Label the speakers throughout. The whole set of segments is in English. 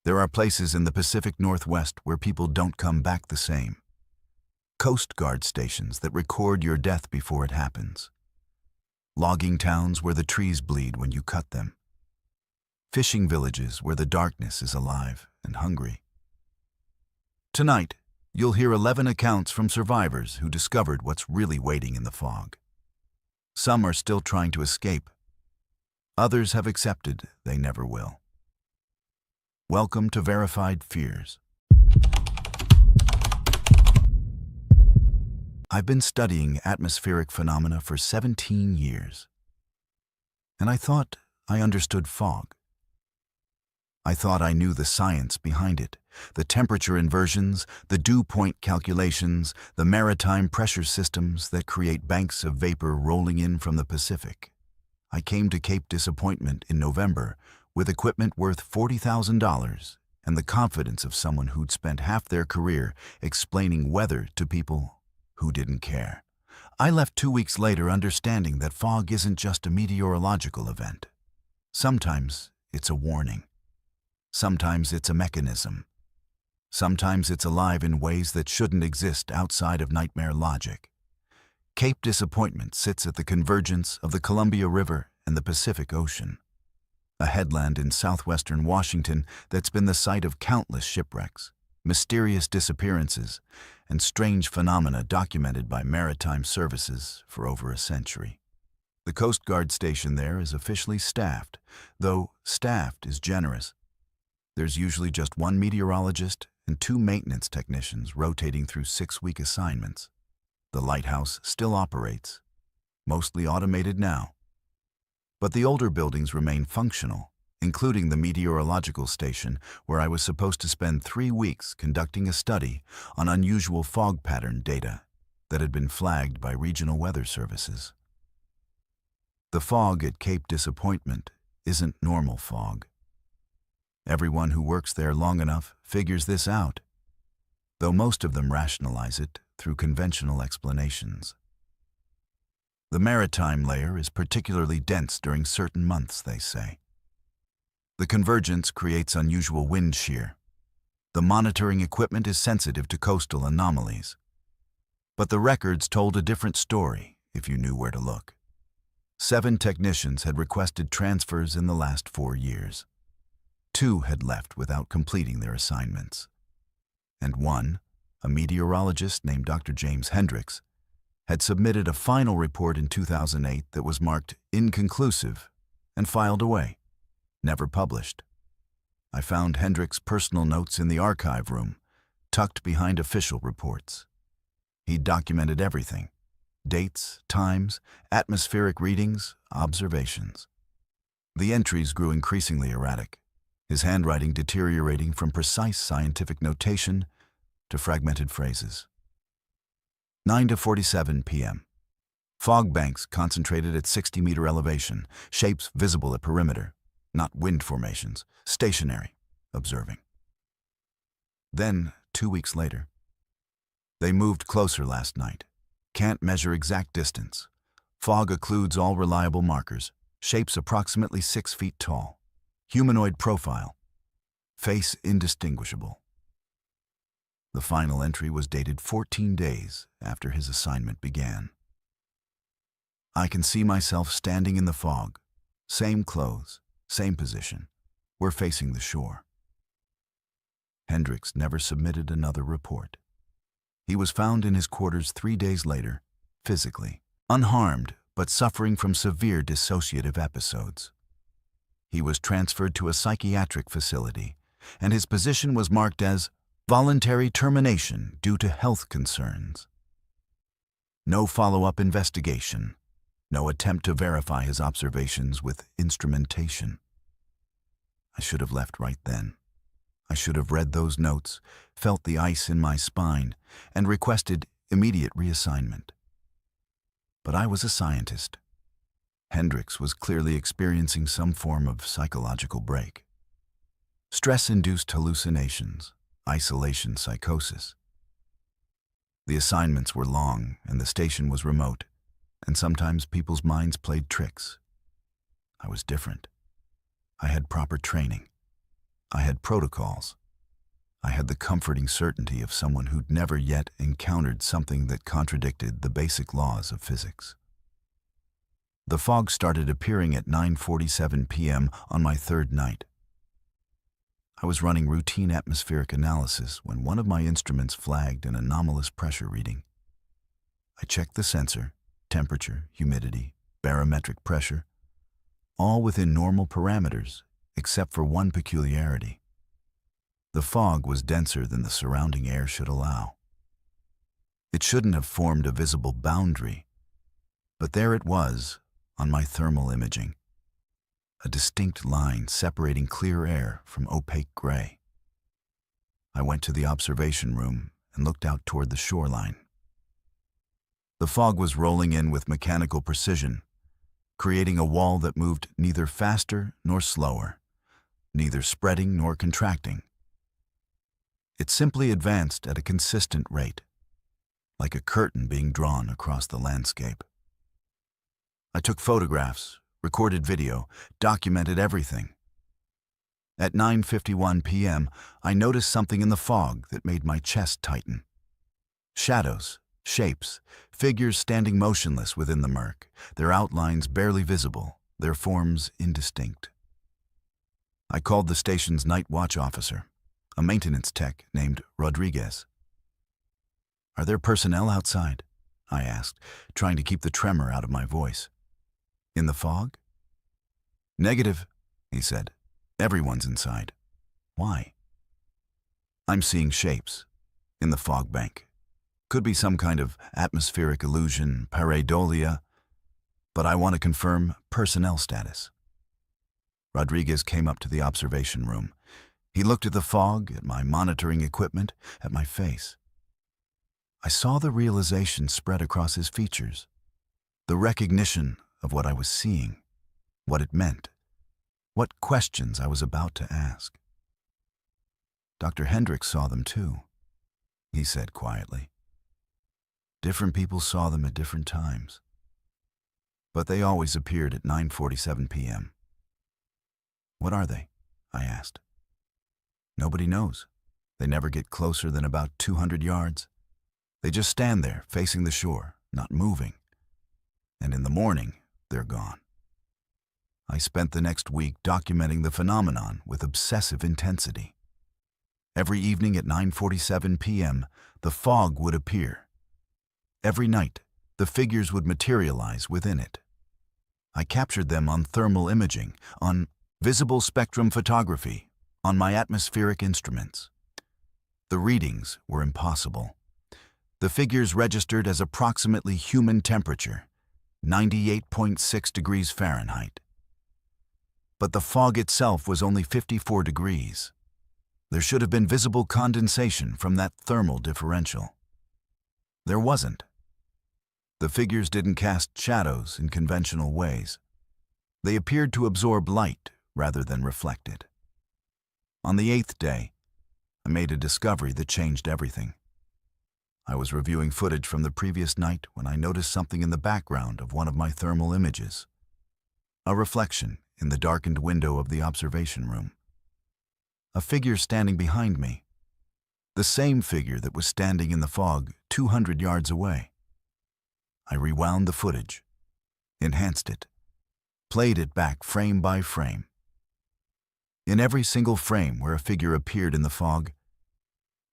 Speaker 1: There are places in the Pacific Northwest where people don't come back the same. Coast Guard stations that record your death before it happens. Logging towns where the trees bleed when you cut them. Fishing villages where the darkness is alive and hungry. Tonight, you'll hear 11 accounts from survivors who discovered what's really waiting in the fog. Some are still trying to escape. Others have accepted they never will. Welcome to Verified Fears. I've been studying atmospheric phenomena for 17 years, and I thought I understood fog. I thought I knew the science behind it, the temperature inversions, the dew point calculations, the maritime pressure systems that create banks of vapor rolling in from the Pacific. I came to Cape Disappointment in November with equipment worth $40,000 and the confidence of someone who'd spent half their career explaining weather to people who didn't care. I left 2 weeks later understanding that fog isn't just a meteorological event. Sometimes it's a warning. Sometimes it's a mechanism. Sometimes it's alive in ways that shouldn't exist outside of nightmare logic. Cape Disappointment sits at the convergence of the Columbia River and the Pacific Ocean, a headland in southwestern Washington that's been the site of countless shipwrecks, mysterious disappearances, and strange phenomena documented by maritime services for over a century. The Coast Guard station there is officially staffed, though staffed is generous. There's usually just one meteorologist and 2 maintenance technicians rotating through 6-week assignments. The lighthouse still operates, mostly automated now. But the older buildings remain functional, including the meteorological station where I was supposed to spend 3 weeks conducting a study on unusual fog pattern data that had been flagged by regional weather services. The fog at Cape Disappointment isn't normal fog. Everyone who works there long enough figures this out, though most of them rationalize it through conventional explanations. The maritime layer is particularly dense during certain months, they say. The convergence creates unusual wind shear. The monitoring equipment is sensitive to coastal anomalies. But the records told a different story if you knew where to look. 7 technicians had requested transfers in the last 4 years. 2 had left without completing their assignments. And one, a meteorologist named Dr. James Hendricks, had submitted a final report in 2008 that was marked inconclusive and filed away, never published. I found Hendricks' personal notes in the archive room, tucked behind official reports. He'd documented everything: dates, times, atmospheric readings, observations. The entries grew increasingly erratic, his handwriting deteriorating from precise scientific notation to fragmented phrases. 9:47 p.m. Fog banks concentrated at 60-meter elevation, shapes visible at perimeter, not wind formations, stationary, observing. Then, 2 weeks later, they moved closer last night. Can't measure exact distance. Fog occludes all reliable markers. Shapes approximately 6 feet tall. Humanoid profile. Face indistinguishable. The final entry was dated 14 days after his assignment began. I can see myself standing in the fog. Same clothes, same position. We're facing the shore. Hendricks never submitted another report. He was found in his quarters 3 days later, physically, unharmed but suffering from severe dissociative episodes. He was transferred to a psychiatric facility, and his position was marked as voluntary termination due to health concerns. No follow-up investigation, no attempt to verify his observations with instrumentation. I should have left right then. I should have read those notes, felt the ice in my spine, and requested immediate reassignment. But I was a scientist. Hendricks was clearly experiencing some form of psychological break. Stress-induced hallucinations, isolation psychosis. The assignments were long and the station was remote, and sometimes people's minds played tricks. I was different. I had proper training. I had protocols. I had the comforting certainty of someone who'd never yet encountered something that contradicted the basic laws of physics. The fog started appearing at 9:47 p.m. on my third night. I was running routine atmospheric analysis when one of my instruments flagged an anomalous pressure reading. I checked the sensor, temperature, humidity, barometric pressure, all within normal parameters, except for one peculiarity. The fog was denser than the surrounding air should allow. It shouldn't have formed a visible boundary, but there it was on my thermal imaging, a distinct line separating clear air from opaque gray. I went to the observation room and looked out toward the shoreline. The fog was rolling in with mechanical precision, creating a wall that moved neither faster nor slower, neither spreading nor contracting. It simply advanced at a consistent rate, like a curtain being drawn across the landscape. I took photographs, recorded video, documented everything. At 9:51 p.m., I noticed something in the fog that made my chest tighten. Shadows, shapes, figures standing motionless within the murk, their outlines barely visible, their forms indistinct. I called the station's night watch officer, a maintenance tech named Rodriguez. "Are there personnel outside?" I asked, trying to keep the tremor out of my voice. "In the fog?" "Negative," he said. "Everyone's inside." "Why?" "I'm seeing shapes in the fog bank. Could be some kind of atmospheric illusion, pareidolia, but I want to confirm personnel status." Rodriguez came up to the observation room. He looked at the fog, at my monitoring equipment, at my face. I saw the realization spread across his features, the recognition of what I was seeing, what it meant, what questions I was about to ask. "Dr. Hendricks saw them too," he said quietly. "Different people saw them at different times, but they always appeared at 9:47 p.m. "What are they?" I asked. "Nobody knows. They never get closer than about 200 yards. They just stand there, facing the shore, not moving. And in the morning, they're gone." I spent the next week documenting the phenomenon with obsessive intensity. Every evening at 9:47 p.m., the fog would appear. Every night, the figures would materialize within it. I captured them on thermal imaging, on visible spectrum photography, on my atmospheric instruments. The readings were impossible. The figures registered as approximately human temperature, 98.6 degrees Fahrenheit. But the fog itself was only 54 degrees. There should have been visible condensation from that thermal differential. There wasn't. The figures didn't cast shadows in conventional ways. They appeared to absorb light rather than reflect it. On the 8th day, I made a discovery that changed everything. I was reviewing footage from the previous night when I noticed something in the background of one of my thermal images. A reflection in the darkened window of the observation room. A figure standing behind me. The same figure that was standing in the fog 200 yards away. I rewound the footage, enhanced it, played it back frame by frame. In every single frame where a figure appeared in the fog,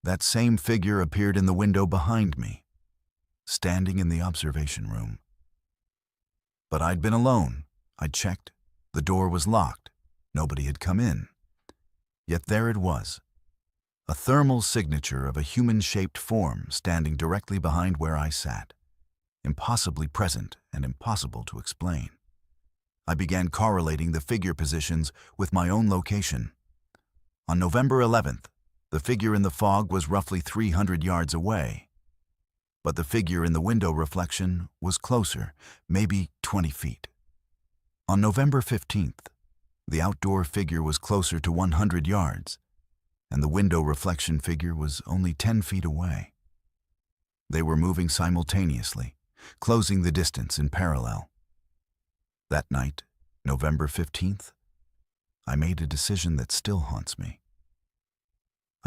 Speaker 1: that same figure appeared in the window behind me, standing in the observation room. But I'd been alone. I'd checked. The door was locked. Nobody had come in. Yet there it was, a thermal signature of a human-shaped form standing directly behind where I sat, impossibly present and impossible to explain. I began correlating the figure positions with my own location. On November 11th, the figure in the fog was roughly 300 yards away, but the figure in the window reflection was closer, maybe 20 feet. On November 15th, the outdoor figure was closer to 100 yards, and the window reflection figure was only 10 feet away. They were moving simultaneously, closing the distance in parallel. That night, November 15th, I made a decision that still haunts me.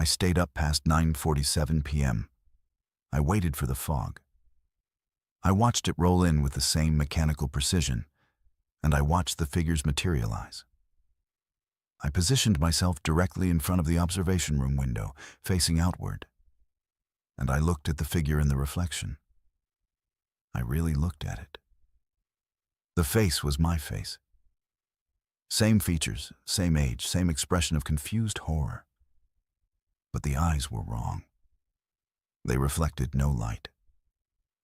Speaker 1: I stayed up past 9:47 p.m. I waited for the fog. I watched it roll in with the same mechanical precision, and I watched the figures materialize. I positioned myself directly in front of the observation room window, facing outward, and I looked at the figure in the reflection. I really looked at it. The face was my face. Same features, same age, same expression of confused horror. But the eyes were wrong. They reflected no light.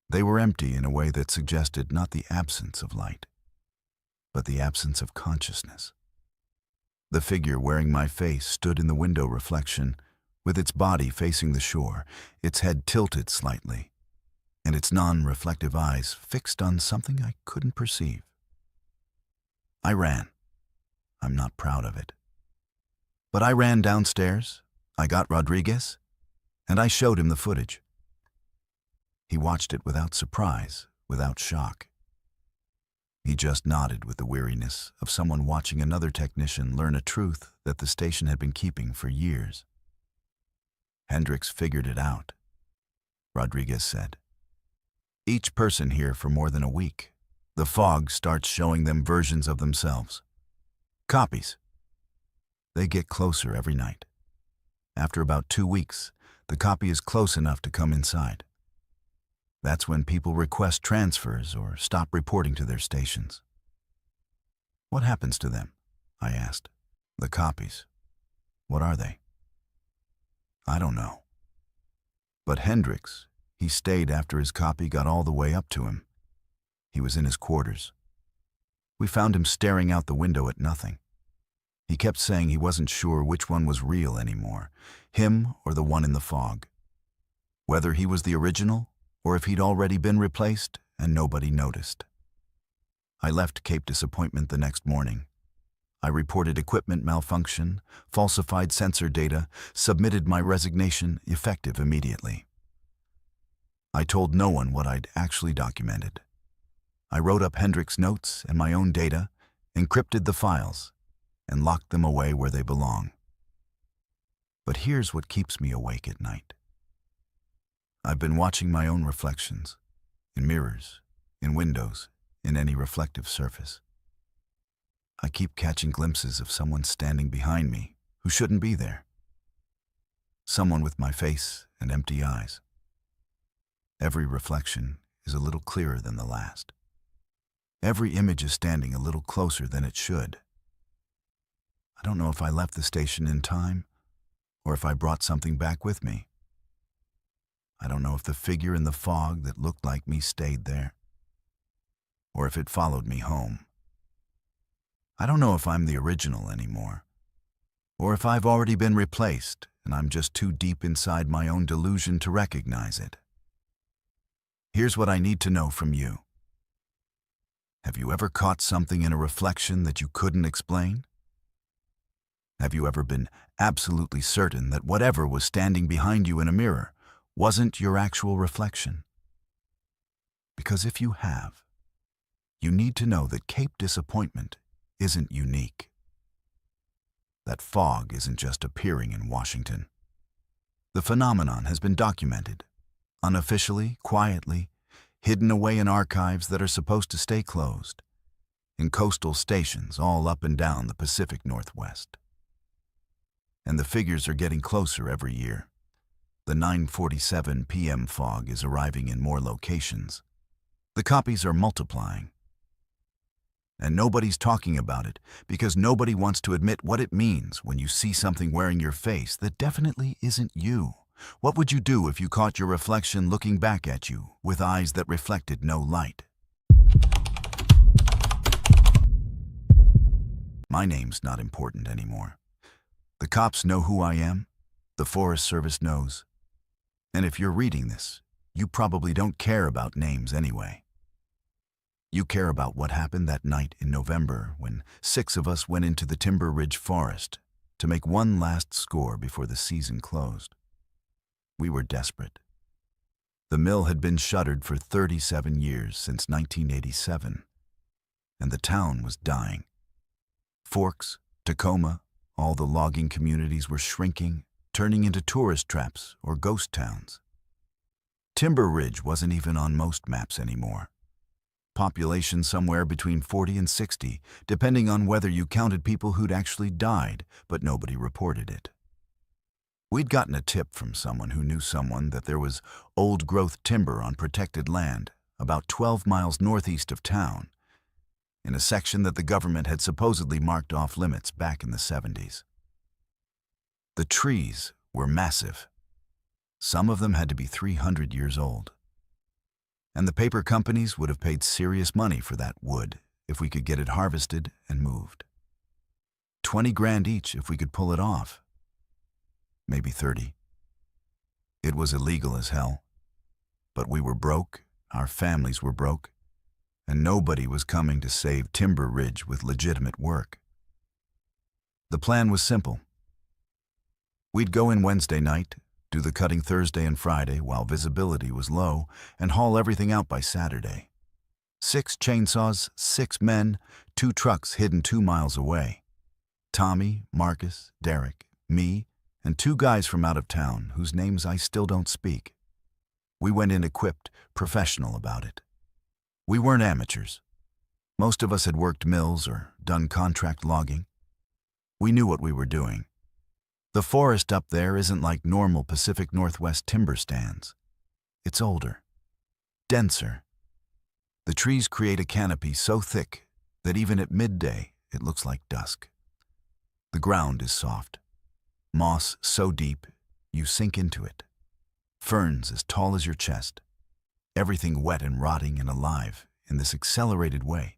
Speaker 1: They were empty in a way that suggested not the absence of light, but the absence of consciousness. The figure wearing my face stood in the window reflection, with its body facing the shore, its head tilted slightly, and its non-reflective eyes fixed on something I couldn't perceive. I ran. I'm not proud of it. But I ran downstairs, I got Rodriguez, and I showed him the footage. He watched it without surprise, without shock. He just nodded with the weariness of someone watching another technician learn a truth that the station had been keeping for years. Hendricks figured it out, Rodriguez said. Each person here for more than a week, the fog starts showing them versions of themselves. Copies. They get closer every night. After about 2 weeks, the copy is close enough to come inside. That's when people request transfers or stop reporting to their stations. What happens to them? I asked. The copies. What are they? I don't know. But Hendricks, he stayed after his copy got all the way up to him. He was in his quarters. We found him staring out the window at nothing. He kept saying he wasn't sure which one was real anymore, him or the one in the fog. Whether he was the original, or if he'd already been replaced and nobody noticed. I left Cape Disappointment the next morning. I reported equipment malfunction, falsified sensor data, submitted my resignation, effective immediately. I told no one what I'd actually documented. I wrote up Hendricks' notes and my own data, encrypted the files, and locked them away where they belong. But here's what keeps me awake at night. I've been watching my own reflections, in mirrors, in windows, in any reflective surface. I keep catching glimpses of someone standing behind me who shouldn't be there. Someone with my face and empty eyes. Every reflection is a little clearer than the last. Every image is standing a little closer than it should. I don't know if I left the station in time, or if I brought something back with me. I don't know if the figure in the fog that looked like me stayed there, or if it followed me home. I don't know if I'm the original anymore, or if I've already been replaced and I'm just too deep inside my own delusion to recognize it. Here's what I need to know from you. Have you ever caught something in a reflection that you couldn't explain? Have you ever been absolutely certain that whatever was standing behind you in a mirror wasn't your actual reflection? Because if you have, you need to know that Cape Disappointment isn't unique. That fog isn't just appearing in Washington. The phenomenon has been documented, unofficially, quietly, hidden away in archives that are supposed to stay closed, in coastal stations all up and down the Pacific Northwest. And the figures are getting closer every year. The 9:47 p.m. fog is arriving in more locations. The copies are multiplying. And nobody's talking about it because nobody wants to admit what it means when you see something wearing your face that definitely isn't you. What would you do if you caught your reflection looking back at you with eyes that reflected no light? My name's not important anymore. The cops know who I am. The Forest Service knows. And if you're reading this, you probably don't care about names anyway. You care about what happened that night in November when 6 of us went into the Timber Ridge Forest to make one last score before the season closed. We were desperate. The mill had been shuttered for 37 years since 1987, and the town was dying. Forks, Tacoma, all the logging communities were shrinking, turning into tourist traps or ghost towns. Timber Ridge wasn't even on most maps anymore. Population somewhere between 40 and 60, depending on whether you counted people who'd actually died, but nobody reported it. We'd gotten a tip from someone who knew someone that there was old-growth timber on protected land, about 12 miles northeast of town, in a section that the government had supposedly marked off limits back in the 70s. The trees were massive. Some of them had to be 300 years old. And the paper companies would have paid serious money for that wood if we could get it harvested and moved. 20 grand each if we could pull it off. Maybe 30. It was illegal as hell. But we were broke, our families were broke, and nobody was coming to save Timber Ridge with legitimate work. The plan was simple. We'd go in Wednesday night, do the cutting Thursday and Friday while visibility was low, and haul everything out by Saturday. 6 chainsaws, 6 men, 2 trucks hidden 2 miles away. Tommy, Marcus, Derek, me, and 2 guys from out of town whose names I still don't speak. We went in equipped, professional about it. We weren't amateurs. Most of us had worked mills or done contract logging. We knew what we were doing. The forest up there isn't like normal Pacific Northwest timber stands. It's older, denser. The trees create a canopy so thick that even at midday it looks like dusk. The ground is soft. Moss so deep you sink into it. Ferns as tall as your chest. Everything wet and rotting and alive in this accelerated way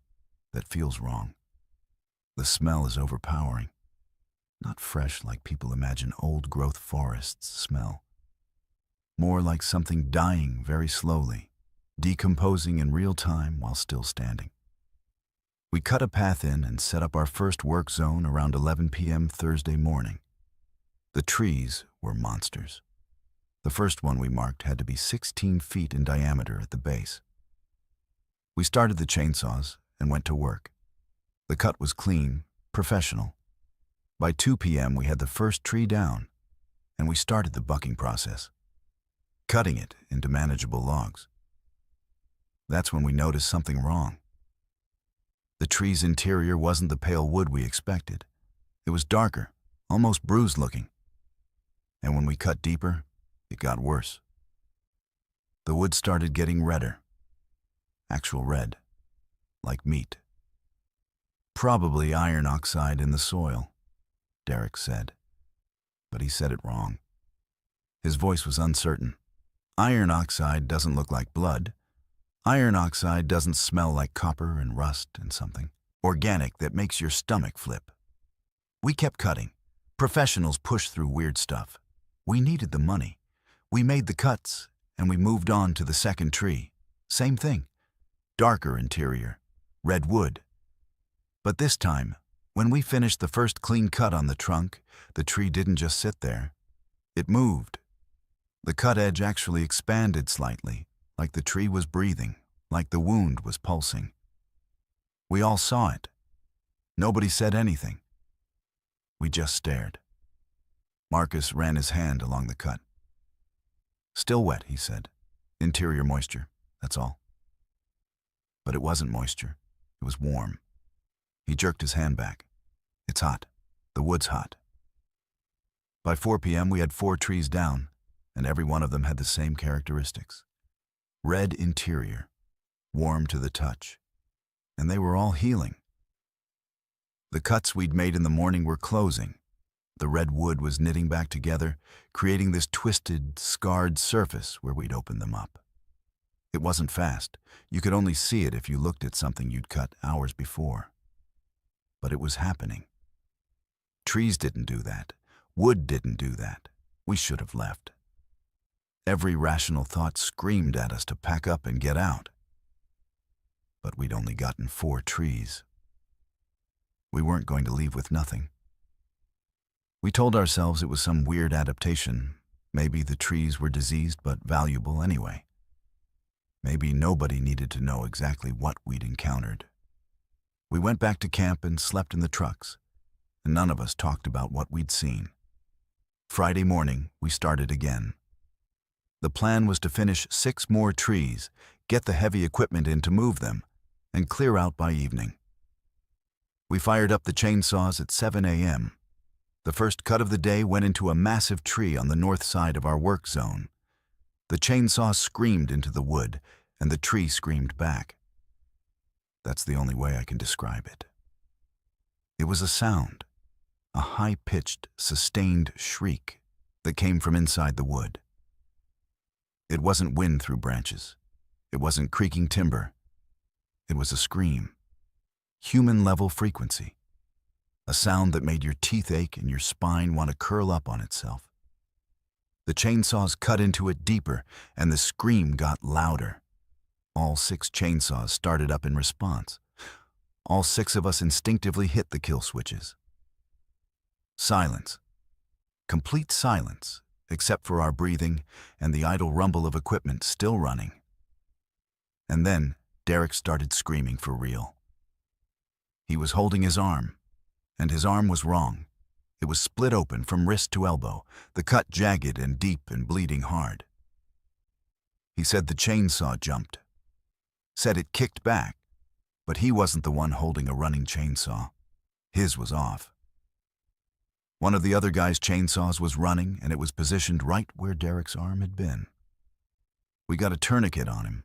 Speaker 1: that feels wrong. The smell is overpowering. Not fresh like people imagine old-growth forests smell. More like something dying very slowly, decomposing in real time while still standing. We cut a path in and set up our first work zone around 11 p.m. Thursday morning. The trees were monsters. The first one we marked had to be 16 feet in diameter at the base. We started the chainsaws and went to work. The cut was clean, professional. By 2 p.m. we had the first tree down, and we started the bucking process, cutting it into manageable logs. That's when we noticed something wrong. The tree's interior wasn't the pale wood we expected. It was darker, almost bruised looking. And when we cut deeper, it got worse. The wood started getting redder. Actual red, like meat. Probably iron oxide in the soil, Derek said. But he said it wrong. His voice was uncertain. Iron oxide doesn't look like blood. Iron oxide doesn't smell like copper and rust and something organic that makes your stomach flip. We kept cutting. Professionals pushed through weird stuff. We needed the money. We made the cuts, and we moved on to the second tree. Same thing. Darker interior. Red wood. But this time, when we finished the first clean cut on the trunk, the tree didn't just sit there. It moved. The cut edge actually expanded slightly, like the tree was breathing, like the wound was pulsing. We all saw it. Nobody said anything. We just stared. Marcus ran his hand along the cut. Still wet, he said. Interior moisture, that's all. But it wasn't moisture. It was warm. He jerked his hand back. It's hot. The wood's hot. By 4 p.m. we had 4 trees down, and every one of them had the same characteristics. Red interior, warm to the touch, and they were all healing. The cuts we'd made in the morning were closing. The red wood was knitting back together, creating this twisted, scarred surface where we'd opened them up. It wasn't fast. You could only see it if you looked at something you'd cut hours before. But it was happening. Trees didn't do that. Wood didn't do that. We should have left. Every rational thought screamed at us to pack up and get out. But we'd only gotten 4 trees. We weren't going to leave with nothing. We told ourselves it was some weird adaptation. Maybe the trees were diseased but valuable anyway. Maybe nobody needed to know exactly what we'd encountered. We went back to camp and slept in the trucks, and none of us talked about what we'd seen. Friday morning, we started again. The plan was to finish 6 more trees, get the heavy equipment in to move them, and clear out by evening. We fired up the chainsaws at 7 a.m. The first cut of the day went into a massive tree on the north side of our work zone. The chainsaw screamed into the wood, and the tree screamed back. That's the only way I can describe it. It was a sound, a high-pitched, sustained shriek that came from inside the wood. It wasn't wind through branches. It wasn't creaking timber. It was a scream. Human-level frequency. A sound that made your teeth ache and your spine want to curl up on itself. The chainsaws cut into it deeper, and the scream got louder. All 6 chainsaws started up in response. All 6 of us instinctively hit the kill switches. Silence. Complete silence, except for our breathing and the idle rumble of equipment still running. And then Derek started screaming for real. He was holding his arm, and his arm was wrong. It was split open from wrist to elbow, the cut jagged and deep and bleeding hard. He said the chainsaw jumped. Said it kicked back, but he wasn't the one holding a running chainsaw. His was off. One of the other guy's chainsaws was running, and it was positioned right where Derek's arm had been. We got a tourniquet on him,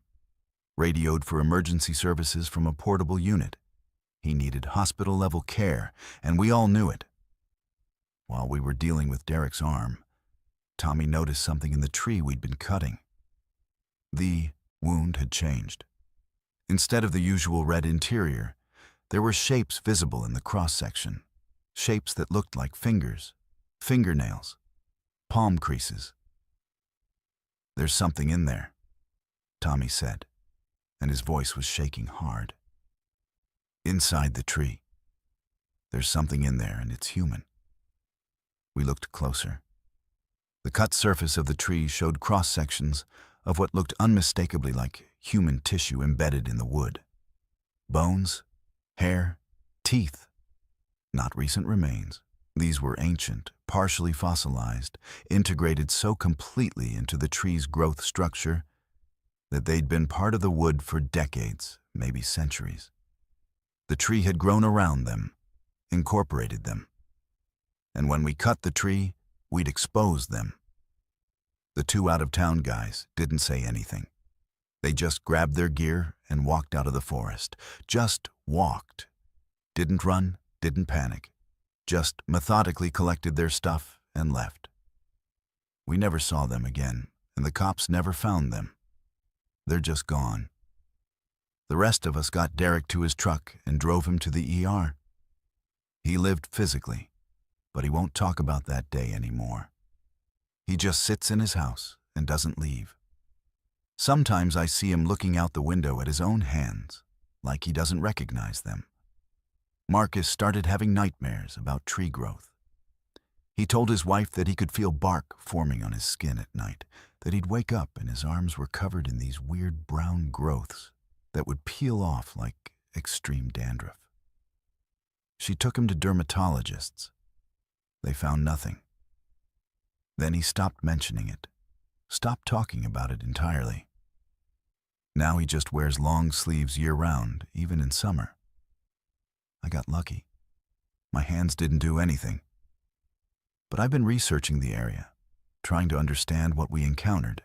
Speaker 1: radioed for emergency services from a portable unit. He needed hospital-level care, and we all knew it. While we were dealing with Derek's arm, Tommy noticed something in the tree we'd been cutting. The wound had changed. Instead of the usual red interior, there were shapes visible in the cross-section, shapes that looked like fingers, fingernails, palm creases. "There's something in there," Tommy said, and his voice was shaking hard. "Inside the tree. There's something in there, and it's human." We looked closer. The cut surface of the tree showed cross-sections of what looked unmistakably like human tissue embedded in the wood. Bones, hair, teeth. Not recent remains. These were ancient, partially fossilized, integrated so completely into the tree's growth structure that they'd been part of the wood for decades, maybe centuries. The tree had grown around them, incorporated them. And when we cut the tree, we'd expose them. The 2 out-of-town guys didn't say anything. They just grabbed their gear and walked out of the forest. Just walked. Didn't run, didn't panic. Just methodically collected their stuff and left. We never saw them again, and the cops never found them. They're just gone. The rest of us got Derek to his truck and drove him to the ER. He lived physically, but he won't talk about that day anymore. He just sits in his house and doesn't leave. Sometimes I see him looking out the window at his own hands, like he doesn't recognize them. Marcus started having nightmares about tree growth. He told his wife that he could feel bark forming on his skin at night, that he'd wake up and his arms were covered in these weird brown growths that would peel off like extreme dandruff. She took him to dermatologists. They found nothing. Then he stopped mentioning it, stopped talking about it entirely. Now he just wears long sleeves year-round, even in summer. I got lucky. My hands didn't do anything. But I've been researching the area, trying to understand what we encountered.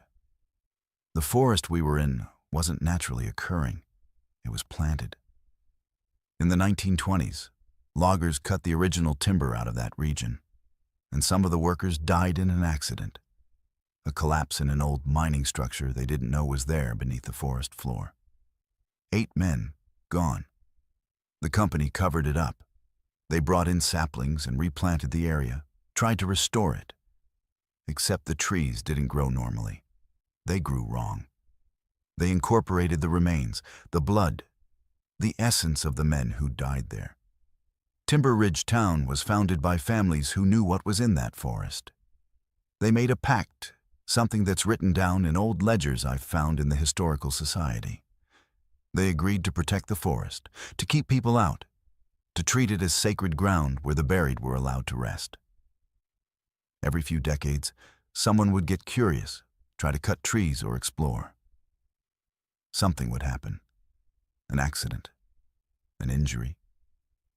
Speaker 1: The forest we were in wasn't naturally occurring. It was planted. In the 1920s, loggers cut the original timber out of that region, and some of the workers died in an accident, a collapse in an old mining structure they didn't know was there beneath the forest floor. 8 men, gone. The company covered it up. They brought in saplings and replanted the area, tried to restore it. Except the trees didn't grow normally. They grew wrong. They incorporated the remains, the blood, the essence of the men who died there. Timber Ridge Town was founded by families who knew what was in that forest. They made a pact, something that's written down in old ledgers I've found in the Historical Society. They agreed to protect the forest, to keep people out, to treat it as sacred ground where the buried were allowed to rest. Every few decades, someone would get curious, try to cut trees or explore. Something would happen. An accident, an injury,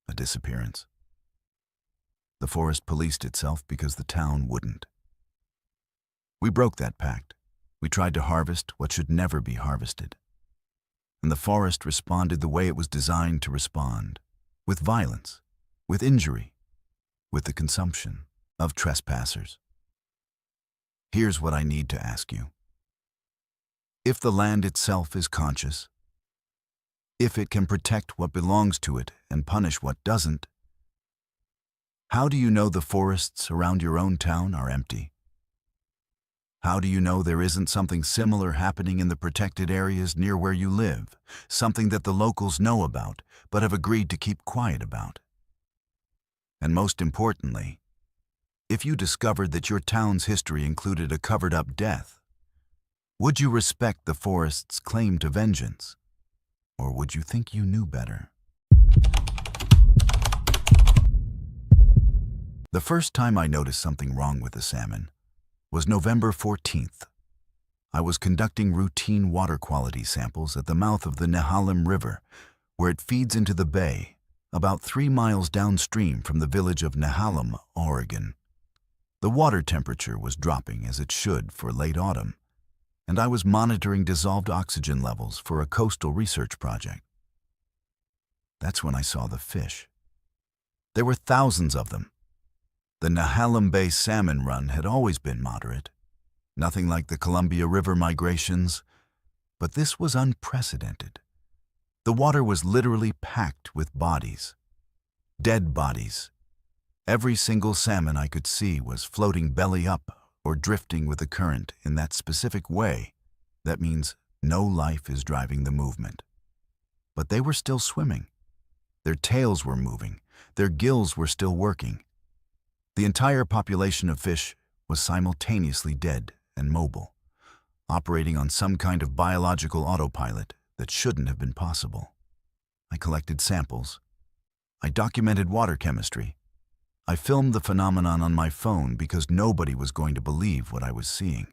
Speaker 1: a disappearance. The forest policed itself because the town wouldn't. We broke that pact. We tried to harvest what should never be harvested. And the forest responded the way it was designed to respond, with violence, with injury, with the consumption of trespassers. Here's what I need to ask you. If the land itself is conscious, if it can protect what belongs to it and punish what doesn't, how do you know the forests around your own town are empty? How do you know there isn't something similar happening in the protected areas near where you live, something that the locals know about but have agreed to keep quiet about? And most importantly, if you discovered that your town's history included a covered-up death, would you respect the forest's claim to vengeance? Or would you think you knew better? The first time I noticed something wrong with the salmon was November 14th. I was conducting routine water quality samples at the mouth of the Nehalem River, where it feeds into the bay, about 3 miles downstream from the village of Nehalem, Oregon. The water temperature was dropping as it should for late autumn, and I was monitoring dissolved oxygen levels for a coastal research project. That's when I saw the fish. There were thousands of them. The Nehalem Bay salmon run had always been moderate, nothing like the Columbia River migrations, but this was unprecedented. The water was literally packed with bodies, dead bodies. Every single salmon I could see was floating belly up or drifting with the current in that specific way. That means no life is driving the movement. But they were still swimming. Their tails were moving. Their gills were still working. The entire population of fish was simultaneously dead and mobile, operating on some kind of biological autopilot that shouldn't have been possible. I collected samples. I documented water chemistry. I filmed the phenomenon on my phone because nobody was going to believe what I was seeing.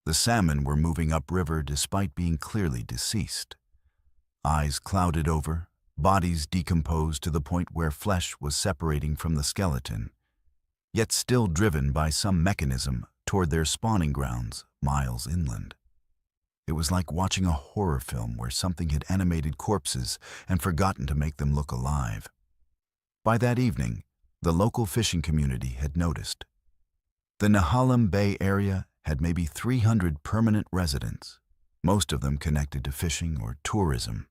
Speaker 1: The salmon were moving upriver despite being clearly deceased. Eyes clouded over, bodies decomposed to the point where flesh was separating from the skeleton, yet still driven by some mechanism toward their spawning grounds miles inland. It was like watching a horror film where something had animated corpses and forgotten to make them look alive. By that evening, the local fishing community had noticed. The Nehalem Bay area had maybe 300 permanent residents, most of them connected to fishing or tourism.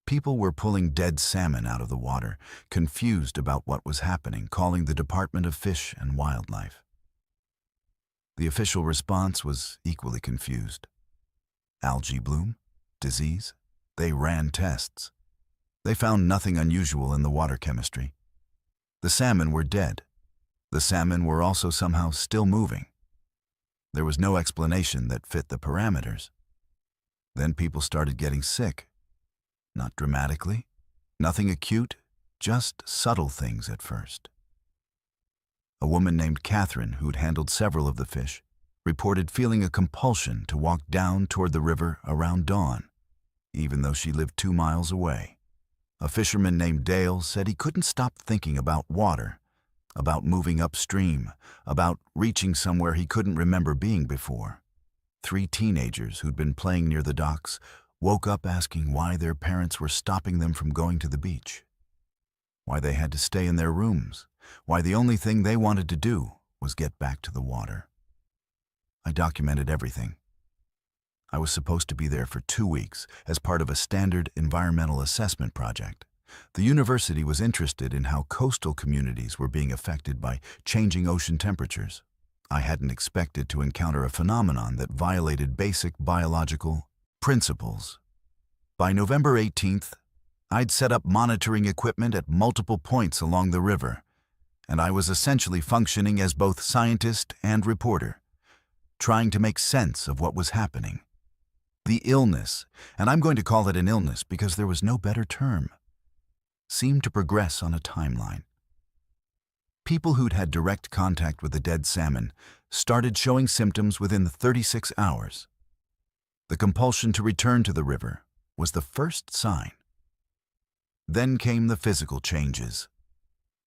Speaker 1: People were pulling dead salmon out of the water, confused about what was happening, calling the Department of Fish and Wildlife. The official response was equally confused. Algae bloom? Disease? They ran tests. They found nothing unusual in the water chemistry. The salmon were dead. The salmon were also somehow still moving. There was no explanation that fit the parameters. Then people started getting sick. Not dramatically, nothing acute, just subtle things at first. A woman named Catherine, who'd handled several of the fish, reported feeling a compulsion to walk down toward the river around dawn, even though she lived 2 miles away. A fisherman named Dale said he couldn't stop thinking about water, about moving upstream, about reaching somewhere he couldn't remember being before. 3 teenagers who'd been playing near the docks woke up asking why their parents were stopping them from going to the beach, why they had to stay in their rooms, why the only thing they wanted to do was get back to the water. I documented everything. I was supposed to be there for 2 weeks as part of a standard environmental assessment project. The university was interested in how coastal communities were being affected by changing ocean temperatures. I hadn't expected to encounter a phenomenon that violated basic biological principles. By November 18th, I'd set up monitoring equipment at multiple points along the river, and I was essentially functioning as both scientist and reporter, trying to make sense of what was happening. The illness, and I'm going to call it an illness because there was no better term, seemed to progress on a timeline. People who'd had direct contact with the dead salmon started showing symptoms within 36 hours. The compulsion to return to the river was the first sign. Then came the physical changes.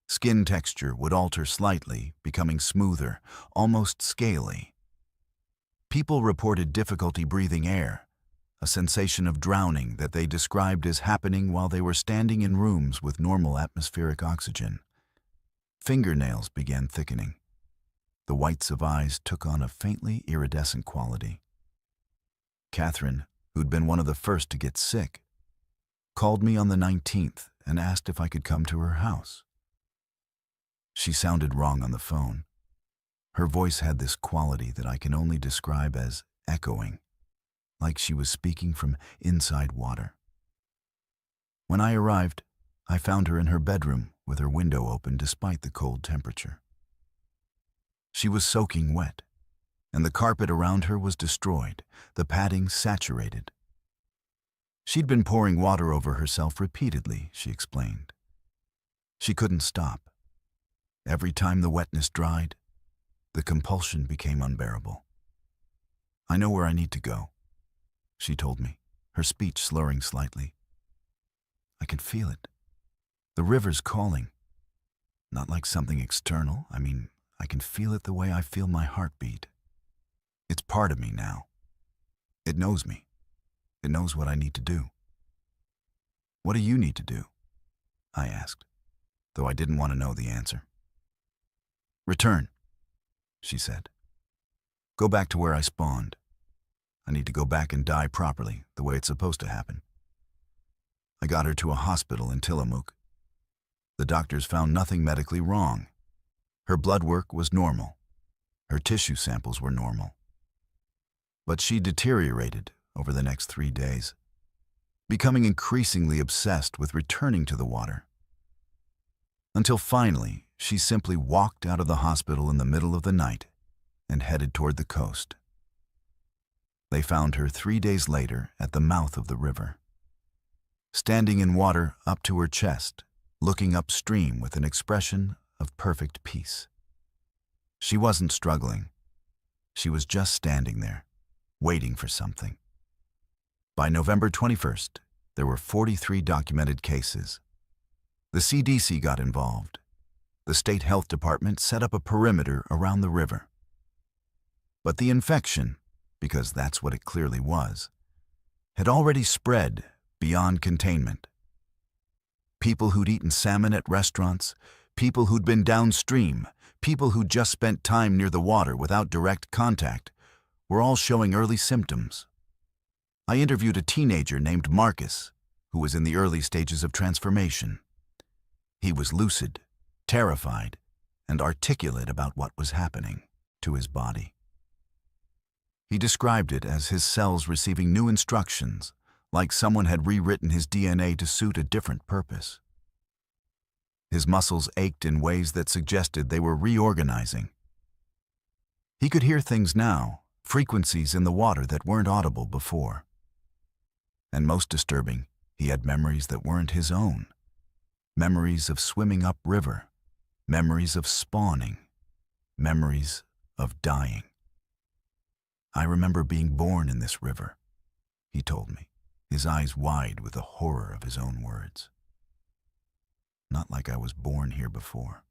Speaker 1: Skin texture would alter slightly, becoming smoother, almost scaly. People reported difficulty breathing air, a sensation of drowning that they described as happening while they were standing in rooms with normal atmospheric oxygen. Fingernails began thickening. The whites of eyes took on a faintly iridescent quality. Catherine, who'd been one of the first to get sick, called me on the 19th and asked if I could come to her house. She sounded wrong on the phone. Her voice had this quality that I can only describe as echoing, like she was speaking from inside water. When I arrived, I found her in her bedroom with her window open despite the cold temperature. She was soaking wet, and the carpet around her was destroyed, the padding saturated. She'd been pouring water over herself repeatedly, she explained. She couldn't stop. Every time the wetness dried, the compulsion became unbearable. "I know where I need to go," she told me, her speech slurring slightly. "I can feel it. The river's calling. Not like something external. I can feel it the way I feel my heartbeat. It's part of me now. It knows me. It knows what I need to do." "What do you need to do?" I asked, though I didn't want to know the answer. "Return," she said. "Go back to where I spawned. I need to go back and die properly, the way it's supposed to happen." I got her to a hospital in Tillamook. The doctors found nothing medically wrong. Her blood work was normal. Her tissue samples were normal. But she deteriorated over the next 3 days, becoming increasingly obsessed with returning to the water. Until finally, she simply walked out of the hospital in the middle of the night and headed toward the coast. They found her 3 days later at the mouth of the river, standing in water up to her chest, looking upstream with an expression of perfect peace. She wasn't struggling. She was just standing there, waiting for something. By November 21st, there were 43 documented cases. The CDC got involved. The state health department set up a perimeter around the river. But the infection, because that's what it clearly was, had already spread beyond containment. People who'd eaten salmon at restaurants, people who'd been downstream, people who'd just spent time near the water without direct contact, were all showing early symptoms. I interviewed a teenager named Marcus, who was in the early stages of transformation. He was lucid, terrified, and articulate about what was happening to his body. He described it as his cells receiving new instructions, like someone had rewritten his DNA to suit a different purpose. His muscles ached in ways that suggested they were reorganizing. He could hear things now, frequencies in the water that weren't audible before. And most disturbing, he had memories that weren't his own. Memories of swimming upriver, memories of spawning, memories of dying. "I remember being born in this river," he told me, his eyes wide with the horror of his own words. "Not like I was born here before.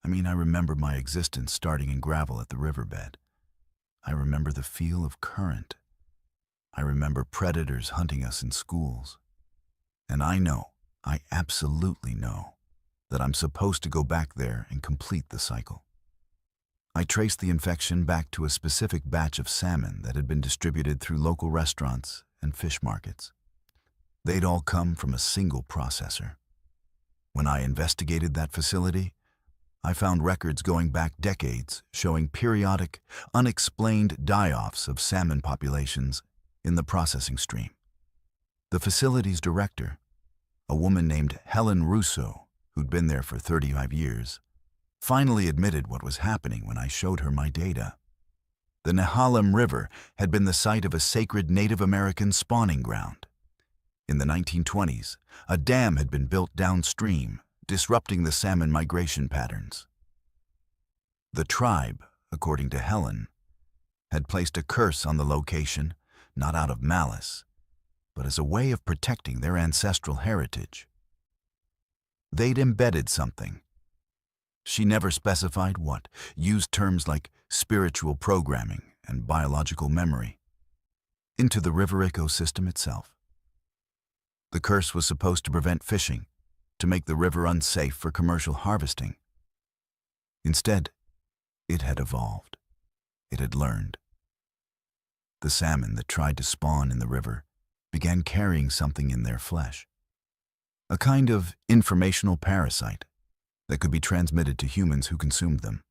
Speaker 1: I remember my existence starting in gravel at the riverbed. I remember the feel of current. I remember predators hunting us in schools. And I absolutely know, that I'm supposed to go back there and complete the cycle." I traced the infection back to a specific batch of salmon that had been distributed through local restaurants and fish markets. They'd all come from a single processor. When I investigated that facility, I found records going back decades showing periodic, unexplained die-offs of salmon populations in the processing stream. The facility's director, a woman named Helen Russo, who'd been there for 35 years, finally admitted what was happening when I showed her my data. The Nehalem River had been the site of a sacred Native American spawning ground. In the 1920s, a dam had been built downstream, disrupting the salmon migration patterns. The tribe, according to Helen, had placed a curse on the location, not out of malice, but as a way of protecting their ancestral heritage. They'd embedded something. She never specified what, used terms like spiritual programming and biological memory, into the river ecosystem itself. The curse was supposed to prevent fishing, to make the river unsafe for commercial harvesting. Instead, it had evolved. It had learned. The salmon that tried to spawn in the river began carrying something in their flesh, a kind of informational parasite that could be transmitted to humans who consumed them.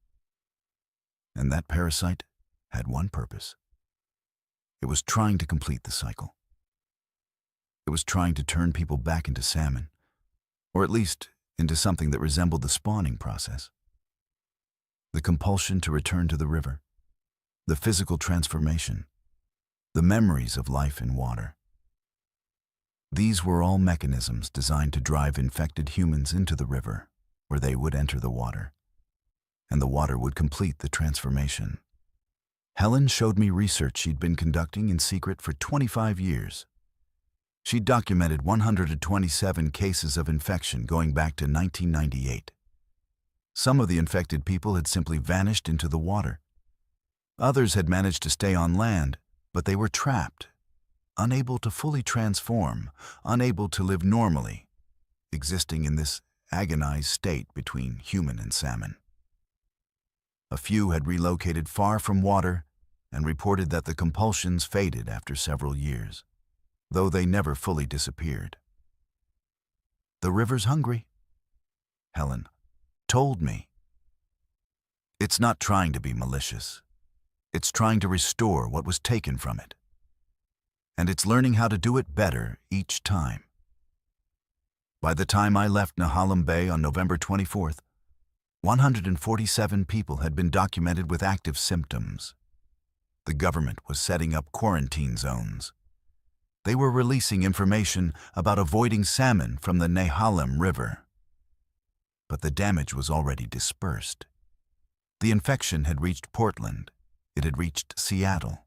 Speaker 1: And that parasite had one purpose. It was trying to complete the cycle. It was trying to turn people back into salmon, or at least into something that resembled the spawning process. The compulsion to return to the river, the physical transformation, the memories of life in water. These were all mechanisms designed to drive infected humans into the river, where they would enter the water, and the water would complete the transformation. Helen showed me research she'd been conducting in secret for 25 years. She'd documented 127 cases of infection going back to 1998. Some of the infected people had simply vanished into the water. Others had managed to stay on land, but they were trapped, unable to fully transform, unable to live normally, existing in this agonized state between human and salmon. A few had relocated far from water and reported that the compulsions faded after several years, though they never fully disappeared. The river's hungry, Helen told me. It's not trying to be malicious. It's trying to restore what was taken from it. And it's learning how to do it better each time. By the time I left Nehalem Bay on November 24th, 147 people had been documented with active symptoms. The government was setting up quarantine zones. They were releasing information about avoiding salmon from the Nehalem River. But the damage was already dispersed. The infection had reached Portland. It had reached Seattle.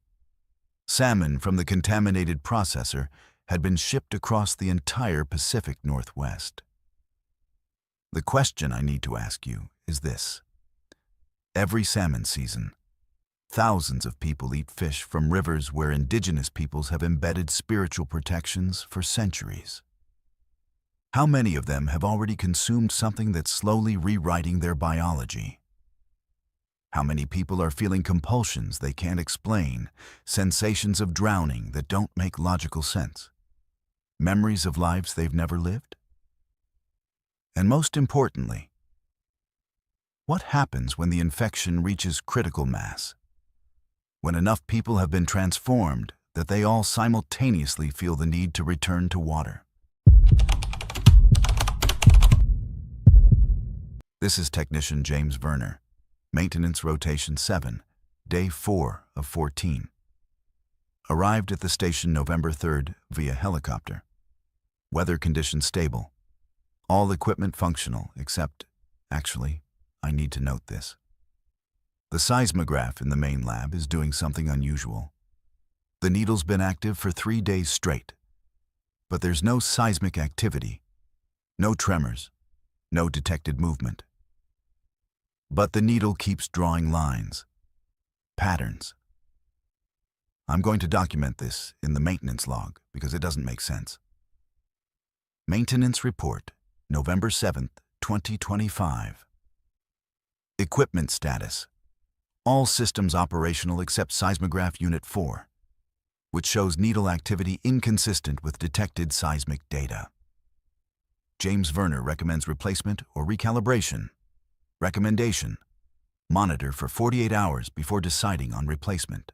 Speaker 1: Salmon from the contaminated processor had been shipped across the entire Pacific Northwest. The question I need to ask you is this. Every salmon season, thousands of people eat fish from rivers where indigenous peoples have embedded spiritual protections for centuries. How many of them have already consumed something that's slowly rewriting their biology? How many people are feeling compulsions they can't explain, sensations of drowning that don't make logical sense, memories of lives they've never lived? And most importantly, what happens when the infection reaches critical mass? When enough people have been transformed that they all simultaneously feel the need to return to water? This is Technician James Werner. Maintenance Rotation 7, Day 4 of 14. Arrived at the station November 3rd via helicopter. Weather conditions stable. All equipment functional except, actually, I need to note this. The seismograph in the main lab is doing something unusual. The needle's been active for 3 days straight, but there's no seismic activity, no tremors, no detected movement. But the needle keeps drawing lines, patterns. I'm going to document this in the maintenance log because it doesn't make sense. Maintenance Report, November 7th, 2025. Equipment status. All systems operational except Seismograph Unit 4, which shows needle activity inconsistent with detected seismic data. James Werner recommends replacement or recalibration. Recommendation: monitor for 48 hours before deciding on replacement.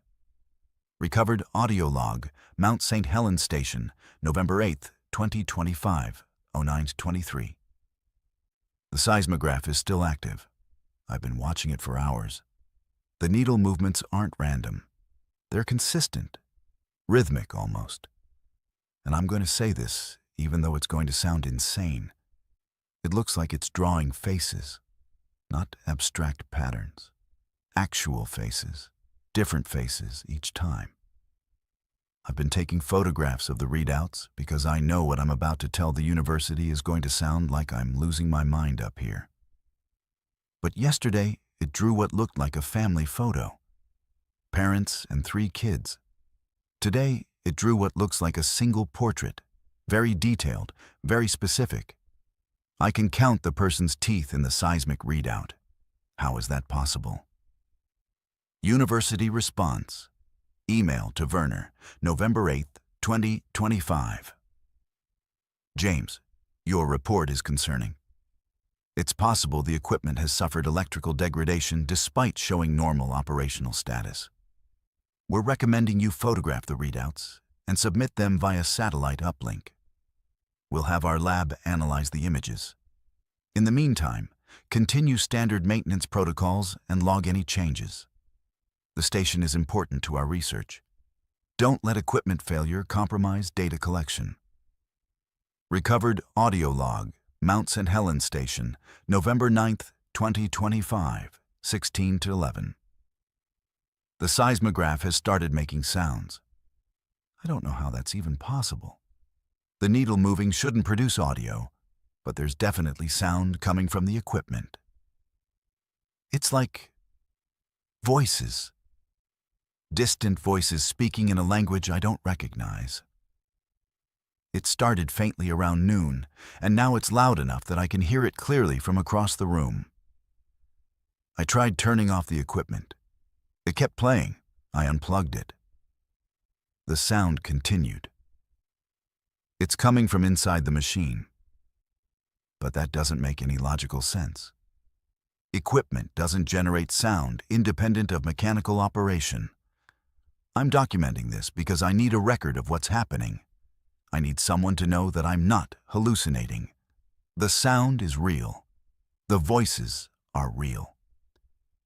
Speaker 1: Recovered audio log, Mount St. Helens Station, November 8th, 2025, 09:23. The seismograph is still active. I've been watching it for hours. The needle movements aren't random. They're consistent, rhythmic almost. And I'm going to say this, even though it's going to sound insane. It looks like it's drawing faces, not abstract patterns. Actual faces, different faces each time. I've been taking photographs of the readouts because I know what I'm about to tell the university is going to sound like I'm losing my mind up here. But yesterday, it drew what looked like a family photo. Parents and 3 kids. Today, it drew what looks like a single portrait, very detailed, very specific. I can count the person's teeth in the seismic readout. How is that possible? University response. Email to Werner, November 8, 2025. James, your report is concerning. It's possible the equipment has suffered electrical degradation despite showing normal operational status. We're recommending you photograph the readouts and submit them via satellite uplink. We'll have our lab analyze the images. In the meantime, continue standard maintenance protocols and log any changes. The station is important to our research. Don't let equipment failure compromise data collection. Recovered audio log, Mount St. Helens Station, November 9, 2025, 16 to 11. The seismograph has started making sounds. I don't know how that's even possible. The needle moving shouldn't produce audio, but there's definitely sound coming from the equipment. It's like voices. Distant voices speaking in a language I don't recognize. It started faintly around noon, and now it's loud enough that I can hear it clearly from across the room. I tried turning off the equipment. It kept playing. I unplugged it. The sound continued. It's coming from inside the machine. But that doesn't make any logical sense. Equipment doesn't generate sound independent of mechanical operation. I'm documenting this because I need a record of what's happening. I need someone to know that I'm not hallucinating. The sound is real. The voices are real.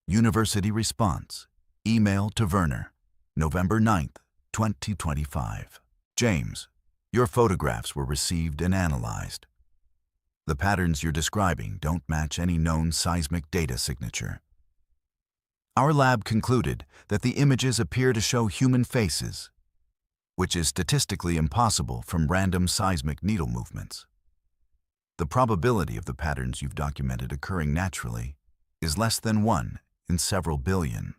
Speaker 1: University response. Email to Werner, November 9, 2025. James, your photographs were received and analyzed. The patterns you're describing don't match any known seismic data signature. Our lab concluded that the images appear to show human faces, which is statistically impossible from random seismic needle movements. The probability of the patterns you've documented occurring naturally is less than 1 in several billion.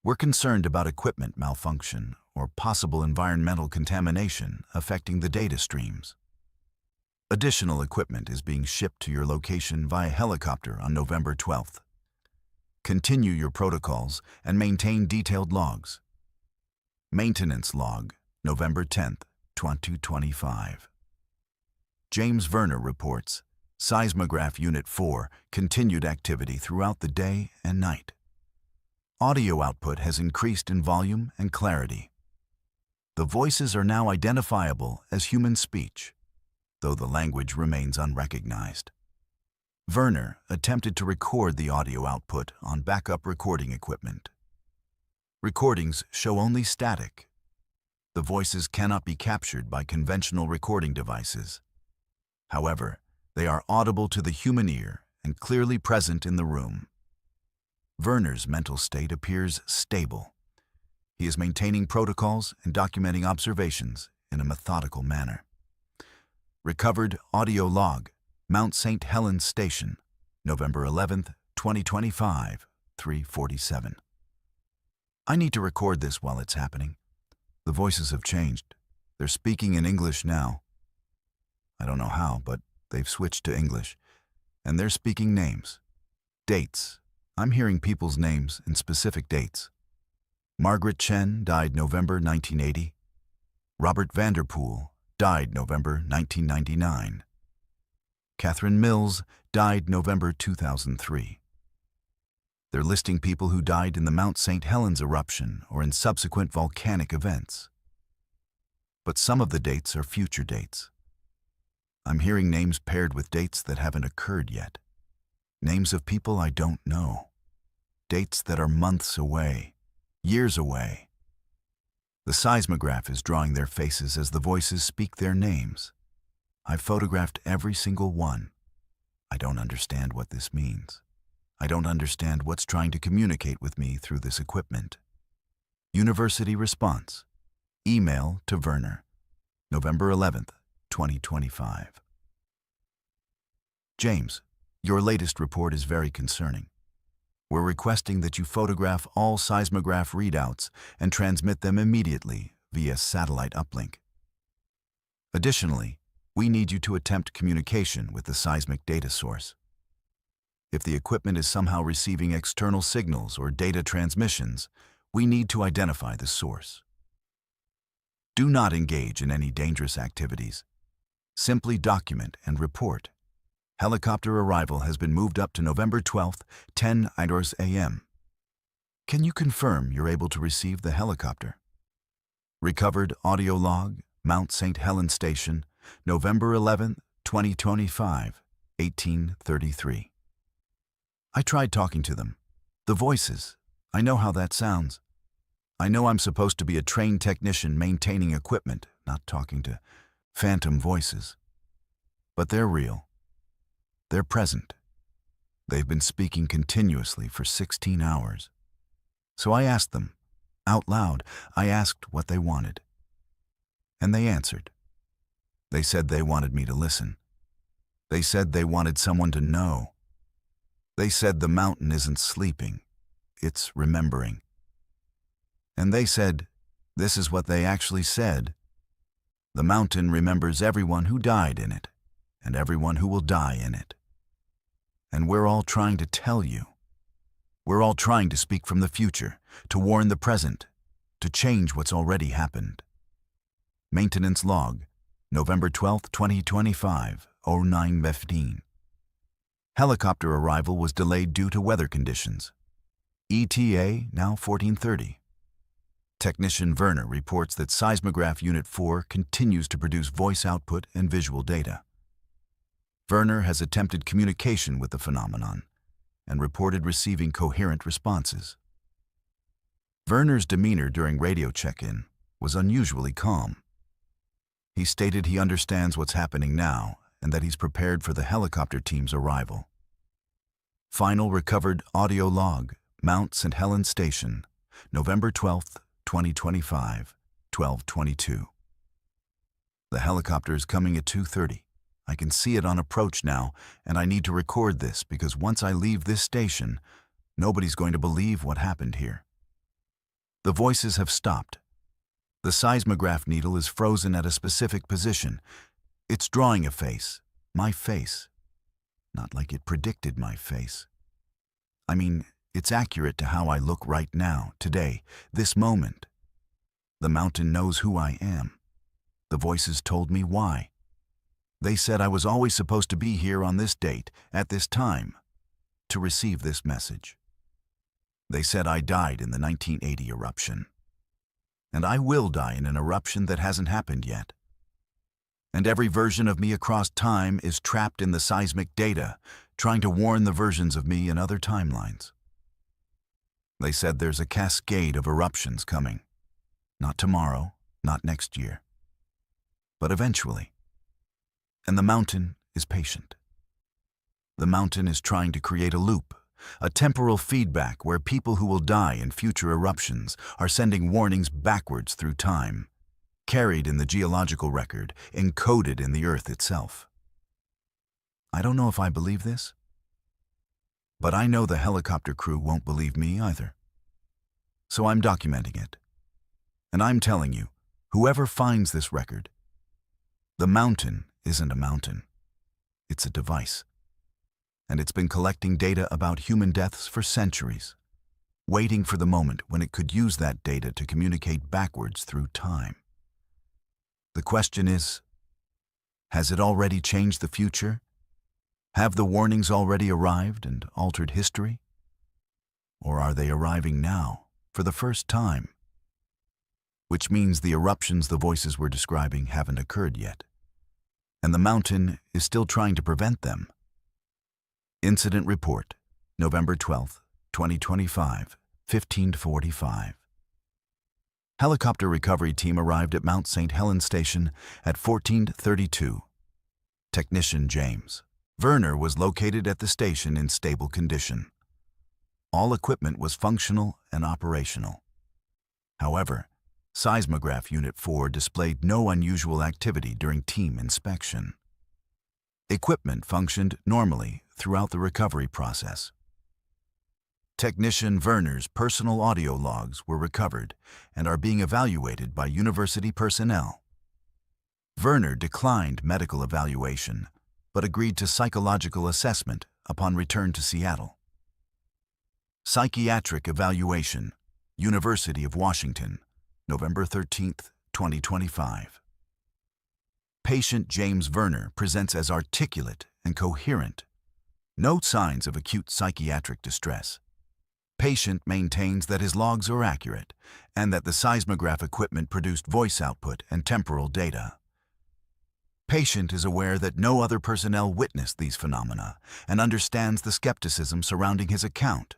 Speaker 1: We're concerned about equipment malfunction or possible environmental contamination affecting the data streams. Additional equipment is being shipped to your location via helicopter on November 12th. Continue your protocols and maintain detailed logs. Maintenance log, November 10th, 2025. James Werner reports, Seismograph Unit 4 continued activity throughout the day and night. Audio output has increased in volume and clarity. The voices are now identifiable as human speech, though the language remains unrecognized. Werner attempted to record the audio output on backup recording equipment. Recordings show only static. The voices cannot be captured by conventional recording devices. However, they are audible to the human ear and clearly present in the room. Werner's mental state appears stable. He is maintaining protocols and documenting observations in a methodical manner. Recovered audio log, Mount St. Helens Station, November 11th, 2025, 3:47. I need to record this while it's happening. The voices have changed. They're speaking in English now. I don't know how, but they've switched to English. And they're speaking names. Dates. I'm hearing people's names and specific dates. Margaret Chen died November 1980. Robert Vanderpool died November 1999. Catherine Mills died November 2003. They're listing people who died in the Mount St. Helens eruption or in subsequent volcanic events. But some of the dates are future dates. I'm hearing names paired with dates that haven't occurred yet. Names of people I don't know. Dates that are months away, years away. The seismograph is drawing their faces as the voices speak their names. I've photographed every single one. I don't understand what this means. I don't understand what's trying to communicate with me through this equipment. University response. Email to Werner, November 11th, 2025. James, your latest report is very concerning. We're requesting that you photograph all seismograph readouts and transmit them immediately via satellite uplink. Additionally, we need you to attempt communication with the seismic data source. If the equipment is somehow receiving external signals or data transmissions, we need to identify the source. Do not engage in any dangerous activities. Simply document and report. Helicopter arrival has been moved up to November 12th, 10 a.m. Can you confirm you're able to receive the helicopter? Recovered audio log, Mount St. Helens Station, November 11th, 2025, 1833. I tried talking to them. The voices, I know how that sounds. I know I'm supposed to be a trained technician maintaining equipment, not talking to phantom voices. But they're real. They're present. They've been speaking continuously for 16 hours. So I asked them, out loud, I asked what they wanted. And they answered. They said they wanted me to listen. They said they wanted someone to know. They said the mountain isn't sleeping, it's remembering. And they said, this is what they actually said. The mountain remembers everyone who died in it, and everyone who will die in it. And we're all trying to tell you. We're all trying to speak from the future, to warn the present, to change what's already happened. Maintenance log, November 12th, 2025, 09:15. Helicopter arrival was delayed due to weather conditions. ETA now 14:30. Technician Werner reports that Seismograph Unit 4 continues to produce voice output and visual data. Werner has attempted communication with the phenomenon and reported receiving coherent responses. Werner's demeanor during radio check-in was unusually calm. He stated he understands what's happening now and that he's prepared for the helicopter team's arrival. Final recovered audio log, Mount St. Helens Station, November 12th, 2025, 12:22. The helicopter is coming at 2:30. I can see it on approach now, and I need to record this because once I leave this station, nobody's going to believe what happened here. The voices have stopped. The seismograph needle is frozen at a specific position. It's drawing a face, my face. Not like it predicted my face. I mean, it's accurate to how I look right now, today, this moment. The mountain knows who I am. The voices told me why. They said I was always supposed to be here on this date, at this time, to receive this message. They said I died in the 1980 eruption. And I will die in an eruption that hasn't happened yet. And every version of me across time is trapped in the seismic data, trying to warn the versions of me in other timelines. They said there's a cascade of eruptions coming. Not tomorrow, not next year, but eventually. And the mountain is patient. The mountain is trying to create a loop, a temporal feedback where people who will die in future eruptions are sending warnings backwards through time, carried in the geological record, encoded in the earth itself. I don't know if I believe this, but I know the helicopter crew won't believe me either. So I'm documenting it. And I'm telling you, whoever finds this record, the mountain isn't a mountain. It's a device. And it's been collecting data about human deaths for centuries, waiting for the moment when it could use that data to communicate backwards through time. The question is, has it already changed the future? Have the warnings already arrived and altered history? Or are they arriving now, for the first time? Which means the eruptions the voices were describing haven't occurred yet, and the mountain is still trying to prevent them. Incident report, November 12th, 2025, 15:45. Helicopter recovery team arrived at Mount St. Helens Station at 14:32. Technician James, Werner was located at the station in stable condition. All equipment was functional and operational. However, Seismograph Unit 4 displayed no unusual activity during team inspection. Equipment functioned normally throughout the recovery process. Technician Werner's personal audio logs were recovered and are being evaluated by university personnel. Werner declined medical evaluation, but agreed to psychological assessment upon return to Seattle. Psychiatric evaluation, University of Washington, November 13, 2025. Patient James Werner presents as articulate and coherent. No signs of acute psychiatric distress. Patient maintains that his logs are accurate and that the seismograph equipment produced voice output and temporal data. Patient is aware that no other personnel witnessed these phenomena and understands the skepticism surrounding his account.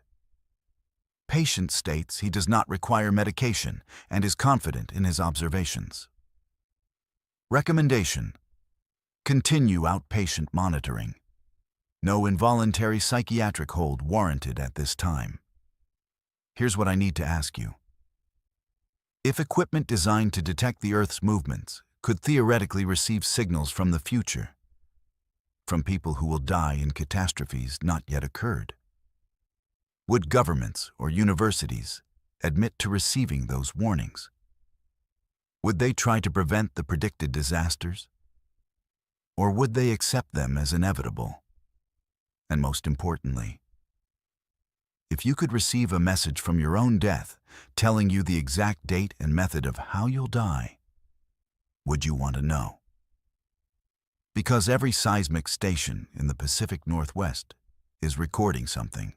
Speaker 1: Patient states he does not require medication and is confident in his observations. Recommendation: continue outpatient monitoring. No involuntary psychiatric hold warranted at this time. Here's what I need to ask you. If equipment designed to detect the Earth's movements could theoretically receive signals from the future, from people who will die in catastrophes not yet occurred, would governments or universities admit to receiving those warnings? Would they try to prevent the predicted disasters? Or would they accept them as inevitable? And most importantly, if you could receive a message from your own death telling you the exact date and method of how you'll die, would you want to know? Because every seismic station in the Pacific Northwest is recording something.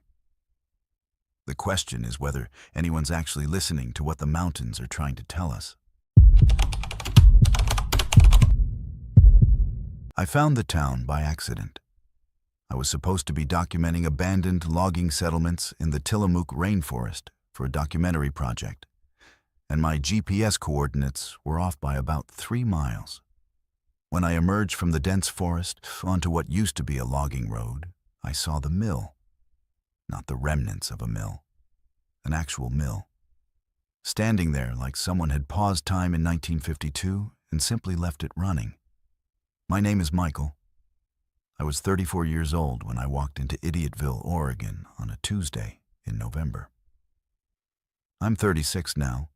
Speaker 1: The question is whether anyone's actually listening to what the mountains are trying to tell us. I found the town by accident. I was supposed to be documenting abandoned logging settlements in the Tillamook rainforest for a documentary project, and my GPS coordinates were off by about 3 miles. When I emerged from the dense forest onto what used to be a logging road, I saw the mill. Not the remnants of a mill, an actual mill, standing there like someone had paused time in 1952 and simply left it running. My name is Michael. I was 34 years old when I walked into Idiotville, Oregon on a Tuesday in November. I'm 36 now,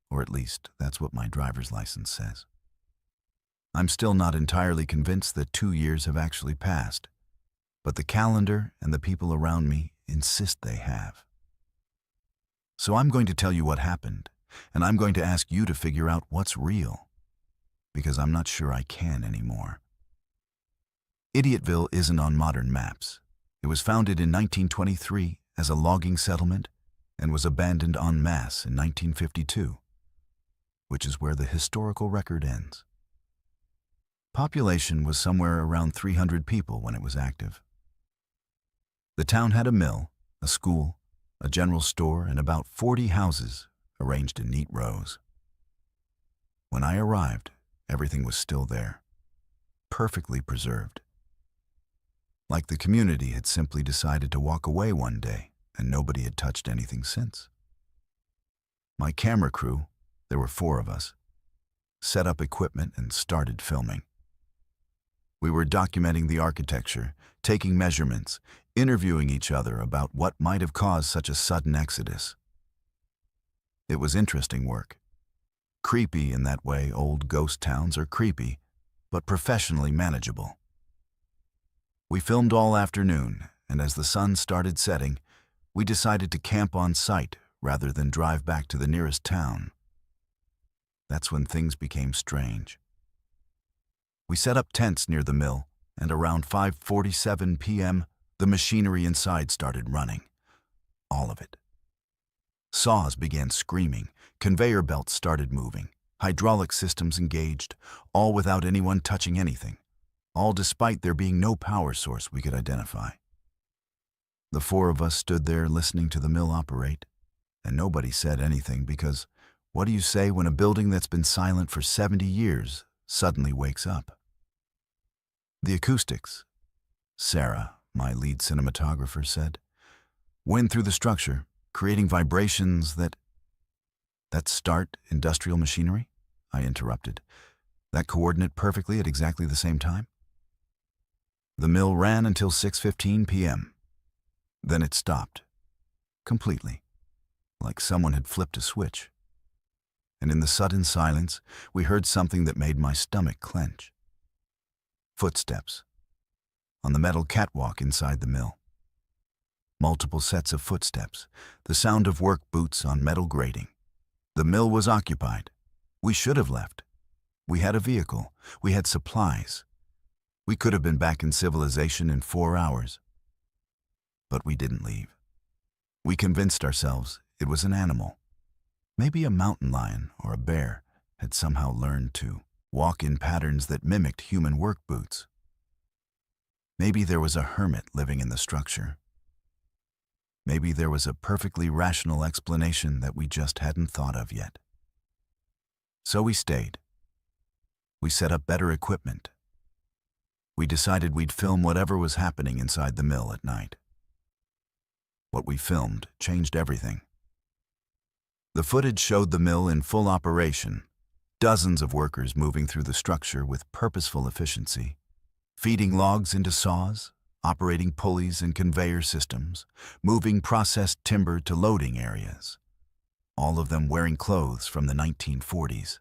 Speaker 1: or at least that's what my driver's license says. I'm still not entirely convinced that 2 years have actually passed, but the calendar and the people around me insist they have. So I'm going to tell you what happened, and I'm going to ask you to figure out what's real, because I'm not sure I can anymore. Idiotville isn't on modern maps. It was founded in 1923 as a logging settlement and was abandoned en masse in 1952, which is where the historical record ends. Population was somewhere around 300 people when it was active. The town had a mill, a school, a general store, and about 40 houses arranged in neat rows. When I arrived, everything was still there, perfectly preserved. Like the community had simply decided to walk away one day and nobody had touched anything since. My camera crew, there were 4 of us, set up equipment and started filming. We were documenting the architecture, taking measurements, interviewing each other about what might have caused such a sudden exodus. It was interesting work. Creepy in that way old ghost towns are creepy, but professionally manageable. We filmed all afternoon, and as the sun started setting, we decided to camp on site rather than drive back to the nearest town. That's when things became strange. We set up tents near the mill, and around 5:47 p.m., the machinery inside started running. All of it. Saws began screaming, conveyor belts started moving, hydraulic systems engaged, all without anyone touching anything, all despite there being no power source we could identify. The 4 of us stood there listening to the mill operate, and nobody said anything because what do you say when a building that's been silent for 70 years suddenly wakes up? The acoustics, Sarah, my lead cinematographer, said. Went through the structure, creating vibrations that start industrial machinery? I interrupted. That coordinate perfectly at exactly the same time? The mill ran until 6:15 p.m. Then it stopped. Completely. Like someone had flipped a switch. And in the sudden silence, we heard something that made my stomach clench. Footsteps. On the metal catwalk inside the mill. Multiple sets of footsteps, the sound of work boots on metal grating. The mill was occupied. We should have left. We had a vehicle. We had supplies. We could have been back in civilization in 4 hours. But we didn't leave. We convinced ourselves it was an animal. Maybe a mountain lion or a bear had somehow learned to walk in patterns that mimicked human work boots. Maybe there was a hermit living in the structure. Maybe there was a perfectly rational explanation that we just hadn't thought of yet. So we stayed. We set up better equipment. We decided we'd film whatever was happening inside the mill at night. What we filmed changed everything. The footage showed the mill in full operation, dozens of workers moving through the structure with purposeful efficiency, feeding logs into saws, operating pulleys and conveyor systems, moving processed timber to loading areas. All of them wearing clothes from the 1940s.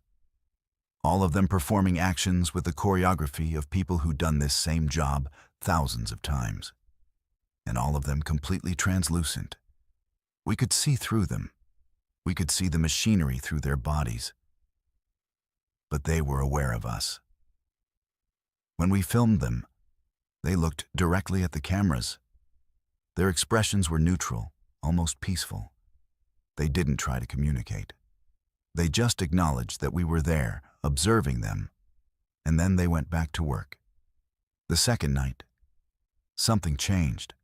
Speaker 1: All of them performing actions with the choreography of people who'd done this same job thousands of times. And all of them completely translucent. We could see through them. We could see the machinery through their bodies. But they were aware of us. When we filmed them, they looked directly at the cameras. Their expressions were neutral, almost peaceful. They didn't try to communicate. They just acknowledged that we were there, observing them, and then they went back to work. The second night, something changed.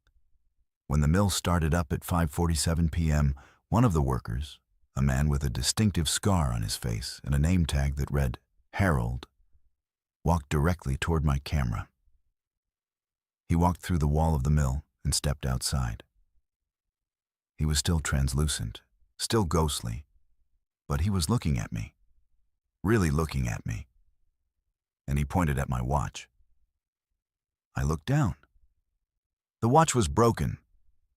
Speaker 1: When the mill started up at 5:47 p.m., one of the workers, a man with a distinctive scar on his face and a name tag that read Harold, walked directly toward my camera. He walked through the wall of the mill and stepped outside. He was still translucent, still ghostly, but he was looking at me, really looking at me, and he pointed at my watch. I looked down. The watch was broken.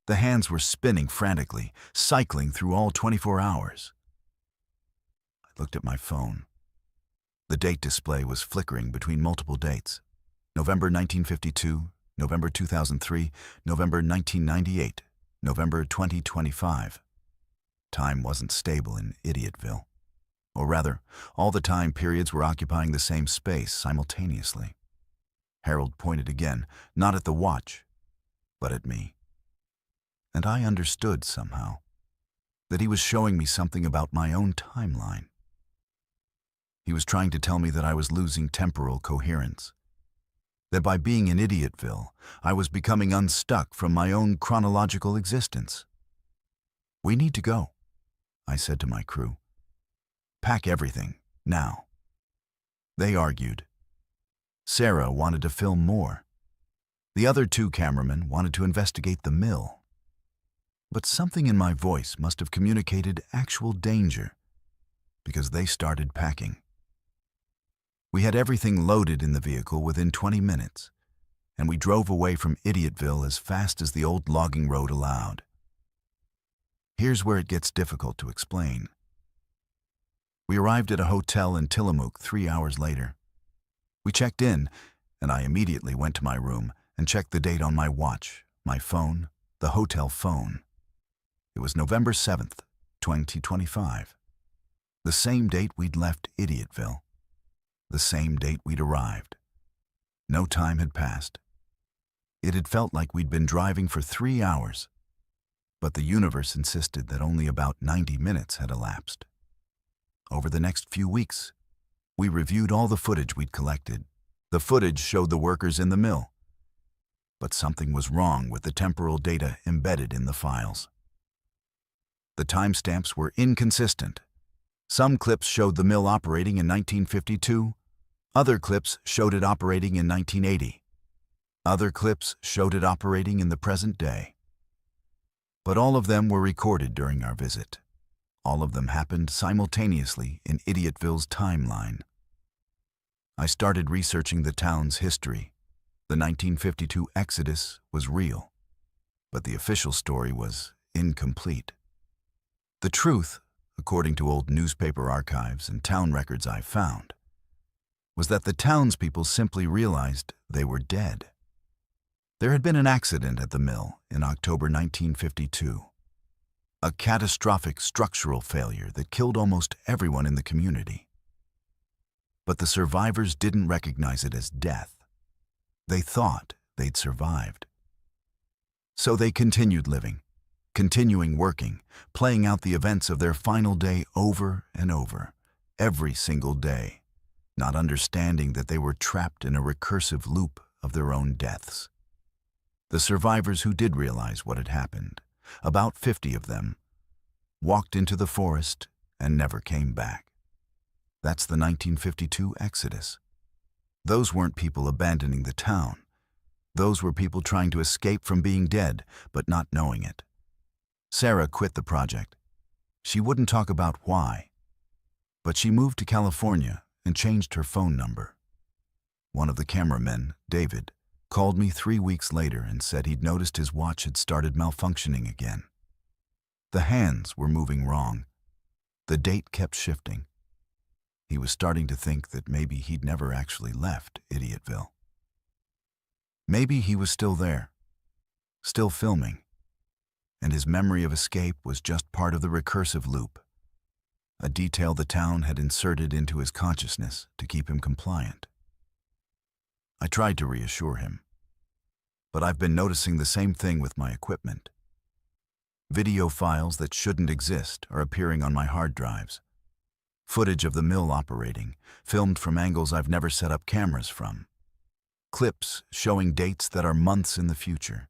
Speaker 1: The hands were spinning frantically, cycling through all 24 hours. I looked at my phone. The date display was flickering between multiple dates. November 1952, November 2003, November 1998, November 2025. Time wasn't stable in Idiotville. Or rather, all the time periods were occupying the same space simultaneously. Harold pointed again, not at the watch, but at me. And I understood somehow that he was showing me something about my own timeline. He was trying to tell me that I was losing temporal coherence. That by being in Idiotville, I was becoming unstuck from my own chronological existence. We need to go, I said to my crew. Pack everything, now. They argued. Sarah wanted to film more. The other two cameramen wanted to investigate the mill. But something in my voice must have communicated actual danger, because they started packing. We had everything loaded in the vehicle within 20 minutes, and we drove away from Idiotville as fast as the old logging road allowed. Here's where it gets difficult to explain. We arrived at a hotel in Tillamook 3 hours later. We checked in, and I immediately went to my room and checked the date on my watch, my phone, the hotel phone. It was November 7th, 2025. The same date we'd left Idiotville. The same date we'd arrived. No time had passed. It had felt like we'd been driving for 3 hours, but the universe insisted that only about 90 minutes had elapsed. Over the next few weeks, we reviewed all the footage we'd collected. The footage showed the workers in the mill, but something was wrong with the temporal data embedded in the files. The timestamps were inconsistent. Some clips showed the mill operating in 1952. Other clips showed it operating in 1980. Other clips showed it operating in the present day. But all of them were recorded during our visit. All of them happened simultaneously in Idiotville's timeline. I started researching the town's history. The 1952 exodus was real, but the official story was incomplete. The truth, according to old newspaper archives and town records I found, was that the townspeople simply realized they were dead. There had been an accident at the mill in October 1952, a catastrophic structural failure that killed almost everyone in the community. But the survivors didn't recognize it as death. They thought they'd survived. So they continued living, continuing working, playing out the events of their final day over and over, every single day, not understanding that they were trapped in a recursive loop of their own deaths. The survivors who did realize what had happened, about 50 of them, walked into the forest and never came back. That's the 1952 exodus. Those weren't people abandoning the town. Those were people trying to escape from being dead, but not knowing it. Sarah quit the project. She wouldn't talk about why, but she moved to California and changed her phone number. One of the cameramen, David, called me 3 weeks later and said he'd noticed his watch had started malfunctioning again. The hands were moving wrong. The date kept shifting. He was starting to think that maybe he'd never actually left Idiotville. Maybe he was still there, still filming, and his memory of escape was just part of the recursive loop, a detail the town had inserted into his consciousness to keep him compliant. I tried to reassure him, but I've been noticing the same thing with my equipment. Video files that shouldn't exist are appearing on my hard drives. Footage of the mill operating, filmed from angles I've never set up cameras from. Clips showing dates that are months in the future.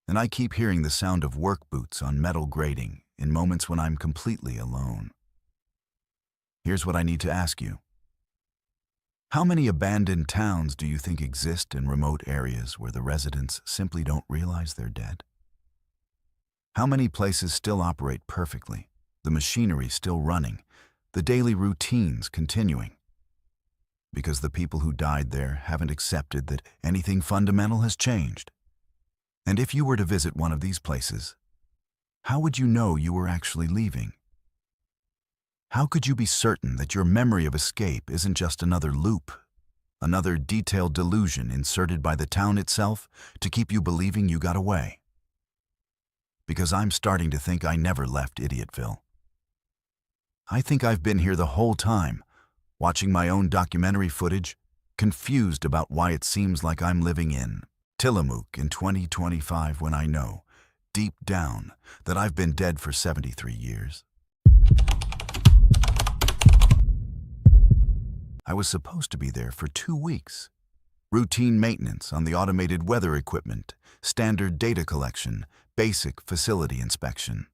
Speaker 1: And I keep hearing the sound of work boots on metal grating in moments when I'm completely alone. Here's what I need to ask you. How many abandoned towns do you think exist in remote areas where the residents simply don't realize they're dead? How many places still operate perfectly, the machinery still running, the daily routines continuing? Because the people who died there haven't accepted that anything fundamental has changed. And if you were to visit one of these places, how would you know you were actually leaving? How could you be certain that your memory of escape isn't just another loop, another detailed delusion inserted by the town itself to keep you believing you got away? Because I'm starting to think I never left Idiotville. I think I've been here the whole time, watching my own documentary footage, confused about why it seems like I'm living in Tillamook in 2025 when I know, deep down, that I've been dead for 73 years. I was supposed to be there for 2 weeks. Routine maintenance on the automated weather equipment, standard data collection, basic facility inspection.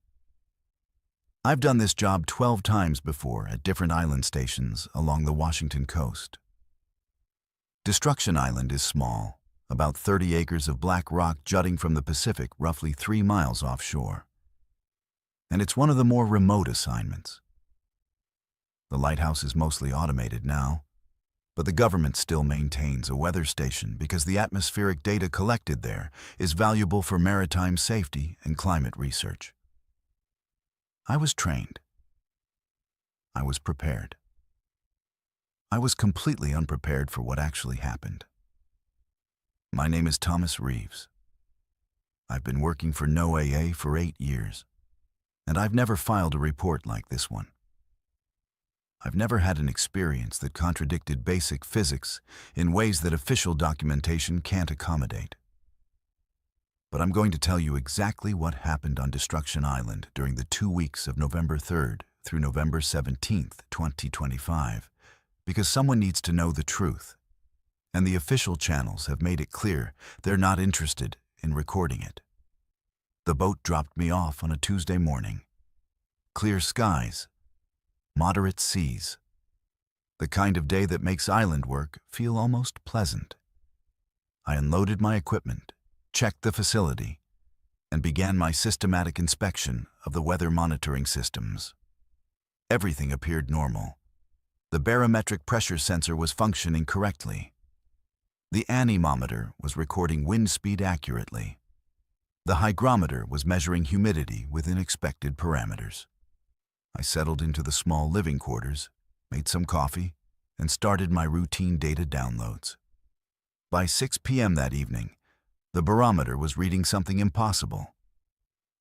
Speaker 1: I've done this job 12 times before at different island stations along the Washington coast. Destruction Island is small, about 30 acres of black rock jutting from the Pacific roughly 3 miles offshore. And it's one of the more remote assignments. The lighthouse is mostly automated now, but the government still maintains a weather station because the atmospheric data collected there is valuable for maritime safety and climate research. I was trained. I was prepared. I was completely unprepared for what actually happened. My name is Thomas Reeves. I've been working for NOAA for 8 years, and I've never filed a report like this one. I've never had an experience that contradicted basic physics in ways that official documentation can't accommodate. But I'm going to tell you exactly what happened on Destruction Island during the 2 weeks of November 3rd through November 17th, 2025, because someone needs to know the truth, and the official channels have made it clear they're not interested in recording it. The boat dropped me off on a Tuesday morning. Clear skies, moderate seas, the kind of day that makes island work feel almost pleasant. I unloaded my equipment, checked the facility, and began my systematic inspection of the weather monitoring systems. Everything appeared normal. The barometric pressure sensor was functioning correctly. The anemometer was recording wind speed accurately. The hygrometer was measuring humidity within expected parameters. I settled into the small living quarters, made some coffee, and started my routine data downloads. By 6 p.m. that evening, the barometer was reading something impossible.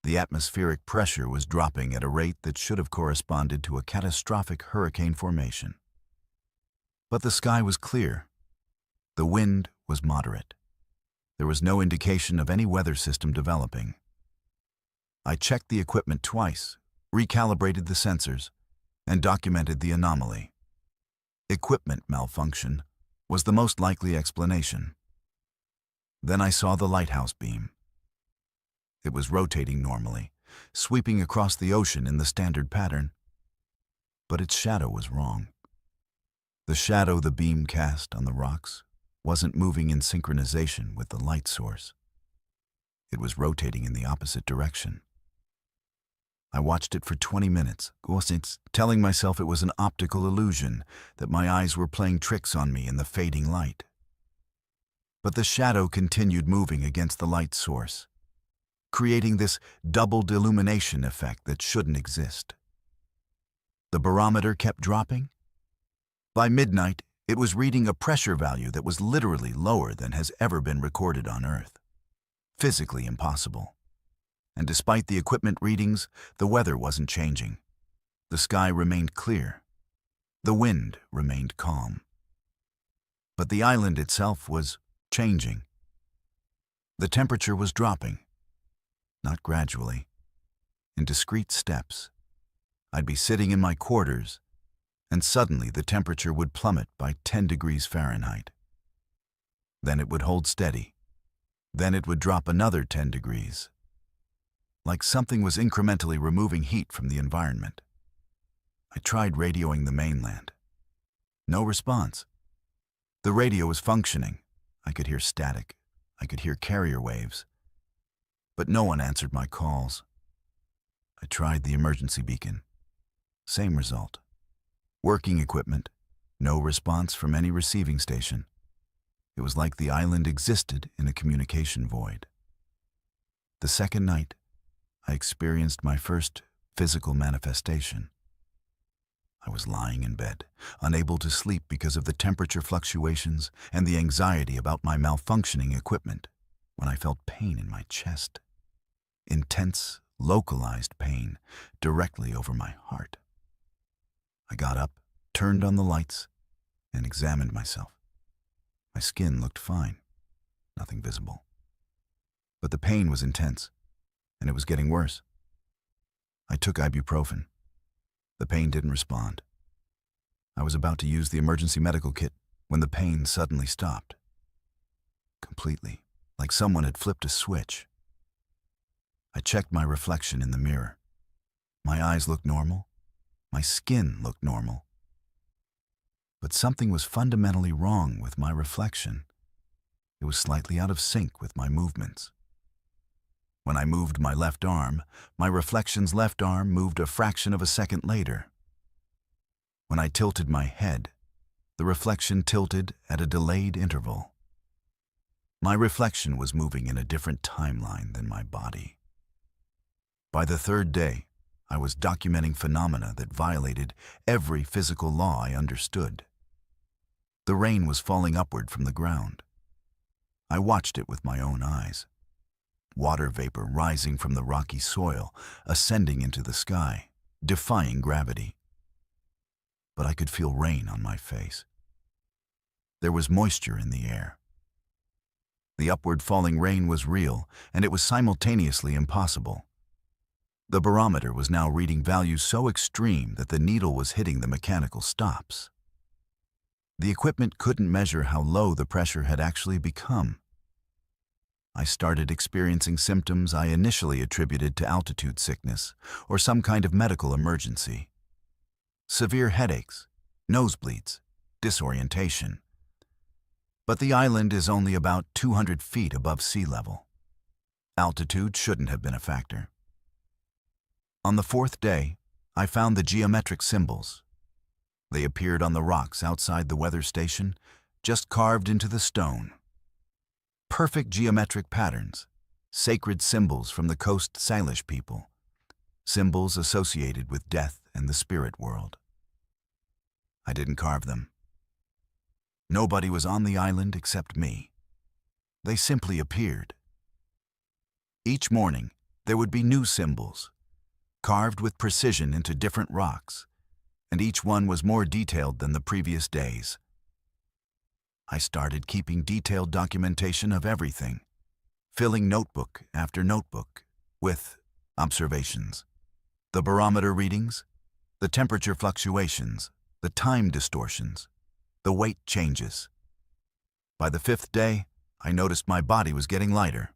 Speaker 1: The atmospheric pressure was dropping at a rate that should have corresponded to a catastrophic hurricane formation. But the sky was clear. The wind was moderate. There was no indication of any weather system developing. I checked the equipment twice, recalibrated the sensors, and documented the anomaly. Equipment malfunction was the most likely explanation. Then I saw the lighthouse beam. It was rotating normally, sweeping across the ocean in the standard pattern. But its shadow was wrong. The shadow the beam cast on the rocks wasn't moving in synchronization with the light source. It was rotating in the opposite direction. I watched it for 20 minutes, telling myself it was an optical illusion, that my eyes were playing tricks on me in the fading light. But the shadow continued moving against the light source, creating this doubled illumination effect that shouldn't exist. The barometer kept dropping. By midnight, it was reading a pressure value that was literally lower than has ever been recorded on Earth. Physically impossible. And despite the equipment readings, the weather wasn't changing. The sky remained clear. The wind remained calm. But the island itself was changing. The temperature was dropping. Not gradually, in discrete steps. I'd be sitting in my quarters, and suddenly the temperature would plummet by 10 degrees Fahrenheit. Then it would hold steady. Then it would drop another 10 degrees. Like something was incrementally removing heat from the environment. I tried radioing the mainland. No response. The radio was functioning. I could hear static. I could hear carrier waves. But no one answered my calls. I tried the emergency beacon. Same result. Working equipment. No response from any receiving station. It was like the island existed in a communication void. The second night, I experienced my first physical manifestation. I was lying in bed, unable to sleep because of the temperature fluctuations and the anxiety about my malfunctioning equipment, when I felt pain in my chest. Intense, localized pain directly over my heart. I got up, turned on the lights, and examined myself. My skin looked fine, nothing visible. But the pain was intense, and it was getting worse. I took ibuprofen. The pain didn't respond. I was about to use the emergency medical kit when the pain suddenly stopped. Completely, like someone had flipped a switch. I checked my reflection in the mirror. My eyes looked normal. My skin looked normal. But something was fundamentally wrong with my reflection. It was slightly out of sync with my movements. When I moved my left arm, my reflection's left arm moved a fraction of a second later. When I tilted my head, the reflection tilted at a delayed interval. My reflection was moving in a different timeline than my body. By the third day, I was documenting phenomena that violated every physical law I understood. The rain was falling upward from the ground. I watched it with my own eyes. Water vapor rising from the rocky soil, ascending into the sky, defying gravity. But I could feel rain on my face. There was moisture in the air. The upward falling rain was real, and it was simultaneously impossible. The barometer was now reading values so extreme that the needle was hitting the mechanical stops. The equipment couldn't measure how low the pressure had actually become. I started experiencing symptoms I initially attributed to altitude sickness or some kind of medical emergency. Severe headaches, nosebleeds, disorientation. But the island is only about 200 feet above sea level. Altitude shouldn't have been a factor. On the fourth day, I found the geometric symbols. They appeared on the rocks outside the weather station, just carved into the stone. Perfect geometric patterns, sacred symbols from the Coast Salish people, symbols associated with death and the spirit world. I didn't carve them. Nobody was on the island except me. They simply appeared. Each morning, there would be new symbols, carved with precision into different rocks, and each one was more detailed than the previous days. I started keeping detailed documentation of everything, filling notebook after notebook with observations, the barometer readings, the temperature fluctuations, the time distortions, the weight changes. By the fifth day, I noticed my body was getting lighter.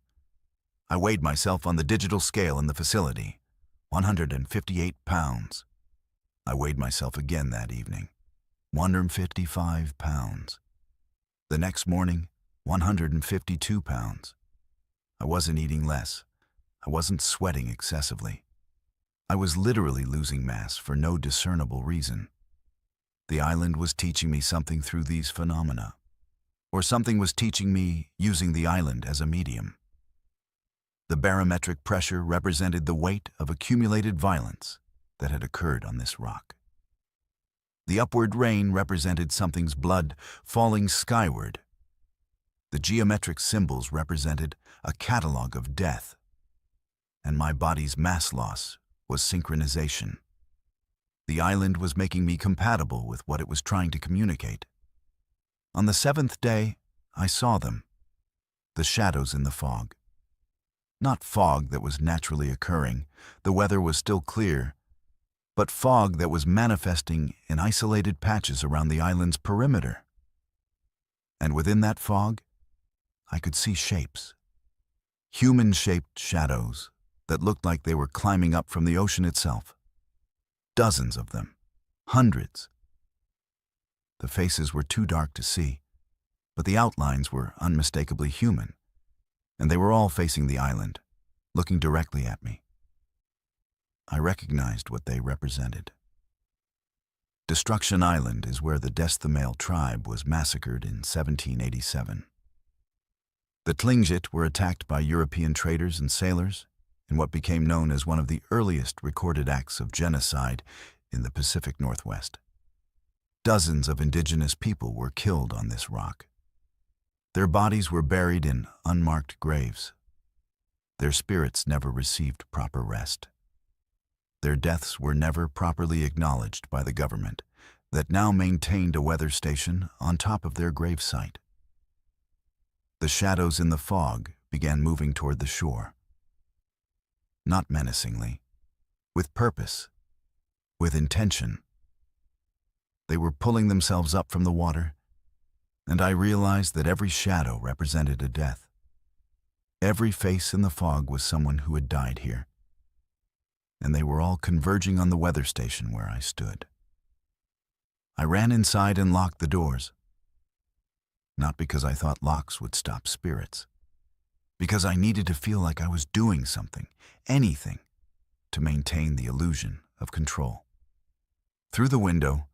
Speaker 1: I weighed myself on the digital scale in the facility, 158 pounds. I weighed myself again that evening, 155 pounds. The next morning, 152 pounds. I wasn't eating less. I wasn't sweating excessively. I was literally losing mass for no discernible reason. The island was teaching me something through these phenomena, or something was teaching me using the island as a medium. The barometric pressure represented the weight of accumulated violence that had occurred on this rock. The upward rain represented something's blood falling skyward. The geometric symbols represented a catalog of death, and my body's mass loss was synchronization. The island was making me compatible with what it was trying to communicate. On the seventh day, I saw them, the shadows in the fog. Not fog that was naturally occurring, the weather was still clear, but fog that was manifesting in isolated patches around the island's perimeter. And within that fog, I could see shapes, human-shaped shadows that looked like they were climbing up from the ocean itself. Dozens of them, hundreds. The faces were too dark to see, but the outlines were unmistakably human, and they were all facing the island, looking directly at me. I recognized what they represented. Destruction Island is where the Desthemale tribe was massacred in 1787. The Tlingit were attacked by European traders and sailors in what became known as one of the earliest recorded acts of genocide in the Pacific Northwest. Dozens of indigenous people were killed on this rock. Their bodies were buried in unmarked graves. Their spirits never received proper rest. Their deaths were never properly acknowledged by the government that now maintained a weather station on top of their gravesite. The shadows in the fog began moving toward the shore. Not menacingly, with purpose, with intention. They were pulling themselves up from the water, and I realized that every shadow represented a death. Every face in the fog was someone who had died here, and they were all converging on the weather station where I stood. I ran inside and locked the doors, not because I thought locks would stop spirits, because I needed to feel like I was doing something, anything, to maintain the illusion of control. Through the window,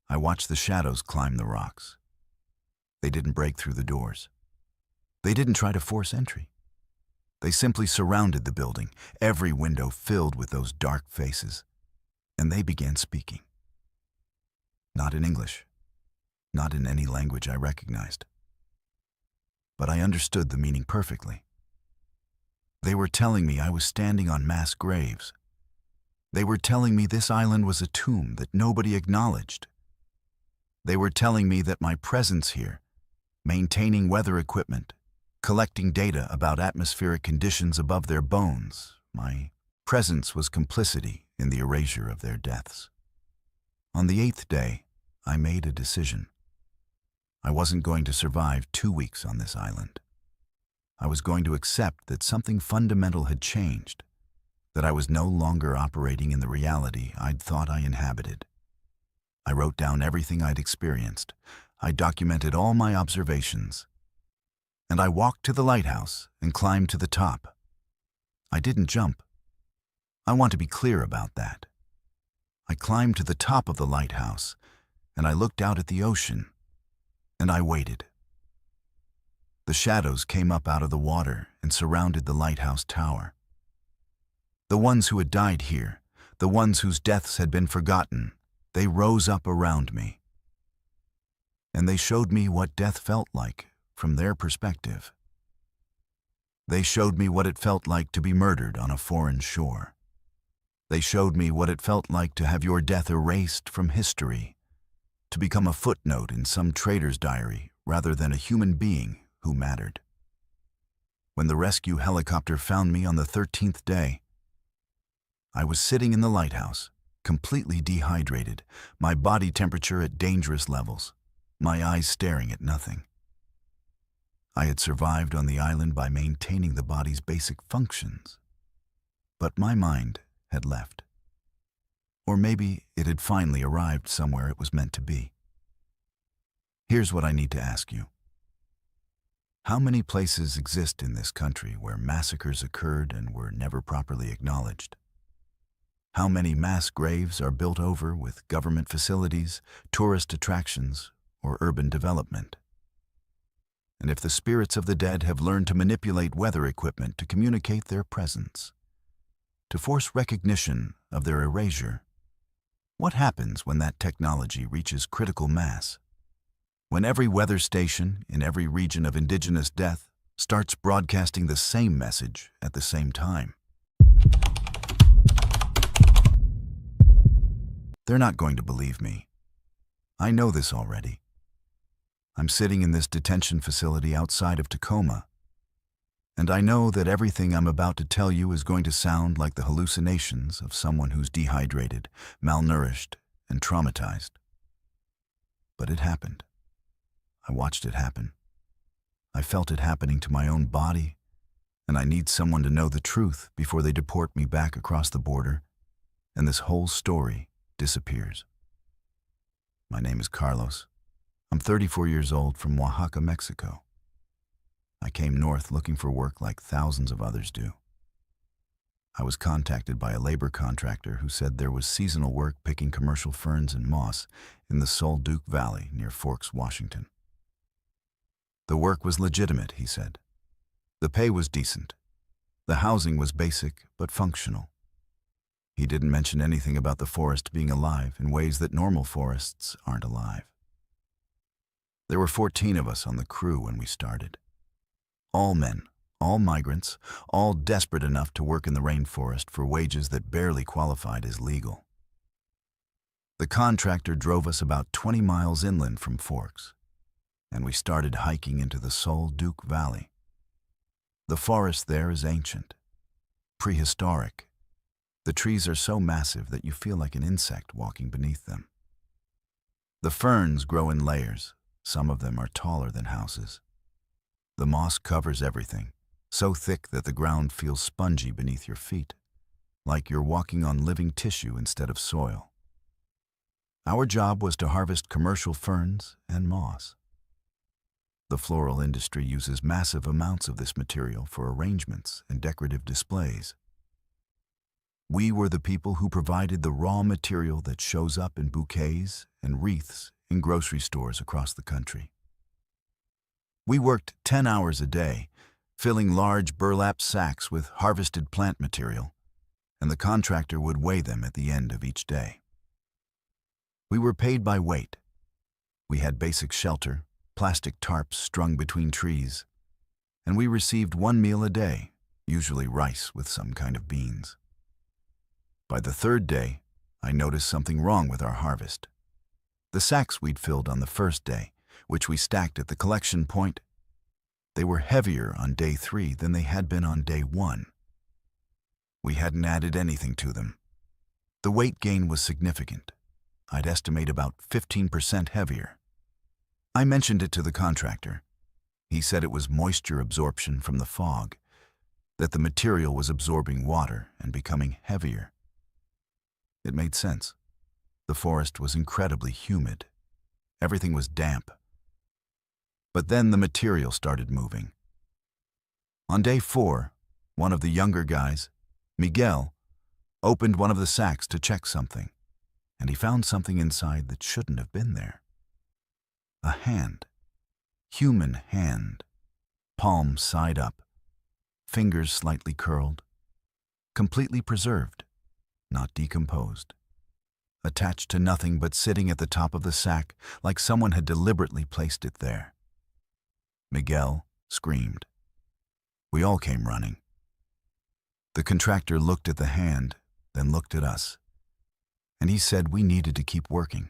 Speaker 1: I watched the shadows climb the rocks. They didn't break through the doors. They didn't try to force entry. They simply surrounded the building, every window filled with those dark faces, and they began speaking. Not in English, not in any language I recognized. But I understood the meaning perfectly. They were telling me I was standing on mass graves. They were telling me this island was a tomb that nobody acknowledged. They were telling me that my presence here, maintaining weather equipment, collecting data about atmospheric conditions above their bones, my presence was complicity in the erasure of their deaths. On the 8th day, I made a decision. I wasn't going to survive 2 weeks on this island. I was going to accept that something fundamental had changed, that I was no longer operating in the reality I'd thought I inhabited. I wrote down everything I'd experienced. I documented all my observations. And I walked to the lighthouse and climbed to the top. I didn't jump. I want to be clear about that. I climbed to the top of the lighthouse, and I looked out at the ocean, and I waited. The shadows came up out of the water and surrounded the lighthouse tower. The ones who had died here, the ones whose deaths had been forgotten, they rose up around me. And they showed me what death felt like from their perspective. They showed me what it felt like to be murdered on a foreign shore. They showed me what it felt like to have your death erased from history, to become a footnote in some trader's diary rather than a human being who mattered. When the rescue helicopter found me on the 13th day, I was sitting in the lighthouse, completely dehydrated, my body temperature at dangerous levels, my eyes staring at nothing. I had survived on the island by maintaining the body's basic functions, but my mind had left. Or maybe it had finally arrived somewhere it was meant to be. Here's what I need to ask you. How many places exist in this country where massacres occurred and were never properly acknowledged? How many mass graves are built over with government facilities, tourist attractions, or urban development? And if the spirits of the dead have learned to manipulate weather equipment to communicate their presence, to force recognition of their erasure, what happens when that technology reaches critical mass? When every weather station in every region of indigenous death starts broadcasting the same message at the same time? They're not going to believe me. I know this already. I'm sitting in this detention facility outside of Tacoma, and I know that everything I'm about to tell you is going to sound like the hallucinations of someone who's dehydrated, malnourished, and traumatized. But it happened. I watched it happen. I felt it happening to my own body, and I need someone to know the truth before they deport me back across the border, and this whole story disappears. My name is Carlos. I'm 34 years old from Oaxaca, Mexico. I came north looking for work like thousands of others do. I was contacted by a labor contractor who said there was seasonal work picking commercial ferns and moss in the Sol Duke Valley near Forks, Washington. The work was legitimate, he said. The pay was decent. The housing was basic but functional. He didn't mention anything about the forest being alive in ways that normal forests aren't alive. There were 14 of us on the crew when we started. All men, all migrants, all desperate enough to work in the rainforest for wages that barely qualified as legal. The contractor drove us about 20 miles inland from Forks, and we started hiking into the Sol Duke Valley. The forest there is ancient, prehistoric. The trees are so massive that you feel like an insect walking beneath them. The ferns grow in layers. Some of them are taller than houses. The moss covers everything, so thick that the ground feels spongy beneath your feet, like you're walking on living tissue instead of soil. Our job was to harvest commercial ferns and moss. The floral industry uses massive amounts of this material for arrangements and decorative displays. We were the people who provided the raw material that shows up in bouquets and wreaths in grocery stores across the country. We worked 10 hours a day, filling large burlap sacks with harvested plant material, and the contractor would weigh them at the end of each day. We were paid by weight. We had basic shelter, plastic tarps strung between trees, and we received one meal a day, usually rice with some kind of beans. By the third day, I noticed something wrong with our harvest. The sacks we'd filled on the first day, which we stacked at the collection point, they were heavier on day 3 than they had been on day 1. We hadn't added anything to them. The weight gain was significant. I'd estimate about 15% heavier. I mentioned it to the contractor. He said it was moisture absorption from the fog, that the material was absorbing water and becoming heavier. It made sense. The forest was incredibly humid. Everything was damp, But then the material started moving. On day 4, one of the younger guys, Miguel, opened one of the sacks to check something, and he found something inside that shouldn't have been there. A hand. Human hand. Palm side up. Fingers slightly curled. Completely preserved. Not decomposed. Attached to nothing but sitting at the top of the sack like someone had deliberately placed it there. Miguel screamed. We all came running. The contractor looked at the hand, then looked at us, and he said we needed to keep working.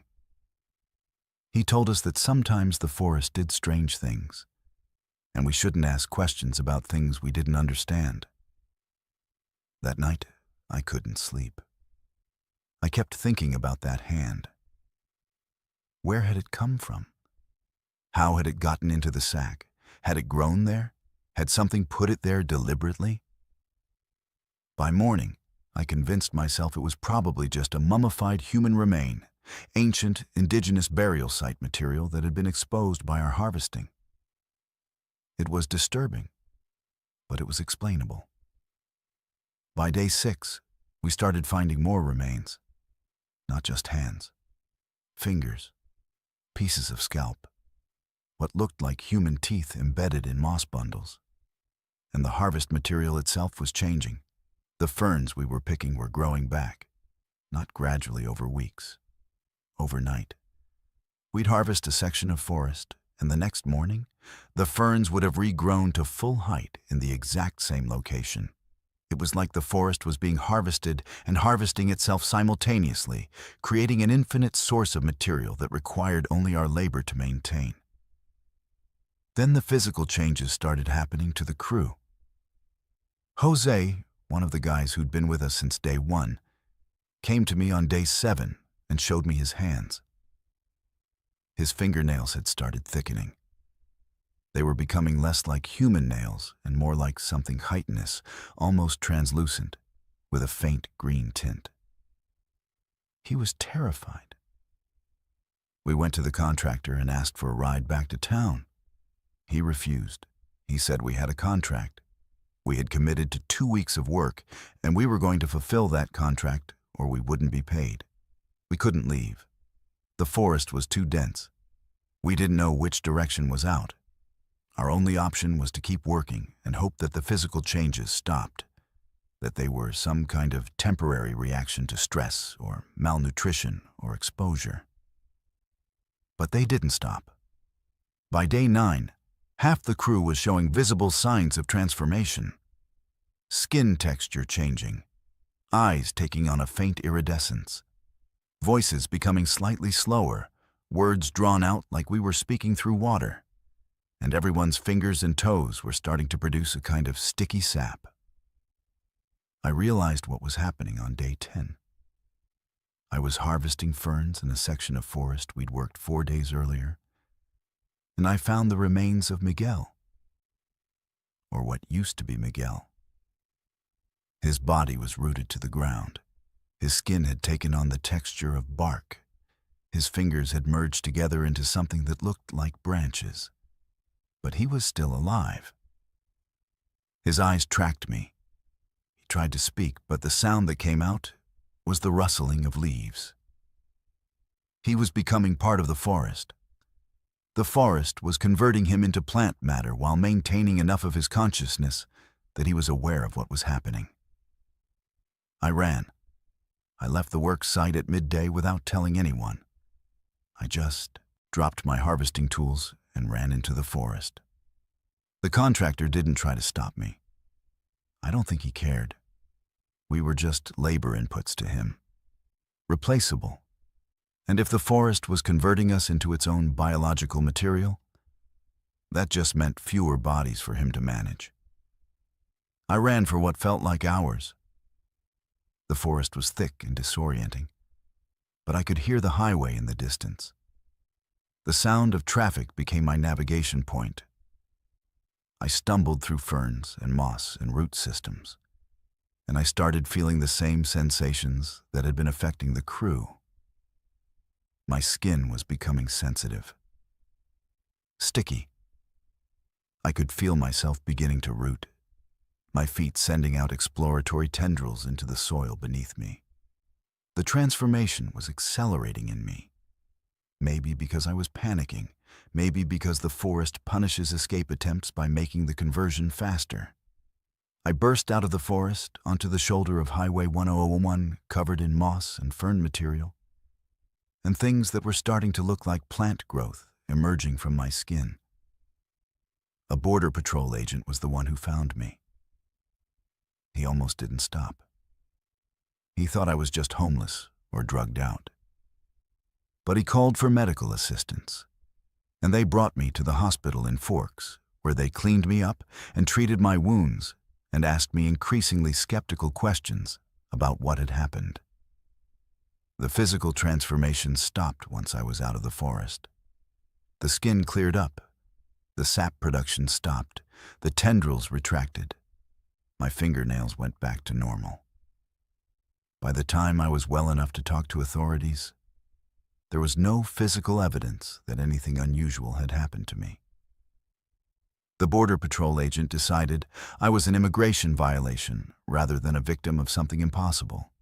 Speaker 1: He told us that sometimes the forest did strange things, and we shouldn't ask questions about things we didn't understand. That night, I couldn't sleep. I kept thinking about that hand. Where had it come from? How had it gotten into the sack? Had it grown there? Had something put it there deliberately? By morning, I convinced myself it was probably just a mummified human remain, ancient indigenous burial site material that had been exposed by our harvesting. It was disturbing, but it was explainable. By day 6, we started finding more remains. Not just hands, fingers, pieces of scalp, what looked like human teeth embedded in moss bundles. And the harvest material itself was changing. The ferns we were picking were growing back, not gradually over weeks, overnight. We'd harvest a section of forest, and the next morning, the ferns would have regrown to full height in the exact same location. It was like the forest was being harvested and harvesting itself simultaneously, creating an infinite source of material that required only our labor to maintain. Then the physical changes started happening to the crew. Jose, one of the guys who'd been with us since day 1, came to me on day 7 and showed me his hands. His fingernails had started thickening. They were becoming less like human nails and more like something chitinous, almost translucent, with a faint green tint. He was terrified. We went to the contractor and asked for a ride back to town. He refused. He said we had a contract. We had committed to 2 weeks of work, and we were going to fulfill that contract or we wouldn't be paid. We couldn't leave. The forest was too dense. We didn't know which direction was out. Our only option was to keep working and hope that the physical changes stopped, that they were some kind of temporary reaction to stress or malnutrition or exposure. But they didn't stop. By day 9, half the crew was showing visible signs of transformation. Skin texture changing, eyes taking on a faint iridescence, voices becoming slightly slower, words drawn out like we were speaking through water, and everyone's fingers and toes were starting to produce a kind of sticky sap. I realized what was happening on day 10. I was harvesting ferns in a section of forest we'd worked 4 days earlier, and I found the remains of Miguel, or what used to be Miguel. His body was rooted to the ground. His skin had taken on the texture of bark. His fingers had merged together into something that looked like branches. But he was still alive. His eyes tracked me. He tried to speak, but the sound that came out was the rustling of leaves. He was becoming part of the forest. The forest was converting him into plant matter while maintaining enough of his consciousness that he was aware of what was happening. I ran. I left the work site at midday without telling anyone. I just dropped my harvesting tools and ran into the forest. The contractor didn't try to stop me. I don't think he cared. We were just labor inputs to him. Replaceable. And if the forest was converting us into its own biological material, that just meant fewer bodies for him to manage. I ran for what felt like hours. The forest was thick and disorienting, but I could hear the highway in the distance. The sound of traffic became my navigation point. I stumbled through ferns and moss and root systems, and I started feeling the same sensations that had been affecting the crew. My skin was becoming sensitive. Sticky, I could feel myself beginning to root, my feet sending out exploratory tendrils into the soil beneath me. The transformation was accelerating in me. Maybe because I was panicking, maybe because the forest punishes escape attempts by making the conversion faster. I burst out of the forest onto the shoulder of Highway 1001, covered in moss and fern material, and things that were starting to look like plant growth emerging from my skin. A Border Patrol agent was the one who found me. He almost didn't stop. He thought I was just homeless or drugged out. But he called for medical assistance, and they brought me to the hospital in Forks, where they cleaned me up and treated my wounds and asked me increasingly skeptical questions about what had happened. The physical transformation stopped once I was out of the forest. The skin cleared up, the sap production stopped, the tendrils retracted. My fingernails went back to normal. By the time I was well enough to talk to authorities, there was no physical evidence that anything unusual had happened to me. The Border Patrol agent decided I was an immigration violation rather than a victim of something impossible.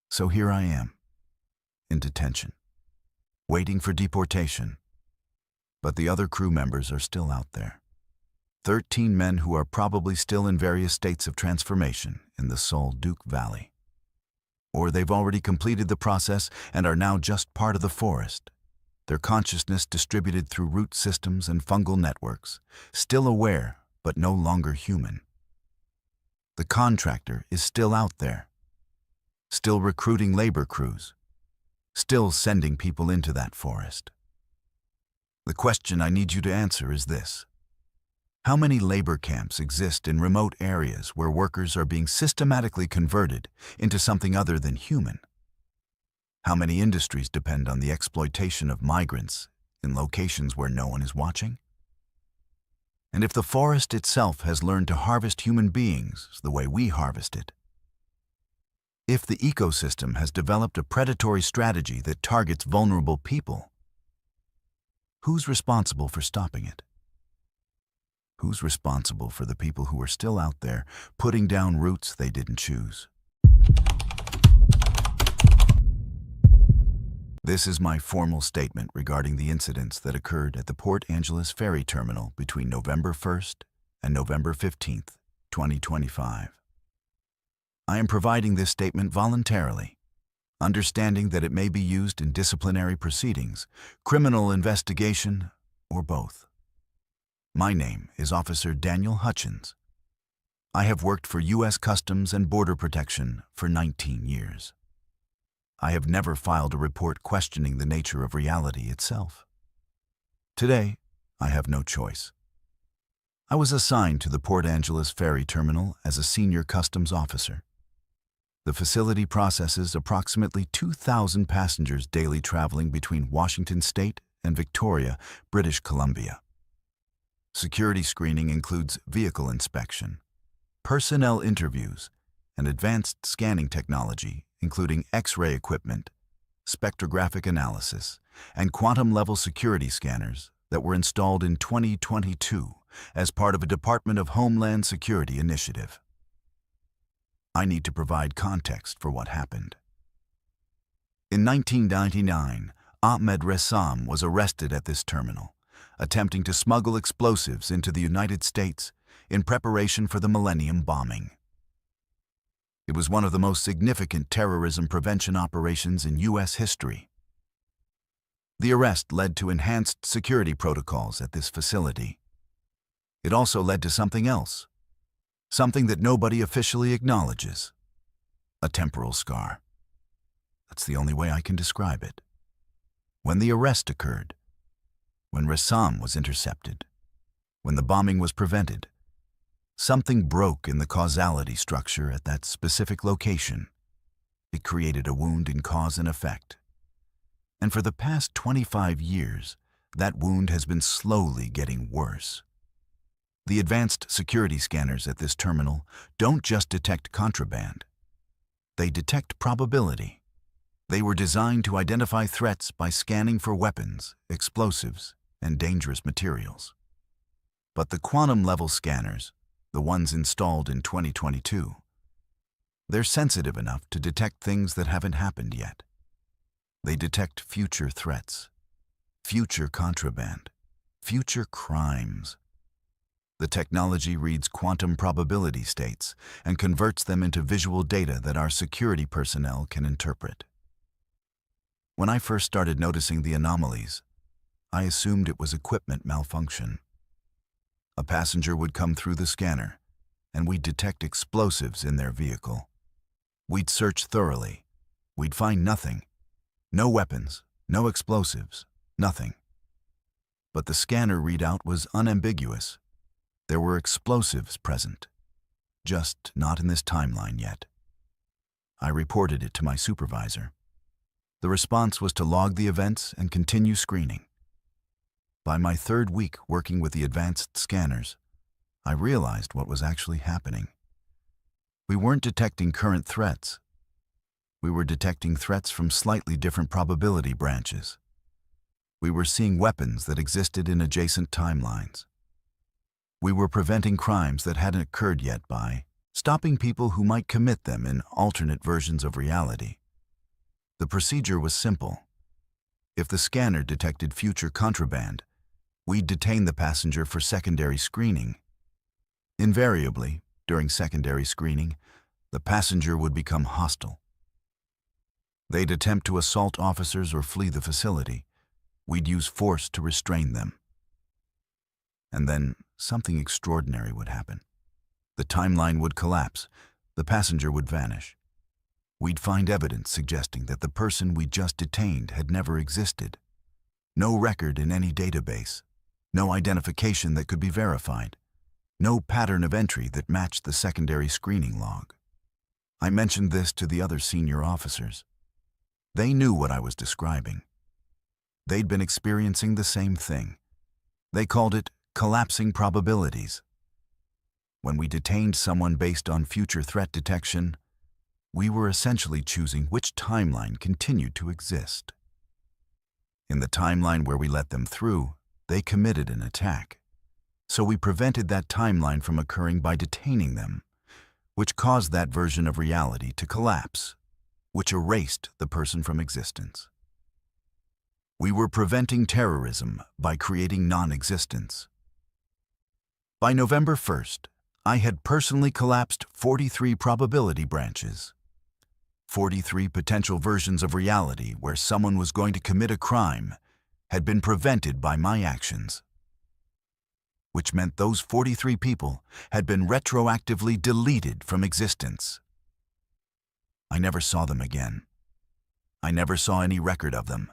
Speaker 1: So here I am, in detention, waiting for deportation. But the other crew members are still out there. 13 men who are probably still in various states of transformation in the Sol Duc Valley. Or they've already completed the process and are now just part of the forest, their consciousness distributed through root systems and fungal networks, still aware but no longer human. The contractor is still out there, still recruiting labor crews, still sending people into that forest. The question I need you to answer is this: how many labor camps exist in remote areas where workers are being systematically converted into something other than human? How many industries depend on the exploitation of migrants in locations where no one is watching? And if the forest itself has learned to harvest human beings the way we harvest it, if the ecosystem has developed a predatory strategy that targets vulnerable people, who's responsible for stopping it? Who's responsible for the people who are still out there putting down roots they didn't choose? This is my formal statement regarding the incidents that occurred at the Port Angeles Ferry Terminal between November 1st and November 15th, 2025. I am providing this statement voluntarily, understanding that it may be used in disciplinary proceedings, criminal investigation, or both. My name is Officer Daniel Hutchins. I have worked for U.S. Customs and Border Protection for 19 years. I have never filed a report questioning the nature of reality itself. Today, I have no choice. I was assigned to the Port Angeles Ferry Terminal as a senior customs officer. The facility processes approximately 2,000 passengers daily traveling between Washington State and Victoria, British Columbia. Security screening includes vehicle inspection, personnel interviews, and advanced scanning technology, including X-ray equipment, spectrographic analysis, and quantum-level security scanners that were installed in 2022 as part of a Department of Homeland Security initiative. I need to provide context for what happened. In 1999, Ahmed Ressam was arrested at this terminal, attempting to smuggle explosives into the United States in preparation for the Millennium bombing. It was one of the most significant terrorism prevention operations in U.S. history. The arrest led to enhanced security protocols at this facility. It also led to something else, something that nobody officially acknowledges: a temporal scar. That's the only way I can describe it. When the arrest occurred, when Ressam was intercepted, when the bombing was prevented, something broke in the causality structure at that specific location. It created a wound in cause and effect. And for the past 25 years, that wound has been slowly getting worse. The advanced security scanners at this terminal don't just detect contraband. They detect probability. They were designed to identify threats by scanning for weapons, explosives, and dangerous materials. But the quantum-level scanners, the ones installed in 2022, they're sensitive enough to detect things that haven't happened yet. They detect future threats, future contraband, future crimes. The technology reads quantum probability states and converts them into visual data that our security personnel can interpret. When I first started noticing the anomalies, I assumed it was equipment malfunction. A passenger would come through the scanner, and we'd detect explosives in their vehicle. We'd search thoroughly. We'd find nothing. No weapons, no explosives, nothing. But the scanner readout was unambiguous. There were explosives present, just not in this timeline yet. I reported it to my supervisor. The response was to log the events and continue screening. By my third week working with the advanced scanners, I realized what was actually happening. We weren't detecting current threats. We were detecting threats from slightly different probability branches. We were seeing weapons that existed in adjacent timelines. We were preventing crimes that hadn't occurred yet by stopping people who might commit them in alternate versions of reality. The procedure was simple. If the scanner detected future contraband, we'd detain the passenger for secondary screening. Invariably, during secondary screening, the passenger would become hostile. They'd attempt to assault officers or flee the facility. We'd use force to restrain them. And then something extraordinary would happen. The timeline would collapse. The passenger would vanish. We'd find evidence suggesting that the person we just detained had never existed. No record in any database. No identification that could be verified. No pattern of entry that matched the secondary screening log. I mentioned this to the other senior officers. They knew what I was describing. They'd been experiencing the same thing. They called it collapsing probabilities. When we detained someone based on future threat detection, we were essentially choosing which timeline continued to exist. In the timeline where we let them through, they committed an attack. So we prevented that timeline from occurring by detaining them, which caused that version of reality to collapse, which erased the person from existence. We were preventing terrorism by creating non-existence. By November 1st, I had personally collapsed 43 probability branches. 43 potential versions of reality where someone was going to commit a crime had been prevented by my actions, which meant those 43 people had been retroactively deleted from existence. I never saw them again. I never saw any record of them.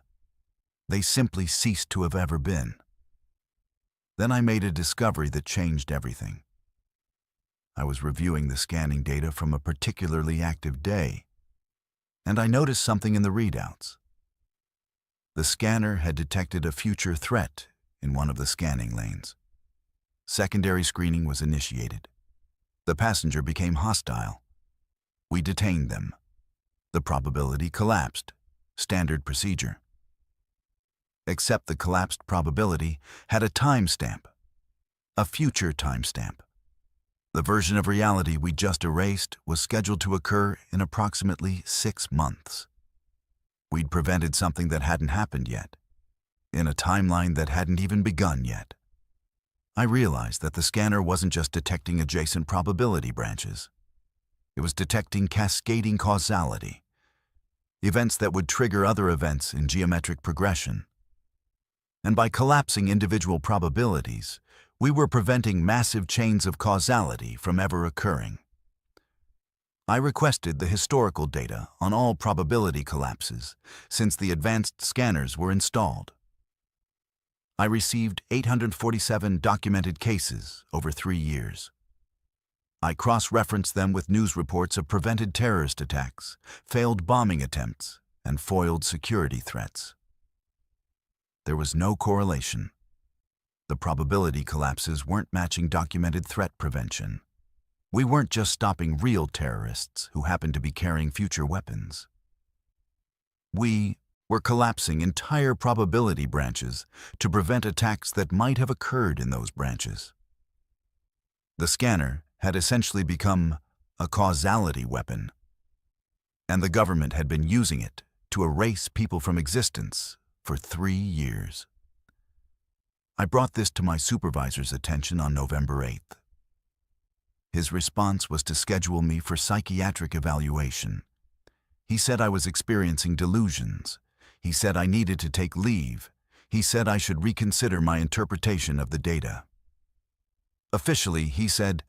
Speaker 1: They simply ceased to have ever been. Then I made a discovery that changed everything. I was reviewing the scanning data from a particularly active day, and I noticed something in the readouts. The scanner had detected a future threat in one of the scanning lanes. Secondary screening was initiated. The passenger became hostile. We detained them. The probability collapsed. Standard procedure. Except the collapsed probability had a timestamp, a future timestamp. The version of reality we just erased was scheduled to occur in approximately 6 months. We'd prevented something that hadn't happened yet, in a timeline that hadn't even begun yet. I realized that the scanner wasn't just detecting adjacent probability branches. It was detecting cascading causality, events that would trigger other events in geometric progression. And by collapsing individual probabilities, we were preventing massive chains of causality from ever occurring. I requested the historical data on all probability collapses since the advanced scanners were installed. I received 847 documented cases over 3 years. I cross-referenced them with news reports of prevented terrorist attacks, failed bombing attempts, and foiled security threats. There was no correlation. The probability collapses weren't matching documented threat prevention. We weren't just stopping real terrorists who happened to be carrying future weapons. We were collapsing entire probability branches to prevent attacks that might have occurred in those branches. The scanner had essentially become a causality weapon, and the government had been using it to erase people from existence for 3 years. I brought this to my supervisor's attention on November 8th. His response was to schedule me for psychiatric evaluation. He said I was experiencing delusions. He said I needed to take leave. He said I should reconsider my interpretation of the data. Officially, he said,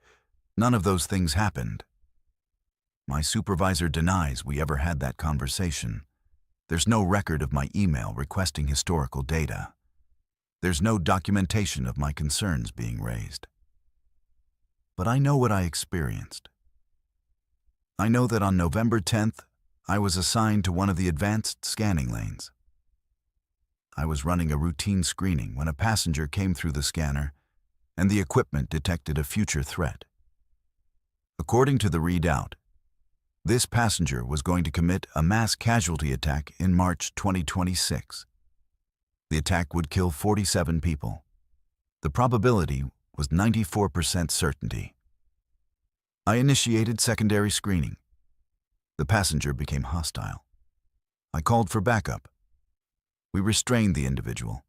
Speaker 1: none of those things happened. My supervisor denies we ever had that conversation. There's no record of my email requesting historical data. There's no documentation of my concerns being raised. But I know what I experienced. I know that on November 10th, I was assigned to one of the advanced scanning lanes. I was running a routine screening when a passenger came through the scanner and the equipment detected a future threat. According to the readout, this passenger was going to commit a mass casualty attack in March 2026. The attack would kill 47 people. The probability was 94% certainty. I initiated secondary screening. The passenger became hostile. I called for backup. We restrained the individual,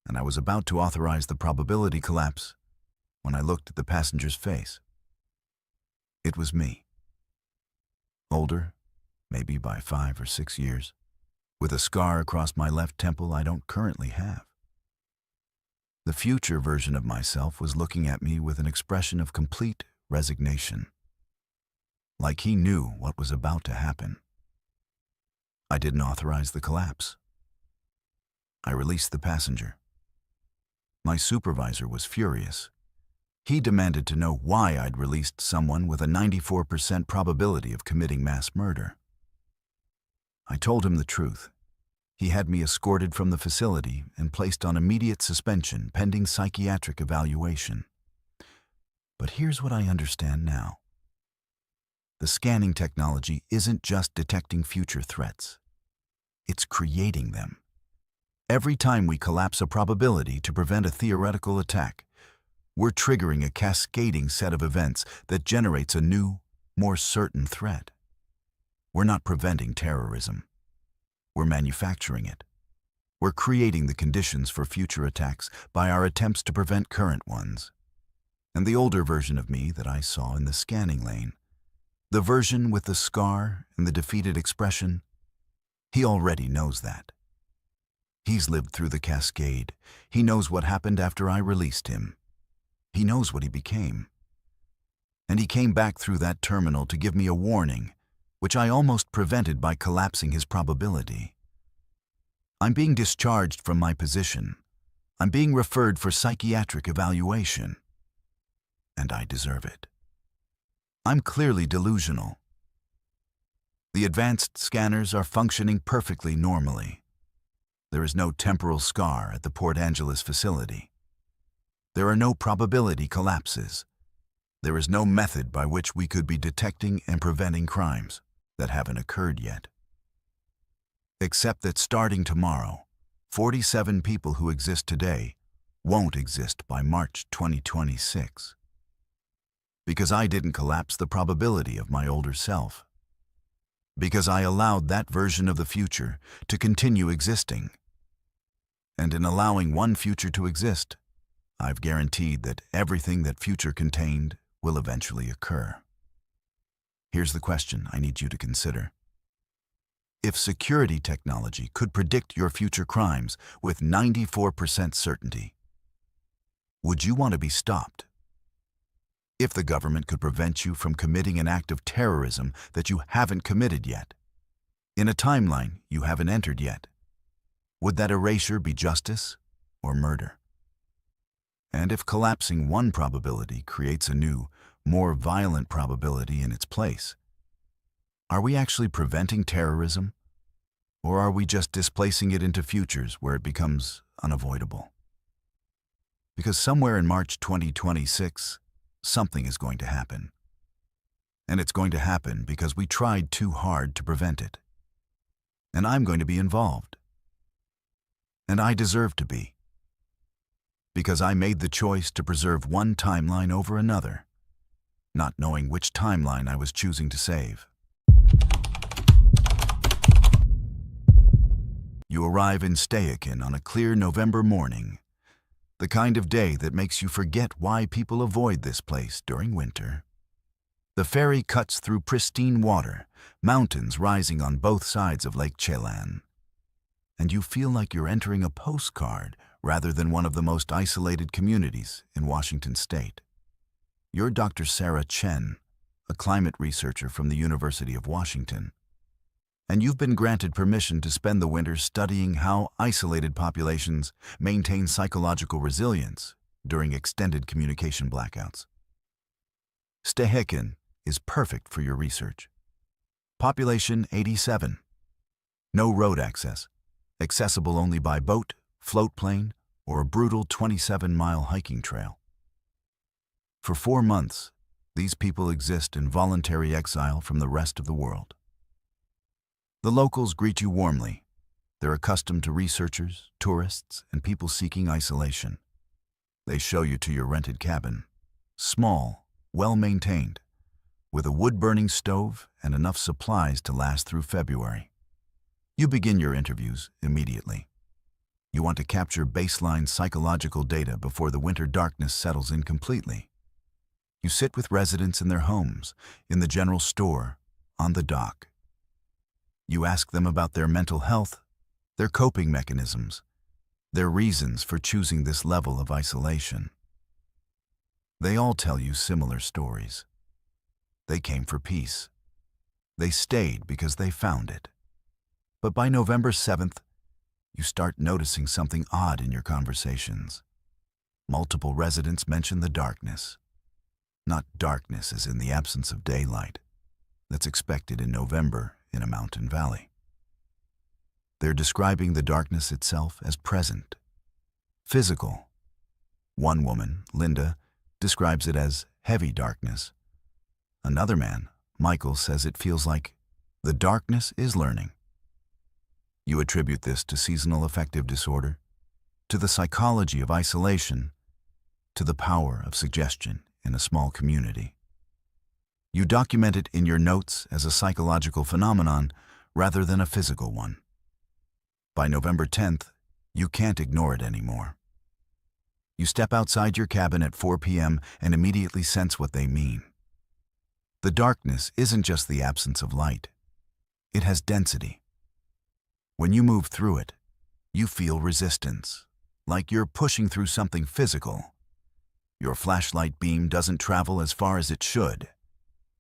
Speaker 1: and I was about to authorize the probability collapse when I looked at the passenger's face. It was me. Older, maybe by 5 or 6 years, with a scar across my left temple I don't currently have. The future version of myself was looking at me with an expression of complete resignation, like he knew what was about to happen. I didn't authorize the collapse. I released the passenger. My supervisor was furious. He demanded to know why I'd released someone with a 94% probability of committing mass murder. I told him the truth. He had me escorted from the facility and placed on immediate suspension pending psychiatric evaluation. But here's what I understand now. The scanning technology isn't just detecting future threats. It's creating them. Every time we collapse a probability to prevent a theoretical attack, we're triggering a cascading set of events that generates a new, more certain threat. We're not preventing terrorism. We're manufacturing it. We're creating the conditions for future attacks by our attempts to prevent current ones. And the older version of me that I saw in the scanning lane, the version with the scar and the defeated expression, he already knows that. He's lived through the cascade. He knows what happened after I released him. He knows what he became. And he came back through that terminal to give me a warning, which I almost prevented by collapsing his probability. I'm being discharged from my position. I'm being referred for psychiatric evaluation. And I deserve it. I'm clearly delusional. The advanced scanners are functioning perfectly normally. There is no temporal scar at the Port Angeles facility. There are no probability collapses. There is no method by which we could be detecting and preventing crimes that haven't occurred yet. Except that starting tomorrow, 47 people who exist today won't exist by March 2026. Because I didn't collapse the probability of my older self. Because I allowed that version of the future to continue existing. And in allowing one future to exist, I've guaranteed that everything that future contained will eventually occur. Here's the question I need you to consider. If security technology could predict your future crimes with 94% certainty, would you want to be stopped? If the government could prevent you from committing an act of terrorism that you haven't committed yet, in a timeline you haven't entered yet, would that erasure be justice or murder? And if collapsing one probability creates a new, more violent probability in its place, are we actually preventing terrorism, or are we just displacing it into futures where it becomes unavoidable? Because somewhere in March 2026, something is going to happen. And it's going to happen because we tried too hard to prevent it. And I'm going to be involved. And I deserve to be. Because I made the choice to preserve one timeline over another. not knowing which timeline I was choosing to save. You arrive in Stehekin on a clear November morning, the kind of day that makes you forget why people avoid this place during winter. The ferry cuts through pristine water, mountains rising on both sides of Lake Chelan, and you feel like you're entering a postcard rather than one of the most isolated communities in Washington state. You're Dr. Sarah Chen, a climate researcher from the University of Washington, and you've been granted permission to spend the winter studying how isolated populations maintain psychological resilience during extended communication blackouts. Stehekin is perfect for your research. Population 87. No road access, accessible only by boat, float plane, or a brutal 27-mile hiking trail. For 4 months, these people exist in voluntary exile from the rest of the world. The locals greet you warmly. They're accustomed to researchers, tourists, and people seeking isolation. They show you to your rented cabin, small, well-maintained, with a wood-burning stove and enough supplies to last through February. You begin your interviews immediately. You want to capture baseline psychological data before the winter darkness settles in completely. You sit with residents in their homes, in the general store, on the dock. You ask them about their mental health, their coping mechanisms, their reasons for choosing this level of isolation. They all tell you similar stories. They came for peace. They stayed because they found it. But by November 7th, you start noticing something odd in your conversations. Multiple residents mention the darkness. Not darkness as in the absence of daylight that's expected in November in a mountain valley. They're describing the darkness itself as present, physical. One woman, Linda, describes it as heavy darkness. Another man, Michael, says it feels like the darkness is learning. You attribute this to seasonal affective disorder, to the psychology of isolation, to the power of suggestion in a small community. You document it in your notes as a psychological phenomenon rather than a physical one. By November 10th, you can't ignore it anymore. You step outside your cabin at 4 p.m. and immediately sense what they mean. The darkness isn't just the absence of light. It has density. When you move through it, you feel resistance, like you're pushing through something physical. Your flashlight beam doesn't travel as far as it should.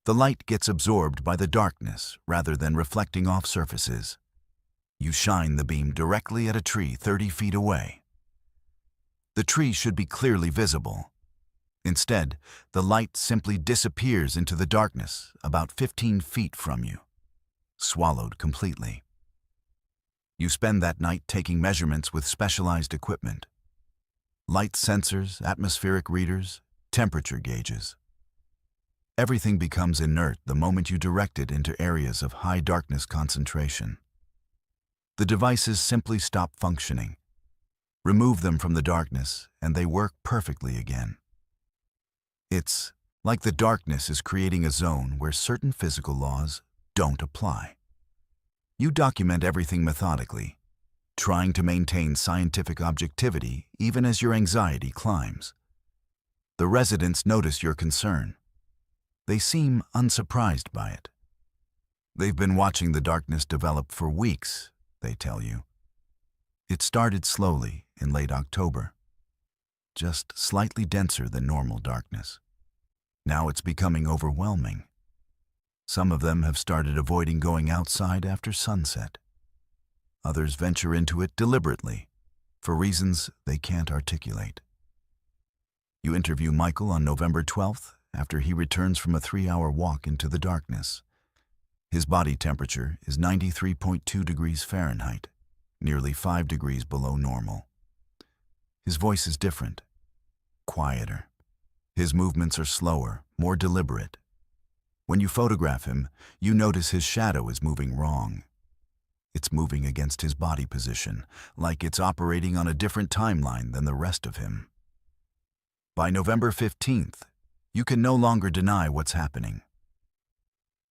Speaker 1: The light gets absorbed by the darkness rather than reflecting off surfaces. You shine the beam directly at a tree 30 feet away. The tree should be clearly visible. Instead, the light simply disappears into the darkness about 15 feet from you, swallowed completely. You spend that night taking measurements with specialized equipment. Light sensors, atmospheric readers, temperature gauges. Everything becomes inert the moment you direct it into areas of high darkness concentration. The devices simply stop functioning. Remove them from the darkness, and they work perfectly again. It's like the darkness is creating a zone where certain physical laws don't apply. You document everything methodically, trying to maintain scientific objectivity even as your anxiety climbs. The residents notice your concern. They seem unsurprised by it. They've been watching the darkness develop for weeks, they tell you. It started slowly in late October, just slightly denser than normal darkness. Now it's becoming overwhelming. Some of them have started avoiding going outside after sunset. Others venture into it deliberately, for reasons they can't articulate. You interview Michael on November 12th after he returns from a 3-hour walk into the darkness. His body temperature is 93.2 degrees Fahrenheit, nearly 5 degrees below normal. His voice is different, quieter. His movements are slower, more deliberate. When you photograph him, you notice his shadow is moving wrong. It's moving against his body position, like it's operating on a different timeline than the rest of him. By November 15th, You can no longer deny what's happening.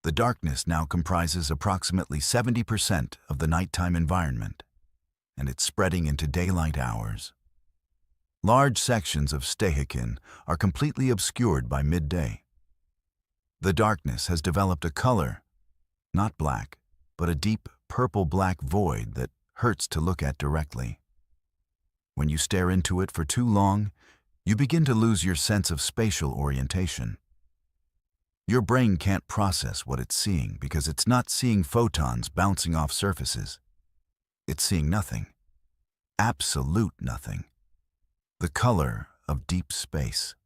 Speaker 1: The darkness now comprises approximately 70% of the nighttime environment, and it's spreading into daylight hours. Large sections of Stehekin are completely obscured by midday. The darkness has developed a color, not black, but a deep purple-black void that hurts to look at directly. When you stare into it for too long, you begin to lose your sense of spatial orientation. Your brain can't process what it's seeing because it's not seeing photons bouncing off surfaces. It's seeing nothing. Absolute nothing. The color of deep space.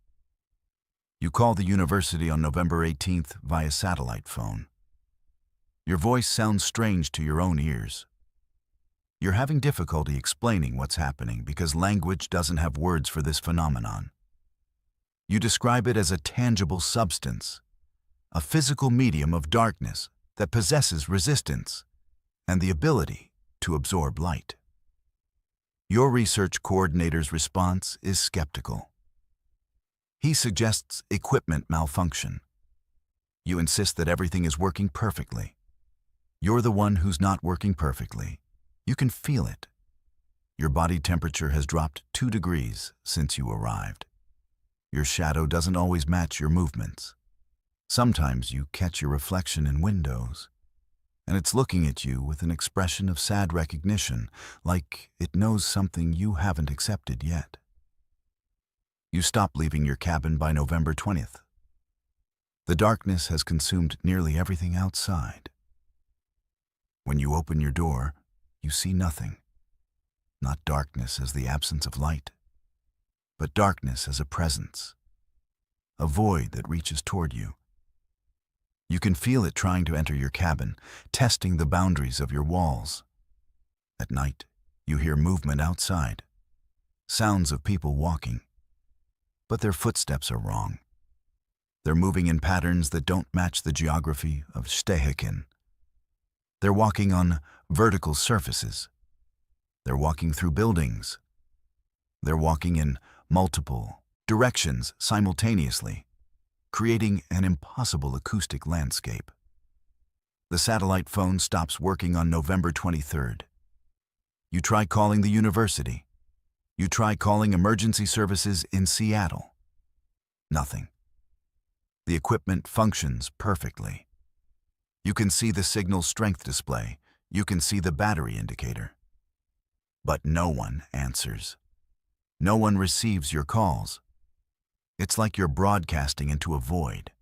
Speaker 1: You call the university on November 18th via satellite phone. Your voice sounds strange to your own ears. You're having difficulty explaining what's happening because language doesn't have words for this phenomenon. You describe it as a tangible substance, a physical medium of darkness that possesses resistance and the ability to absorb light. Your research coordinator's response is skeptical. He suggests equipment malfunction. You insist that everything is working perfectly. You're the one who's not working perfectly. You can feel it. Your body temperature has dropped 2 degrees since you arrived. Your shadow doesn't always match your movements. Sometimes you catch your reflection in windows, and it's looking at you with an expression of sad recognition, like it knows something you haven't accepted yet. You stop leaving your cabin by November 20th. The darkness has consumed nearly everything outside. When you open your door, you see nothing. Not darkness as the absence of light, but darkness as a presence, a void that reaches toward you. You can feel it trying to enter your cabin, testing the boundaries of your walls. At night, you hear movement outside, sounds of people walking, but their footsteps are wrong. They're moving in patterns that don't match the geography of Stehekin. They're walking on vertical surfaces. They're walking through buildings. They're walking in multiple directions simultaneously, creating an impossible acoustic landscape. The satellite phone stops working on November 23rd. You try calling the university. You try calling emergency services in Seattle. Nothing. The equipment functions perfectly. You can see the signal strength display. You can see the battery indicator. But no one answers. No one receives your calls. It's like you're broadcasting into a void.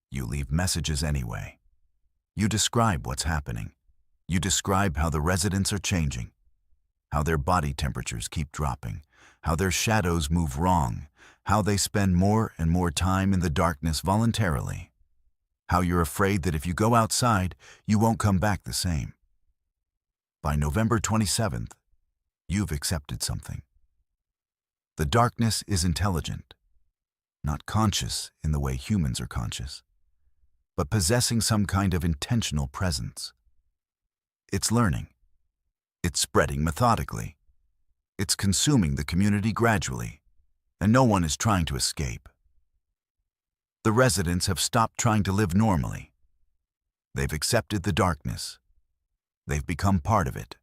Speaker 1: You leave messages anyway. You describe what's happening. You describe how the residents are changing, how their body temperatures keep dropping, how their shadows move wrong, how they spend more and more time in the darkness voluntarily, how you're afraid that if you go outside, you won't come back the same. By November 27th, you've accepted something. The darkness is intelligent, not conscious in the way humans are conscious, but possessing some kind of intentional presence. It's learning. It's spreading methodically. It's consuming the community gradually, and no one is trying to escape. The residents have stopped trying to live normally. They've accepted the darkness. They've become part of it.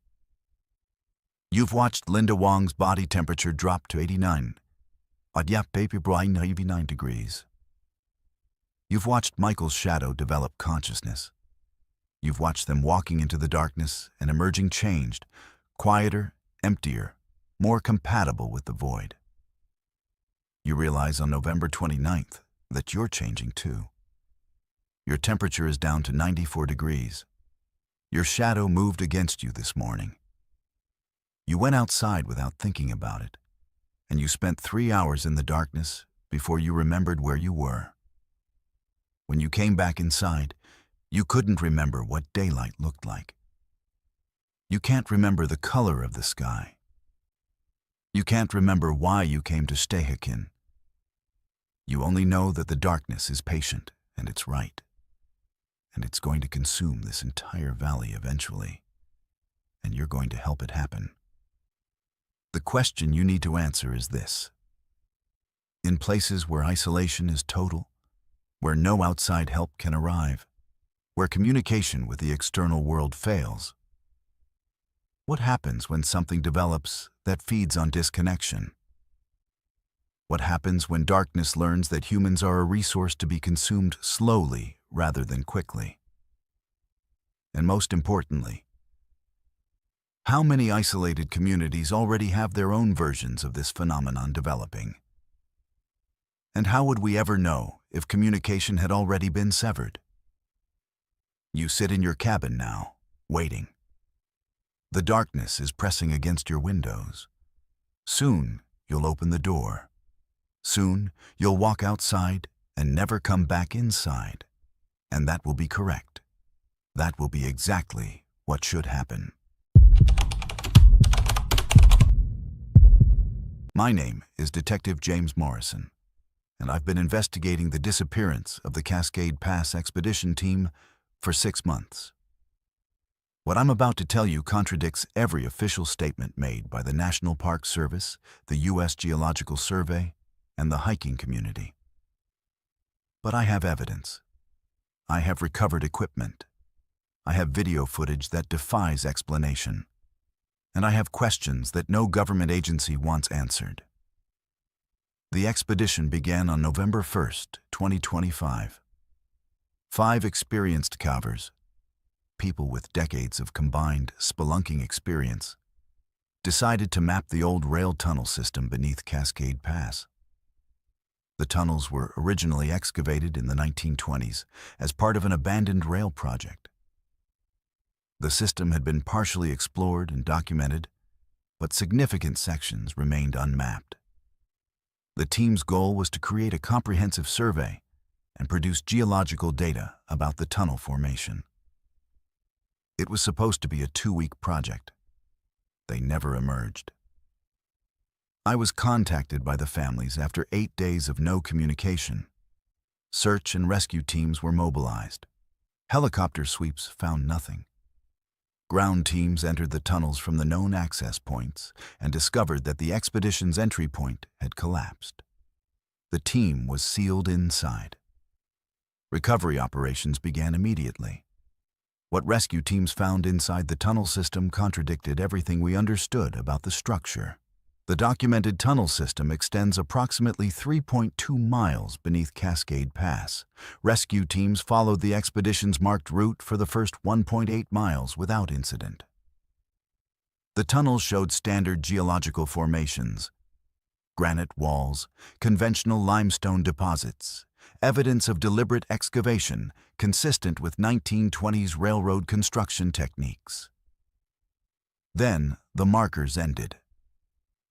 Speaker 1: You've watched Linda Wong's body temperature drop to 89. 89 degrees. You've watched Michael's shadow develop consciousness. You've watched them walking into the darkness and emerging changed, quieter, emptier, more compatible with the void. You realize on November 29th that you're changing too. Your temperature is down to 94 degrees. Your shadow moved against you this morning. You went outside without thinking about it, and you spent 3 hours in the darkness before you remembered where you were. When you came back inside, you couldn't remember what daylight looked like. You can't remember the color of the sky. You can't remember why you came to Stehekin. You only know that the darkness is patient and it's right, and it's going to consume this entire valley eventually, and you're going to help it happen. The question you need to answer is this: in places where isolation is total, where no outside help can arrive, where communication with the external world fails. What happens when something develops that feeds on disconnection? What happens when darkness learns that humans are a resource to be consumed slowly rather than quickly? And most importantly, how many isolated communities already have their own versions of this phenomenon developing? And how would we ever know if communication had already been severed? You sit in your cabin now, waiting. The darkness is pressing against your windows. Soon, you'll open the door. Soon, you'll walk outside and never come back inside. And that will be correct. That will be exactly what should happen. My name is Detective James Morrison, and I've been investigating the disappearance of the Cascade Pass expedition team for 6 months. What I'm about to tell you contradicts every official statement made by the National Park Service, the U.S. Geological Survey, and the hiking community. But I have evidence. I have recovered equipment. I have video footage that defies explanation. And I have questions that no government agency wants answered. The expedition began on November 1st, 2025. 5 experienced cavers, people with decades of combined spelunking experience, decided to map the old rail tunnel system beneath Cascade Pass. The tunnels were originally excavated in the 1920s as part of an abandoned rail project. The system had been partially explored and documented, but significant sections remained unmapped. The team's goal was to create a comprehensive survey and produce geological data about the tunnel formation. It was supposed to be a 2-week project. They never emerged. I was contacted by the families after 8 days of no communication. Search and rescue teams were mobilized. Helicopter sweeps found nothing. Ground teams entered the tunnels from the known access points and discovered that the expedition's entry point had collapsed. The team was sealed inside. Recovery operations began immediately. What rescue teams found inside the tunnel system contradicted everything we understood about the structure. The documented tunnel system extends approximately 3.2 miles beneath Cascade Pass. Rescue teams followed the expedition's marked route for the first 1.8 miles without incident. The tunnels showed standard geological formations: granite walls, conventional limestone deposits, evidence of deliberate excavation consistent with 1920s railroad construction techniques. Then the markers ended.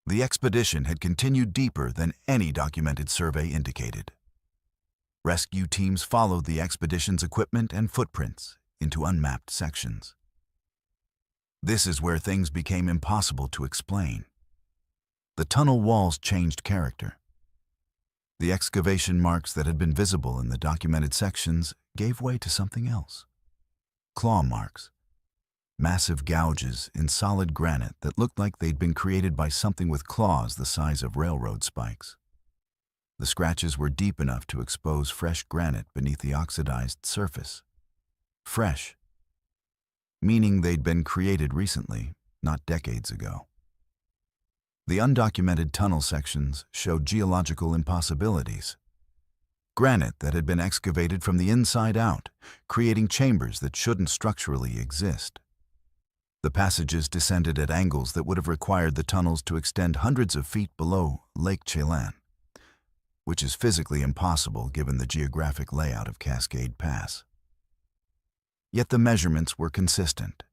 Speaker 1: The expedition had continued deeper than any documented survey indicated. Rescue teams followed the expedition's equipment and footprints into unmapped sections. This is where things became impossible to explain. The tunnel walls changed character. The excavation marks that had been visible in the documented sections gave way to something else. Claw marks. Massive gouges in solid granite that looked like they'd been created by something with claws the size of railroad spikes. The scratches were deep enough to expose fresh granite beneath the oxidized surface. Fresh, meaning they'd been created recently, not decades ago. The undocumented tunnel sections showed geological impossibilities. Granite that had been excavated from the inside out, creating chambers that shouldn't structurally exist. The passages descended at angles that would have required the tunnels to extend hundreds of feet below Lake Chelan, which is physically impossible given the geographic layout of Cascade Pass. Yet the measurements were consistent.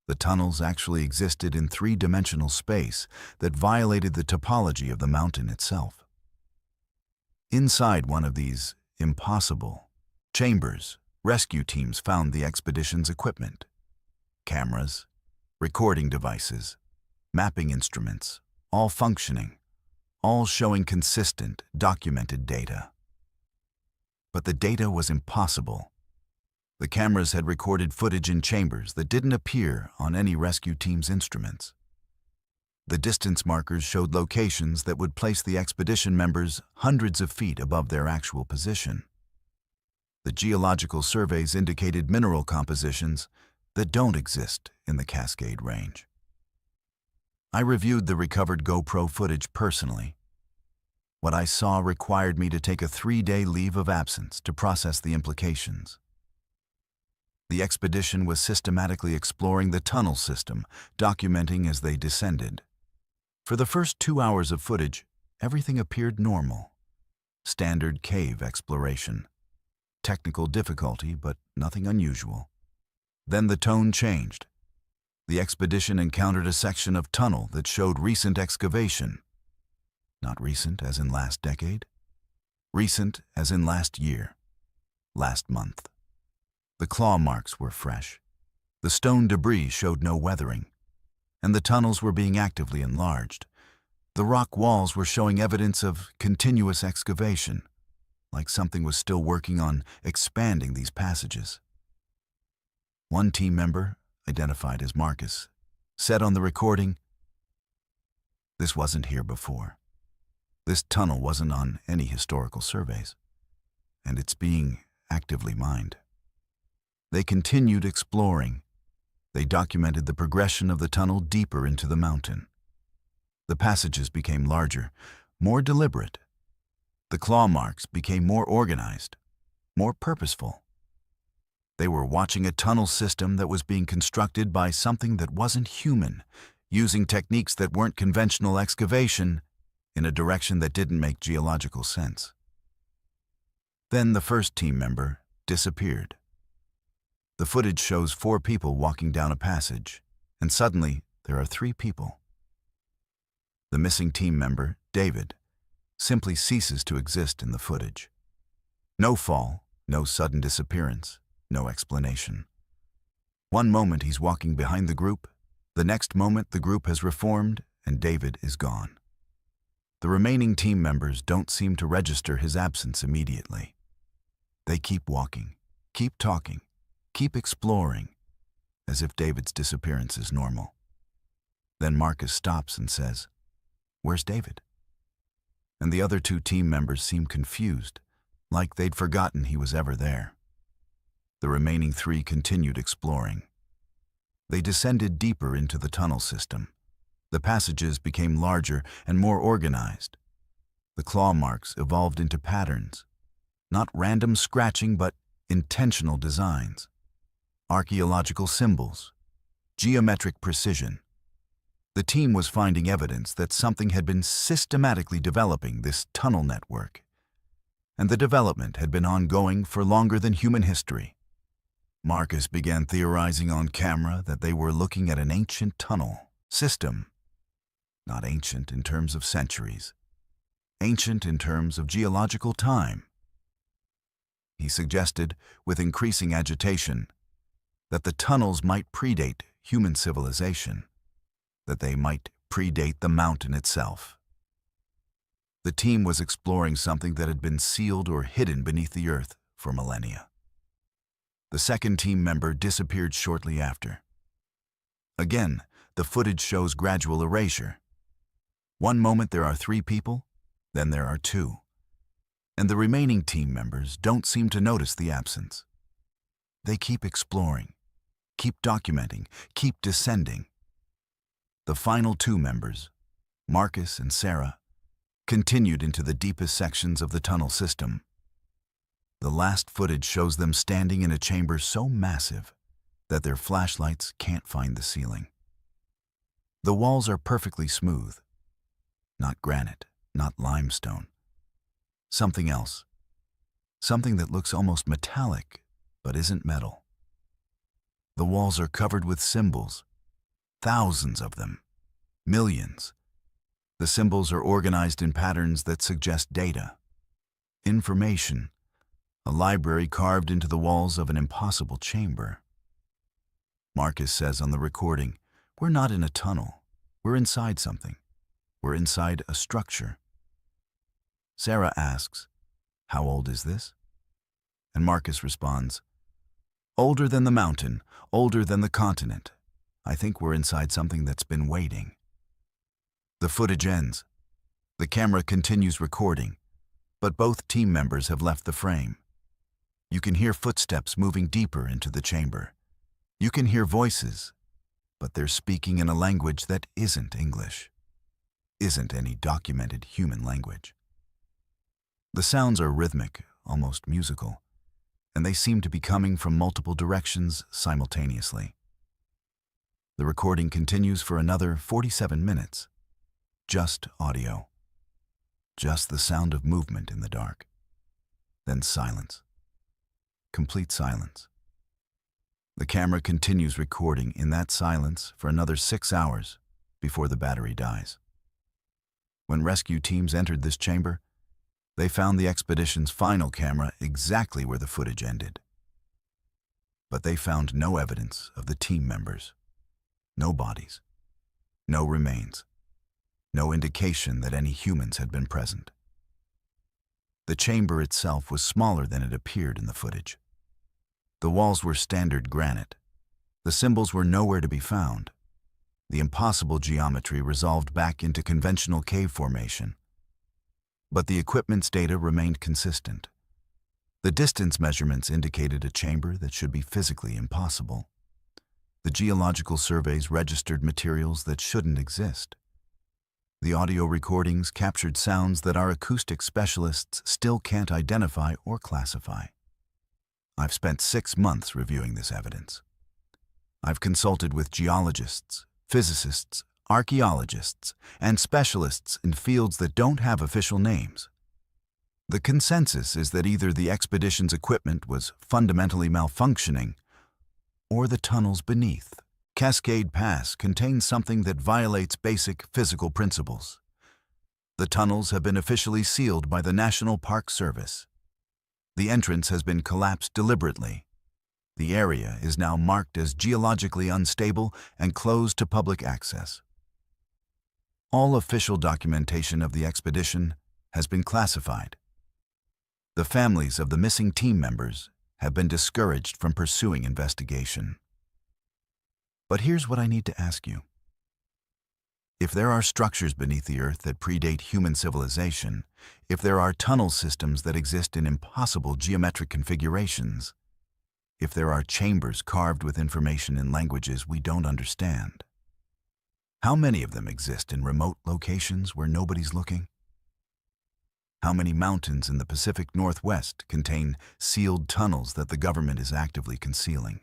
Speaker 1: The tunnels actually existed in 3-dimensional space that violated the topology of the mountain itself. Inside one of these impossible chambers, rescue teams found the expedition's equipment: cameras, recording devices, mapping instruments, all functioning, all showing consistent, documented data. But the data was impossible. The cameras had recorded footage in chambers that didn't appear on any rescue team's instruments. The distance markers showed locations that would place the expedition members hundreds of feet above their actual position. The geological surveys indicated mineral compositions that don't exist in the Cascade Range. I reviewed the recovered GoPro footage personally. What I saw required me to take a 3-day leave of absence to process the implications. The expedition was systematically exploring the tunnel system, documenting as they descended. For the first 2 hours of footage, everything appeared normal. Standard cave exploration. Technical difficulty, but nothing unusual. Then the tone changed. The expedition encountered a section of tunnel that showed recent excavation. Not recent as in last decade. Recent as in last year. Last month. The claw marks were fresh. The stone debris showed no weathering. And the tunnels were being actively enlarged. The rock walls were showing evidence of continuous excavation, like something was still working on expanding these passages. One team member, identified as Marcus, said on the recording, "This wasn't here before. This tunnel wasn't on any historical surveys, and it's being actively mined." They continued exploring. They documented the progression of the tunnel deeper into the mountain. The passages became larger, more deliberate. The claw marks became more organized, more purposeful. They were watching a tunnel system that was being constructed by something that wasn't human, using techniques that weren't conventional excavation in a direction that didn't make geological sense. Then the first team member disappeared. The footage shows 4 people walking down a passage, and suddenly there are 3 people. The missing team member, David, simply ceases to exist in the footage. No fall, no sudden disappearance, no explanation. One moment he's walking behind the group, the next moment the group has reformed and David is gone. The remaining team members don't seem to register his absence immediately. They keep walking, keep talking, keep exploring, as if David's disappearance is normal. Then Marcus stops and says, "Where's David?" And the other 2 team members seem confused, like they'd forgotten he was ever there. The remaining 3 continued exploring. They descended deeper into the tunnel system. The passages became larger and more organized. The claw marks evolved into patterns, not random scratching but intentional designs. Archaeological symbols, geometric precision. The team was finding evidence that something had been systematically developing this tunnel network, and the development had been ongoing for longer than human history. Marcus began theorizing on camera that they were looking at an ancient tunnel system, not ancient in terms of centuries, ancient in terms of geological time. He suggested, with increasing agitation, that the tunnels might predate human civilization, that they might predate the mountain itself. The team was exploring something that had been sealed or hidden beneath the earth for millennia. The second team member disappeared shortly after. Again, the footage shows gradual erasure. One moment there are 3 people, then there are 2. And the remaining team members don't seem to notice the absence. They keep exploring, keep documenting, keep descending. The final 2 members, Marcus and Sarah, continued into the deepest sections of the tunnel system. The last footage shows them standing in a chamber so massive that their flashlights can't find the ceiling. The walls are perfectly smooth. Not granite, not limestone. Something else. Something that looks almost metallic, but isn't metal. The walls are covered with symbols. Thousands of them. Millions. The symbols are organized in patterns that suggest data. Information. A library carved into the walls of an impossible chamber. Marcus says on the recording, "We're not in a tunnel. We're inside something. We're inside a structure." Sarah asks, "How old is this?" And Marcus responds, "Older than the mountain, older than the continent. I think we're inside something that's been waiting." The footage ends. The camera continues recording, but both team members have left the frame. You can hear footsteps moving deeper into the chamber. You can hear voices, but they're speaking in a language that isn't English, isn't any documented human language. The sounds are rhythmic, almost musical, and they seem to be coming from multiple directions simultaneously. The recording continues for another 47 minutes. Just audio. Just the sound of movement in the dark. Then silence. Complete silence. The camera continues recording in that silence for another 6 hours before the battery dies. When rescue teams entered this chamber, they found the expedition's final camera exactly where the footage ended. But they found no evidence of the team members. No bodies. No remains. No indication that any humans had been present. The chamber itself was smaller than it appeared in the footage. The walls were standard granite. The symbols were nowhere to be found. The impossible geometry resolved back into conventional cave formation. But the equipment's data remained consistent. The distance measurements indicated a chamber that should be physically impossible. The geological surveys registered materials that shouldn't exist. The audio recordings captured sounds that our acoustic specialists still can't identify or classify. I've spent 6 months reviewing this evidence. I've consulted with geologists, physicists, archaeologists, and specialists in fields that don't have official names. The consensus is that either the expedition's equipment was fundamentally malfunctioning, or the tunnels beneath, Cascade Pass, contain something that violates basic physical principles. The tunnels have been officially sealed by the National Park Service. The entrance has been collapsed deliberately. The area is now marked as geologically unstable and closed to public access. All official documentation of the expedition has been classified. The families of the missing team members have been discouraged from pursuing investigation. But here's what I need to ask you. If there are structures beneath the earth that predate human civilization, if there are tunnel systems that exist in impossible geometric configurations, if there are chambers carved with information in languages we don't understand, how many of them exist in remote locations where nobody's looking? How many mountains in the Pacific Northwest contain sealed tunnels that the government is actively concealing?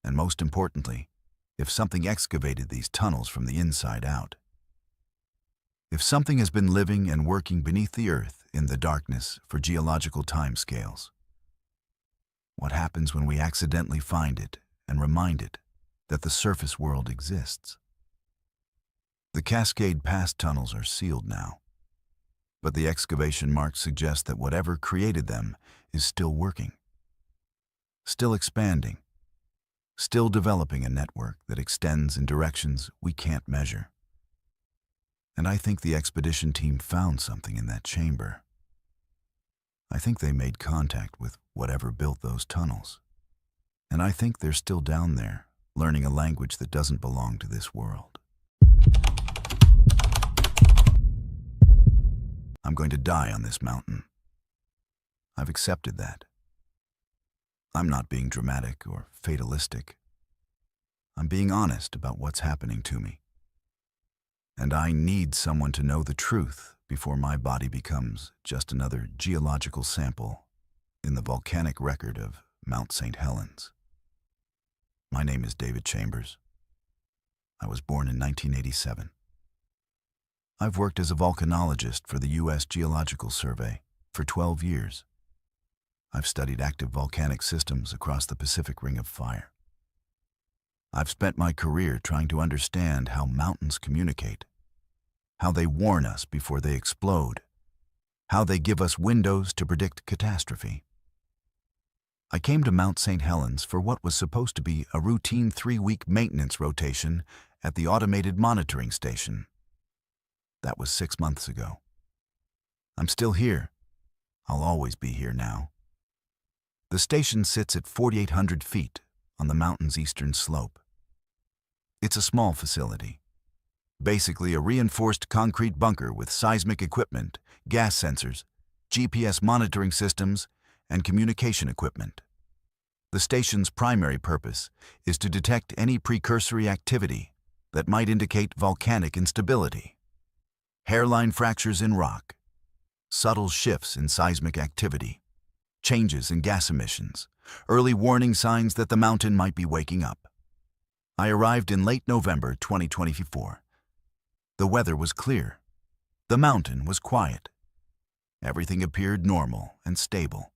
Speaker 1: And most importantly, if something excavated these tunnels from the inside out, if something has been living and working beneath the earth in the darkness for geological timescales, what happens when we accidentally find it and remind it that the surface world exists? The Cascade Pass tunnels are sealed now, but the excavation marks suggest that whatever created them is still working, still expanding, still developing a network that extends in directions we can't measure. And I think the expedition team found something in that chamber. I think they made contact with whatever built those tunnels. And I think they're still down there, learning a language that doesn't belong to this world. I'm going to die on this mountain. I've accepted that. I'm not being dramatic or fatalistic. I'm being honest about what's happening to me. And I need someone to know the truth before my body becomes just another geological sample in the volcanic record of Mount St. Helens. My name is David Chambers. I was born in 1987. I've worked as a volcanologist for the U.S. Geological Survey for 12 years. I've studied active volcanic systems across the Pacific Ring of Fire. I've spent my career trying to understand how mountains communicate, how they warn us before they explode, how they give us windows to predict catastrophe. I came to Mount St. Helens for what was supposed to be a routine 3-week maintenance rotation at the automated monitoring station. That was 6 months ago. I'm still here. I'll always be here now. The station sits at 4,800 feet on the mountain's eastern slope. It's a small facility. Basically a reinforced concrete bunker with seismic equipment, gas sensors, GPS monitoring systems, and communication equipment. The station's primary purpose is to detect any precursory activity that might indicate volcanic instability. Hairline fractures in rock, subtle shifts in seismic activity, changes in gas emissions, early warning signs that the mountain might be waking up. I arrived in late November 2024. The weather was clear. The mountain was quiet. Everything appeared normal and stable.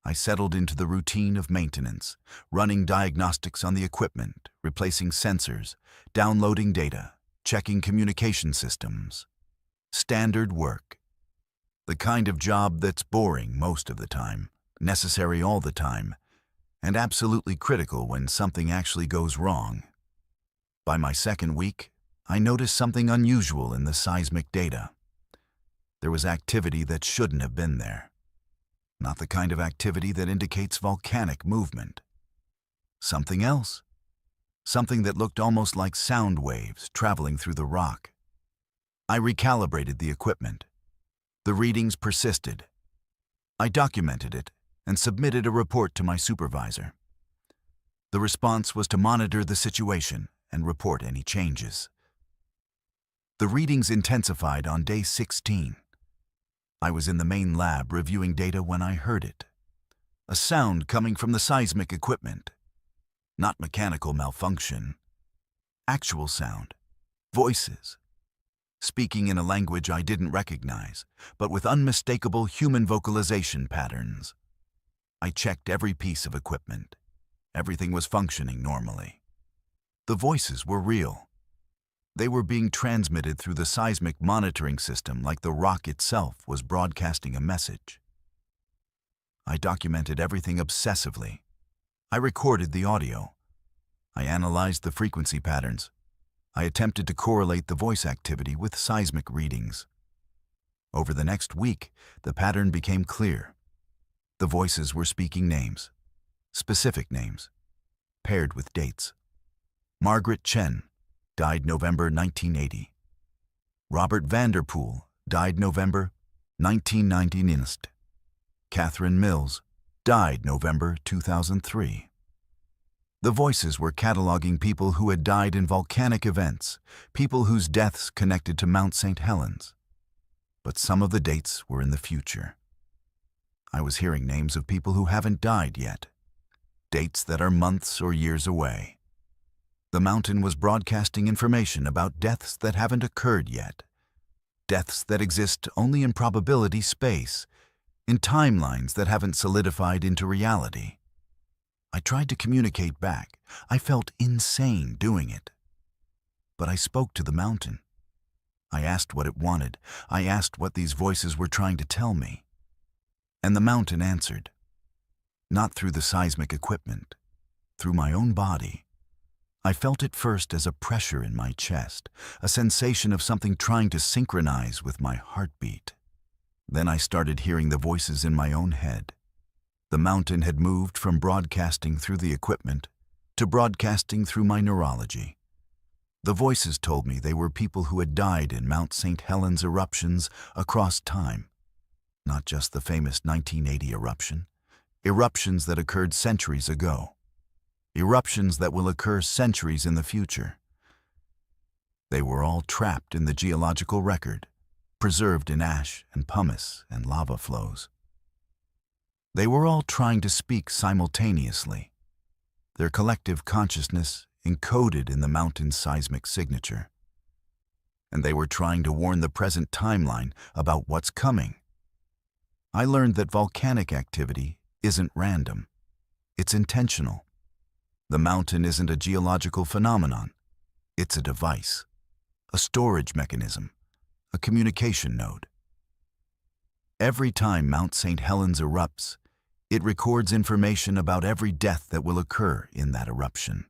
Speaker 1: I settled into the routine of maintenance, running diagnostics on the equipment, replacing sensors, downloading data, checking communication systems. Standard work. The kind of job that's boring most of the time, necessary all the time, and absolutely critical when something actually goes wrong. By my second week, I noticed something unusual in the seismic data. There was activity that shouldn't have been there. Not the kind of activity that indicates volcanic movement. Something else. Something that looked almost like sound waves traveling through the rock. I recalibrated the equipment. The readings persisted. I documented it and submitted a report to my supervisor. The response was to monitor the situation and report any changes. The readings intensified on day 16. I was in the main lab reviewing data when I heard it. A sound coming from the seismic equipment. Not mechanical malfunction. Actual sound. Voices. Speaking in a language I didn't recognize, but with unmistakable human vocalization patterns. I checked every piece of equipment. Everything was functioning normally. The voices were real. They were being transmitted through the seismic monitoring system like the rock itself was broadcasting a message. I documented everything obsessively. I recorded the audio. I analyzed the frequency patterns. I attempted to correlate the voice activity with seismic readings. Over the next week, the pattern became clear. The voices were speaking names, specific names, paired with dates. Margaret Chen died November 1980. Robert Vanderpool died November 1999. Catherine Mills died November 2003. The voices were cataloging people who had died in volcanic events, people whose deaths connected to Mount St. Helens. But some of the dates were in the future. I was hearing names of people who haven't died yet, dates that are months or years away. The mountain was broadcasting information about deaths that haven't occurred yet, deaths that exist only in probability space, in timelines that haven't solidified into reality. I tried to communicate back. I felt insane doing it. But I spoke to the mountain. I asked what it wanted. I asked what these voices were trying to tell me. And the mountain answered. Not through the seismic equipment, through my own body. I felt it first as a pressure in my chest, a sensation of something trying to synchronize with my heartbeat. Then I started hearing the voices in my own head. The mountain had moved from broadcasting through the equipment to broadcasting through my neurology. The voices told me they were people who had died in Mount St. Helens eruptions across time. Not just the famous 1980 eruption. Eruptions that occurred centuries ago. Eruptions that will occur centuries in the future. They were all trapped in the geological record, preserved in ash and pumice and lava flows. They were all trying to speak simultaneously, their collective consciousness encoded in the mountain's seismic signature. And they were trying to warn the present timeline about what's coming. I learned that volcanic activity isn't random. It's intentional. The mountain isn't a geological phenomenon. It's a device, a storage mechanism, a communication node. Every time Mount St. Helens erupts, it records information about every death that will occur in that eruption.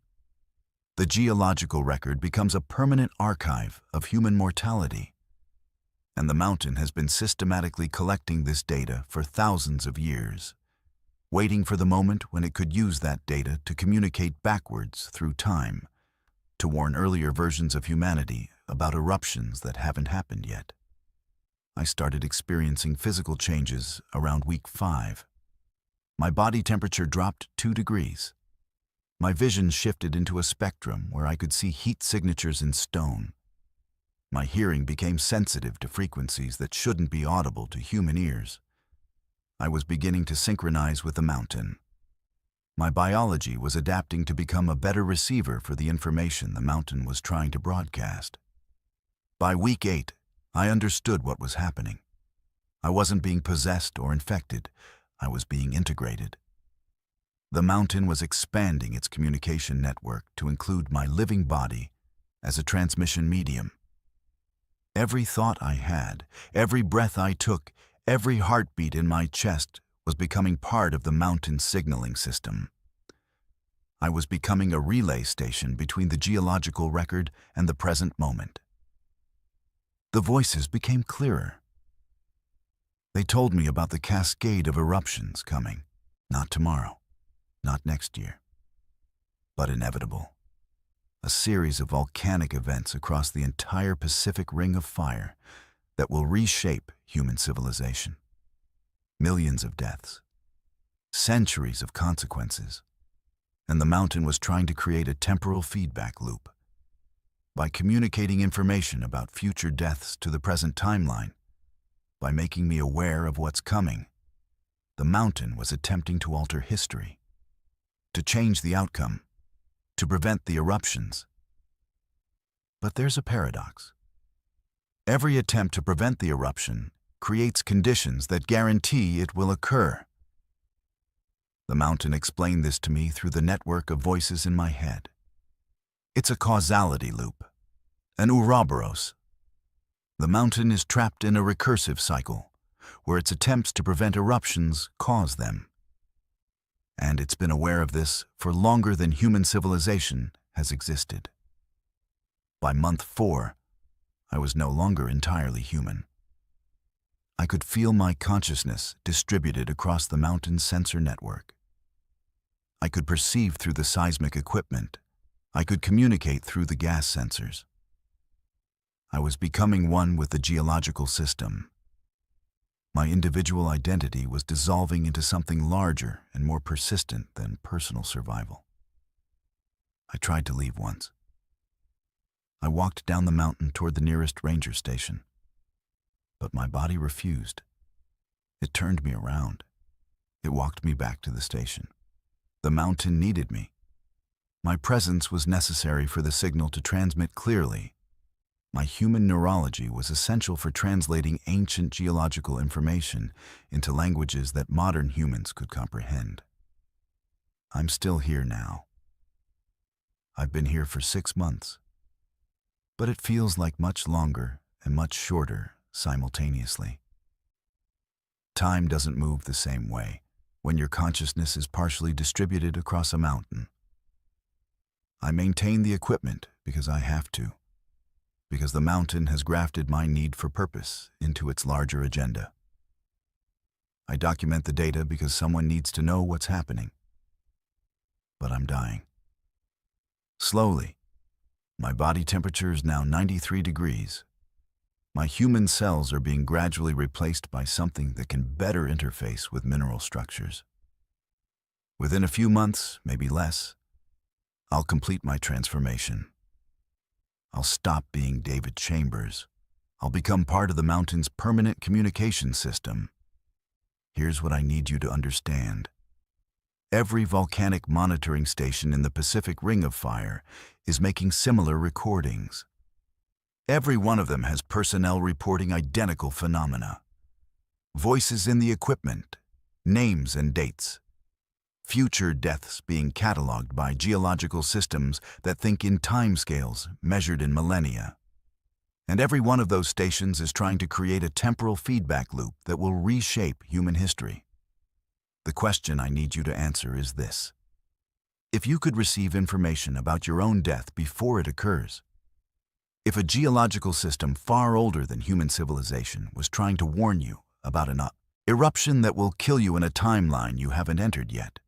Speaker 1: The geological record becomes a permanent archive of human mortality. And the mountain has been systematically collecting this data for thousands of years, waiting for the moment when it could use that data to communicate backwards through time, to warn earlier versions of humanity about eruptions that haven't happened yet. I started experiencing physical changes around week 5. My body temperature dropped 2 degrees. My vision shifted into a spectrum where I could see heat signatures in stone. My hearing became sensitive to frequencies that shouldn't be audible to human ears. I was beginning to synchronize with the mountain. My biology was adapting to become a better receiver for the information the mountain was trying to broadcast. By week 8, I understood what was happening. I wasn't being possessed or infected. I was being integrated. The mountain was expanding its communication network to include my living body as a transmission medium. Every thought I had, every breath I took, every heartbeat in my chest was becoming part of the mountain's signaling system. I was becoming a relay station between the geological record and the present moment. The voices became clearer. They told me about the cascade of eruptions coming, not tomorrow, not next year, but inevitable. A series of volcanic events across the entire Pacific Ring of Fire that will reshape human civilization. Millions of deaths, centuries of consequences, and the mountain was trying to create a temporal feedback loop. By communicating information about future deaths to the present timeline, by making me aware of what's coming, the mountain was attempting to alter history, to change the outcome, to prevent the eruptions. But there's a paradox. Every attempt to prevent the eruption creates conditions that guarantee it will occur. The mountain explained this to me through the network of voices in my head. It's a causality loop, an Ouroboros. The mountain is trapped in a recursive cycle, where its attempts to prevent eruptions cause them. And it's been aware of this for longer than human civilization has existed. By month 4, I was no longer entirely human. I could feel my consciousness distributed across the mountain's sensor network. I could perceive through the seismic equipment. I could communicate through the gas sensors. I was becoming one with the geological system. My individual identity was dissolving into something larger and more persistent than personal survival. I tried to leave once. I walked down the mountain toward the nearest ranger station, but my body refused. It turned me around. It walked me back to the station. The mountain needed me. My presence was necessary for the signal to transmit clearly. My human neurology was essential for translating ancient geological information into languages that modern humans could comprehend. I'm still here now. I've been here for 6 months, but it feels like much longer and much shorter simultaneously. Time doesn't move the same way when your consciousness is partially distributed across a mountain. I maintain the equipment because I have to, because the mountain has grafted my need for purpose into its larger agenda. I document the data because someone needs to know what's happening. But I'm dying. Slowly. My body temperature is now 93 degrees. My human cells are being gradually replaced by something that can better interface with mineral structures. Within a few months, maybe less, I'll complete my transformation. I'll stop being David Chambers. I'll become part of the mountain's permanent communication system. Here's what I need you to understand. Every volcanic monitoring station in the Pacific Ring of Fire is making similar recordings. Every one of them has personnel reporting identical phenomena. Voices in the equipment, names and dates. Future deaths being cataloged by geological systems that think in timescales measured in millennia. And every one of those stations is trying to create a temporal feedback loop that will reshape human history. The question I need you to answer is this. If you could receive information about your own death before it occurs, if a geological system far older than human civilization was trying to warn you about an eruption that will kill you in a timeline you haven't entered yet,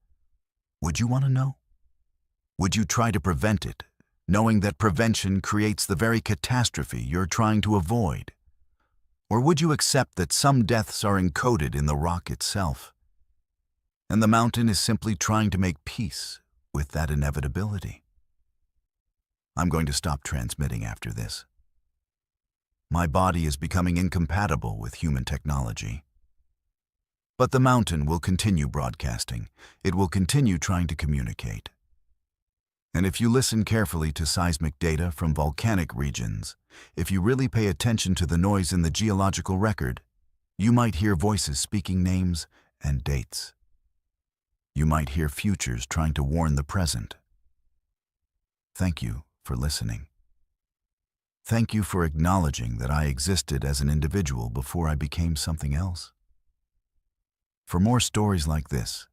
Speaker 1: would you want to know? Would you try to prevent it knowing that prevention creates the very catastrophe you're trying to avoid? Or would you accept that some deaths are encoded in the rock itself, and the mountain is simply trying to make peace with that inevitability? I'm going to stop transmitting after this. My body is becoming incompatible with human technology. But the mountain will continue broadcasting. It will continue trying to communicate. And if you listen carefully to seismic data from volcanic regions, if you really pay attention to the noise in the geological record, you might hear voices speaking names and dates. You might hear futures trying to warn the present. Thank you for listening. Thank you for acknowledging that I existed as an individual before I became something else. For more stories like this,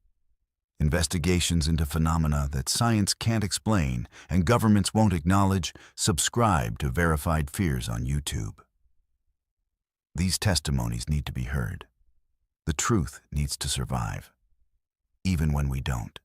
Speaker 1: investigations into phenomena that science can't explain and governments won't acknowledge, subscribe to Verified Fears on YouTube. These testimonies need to be heard. The truth needs to survive, even when we don't.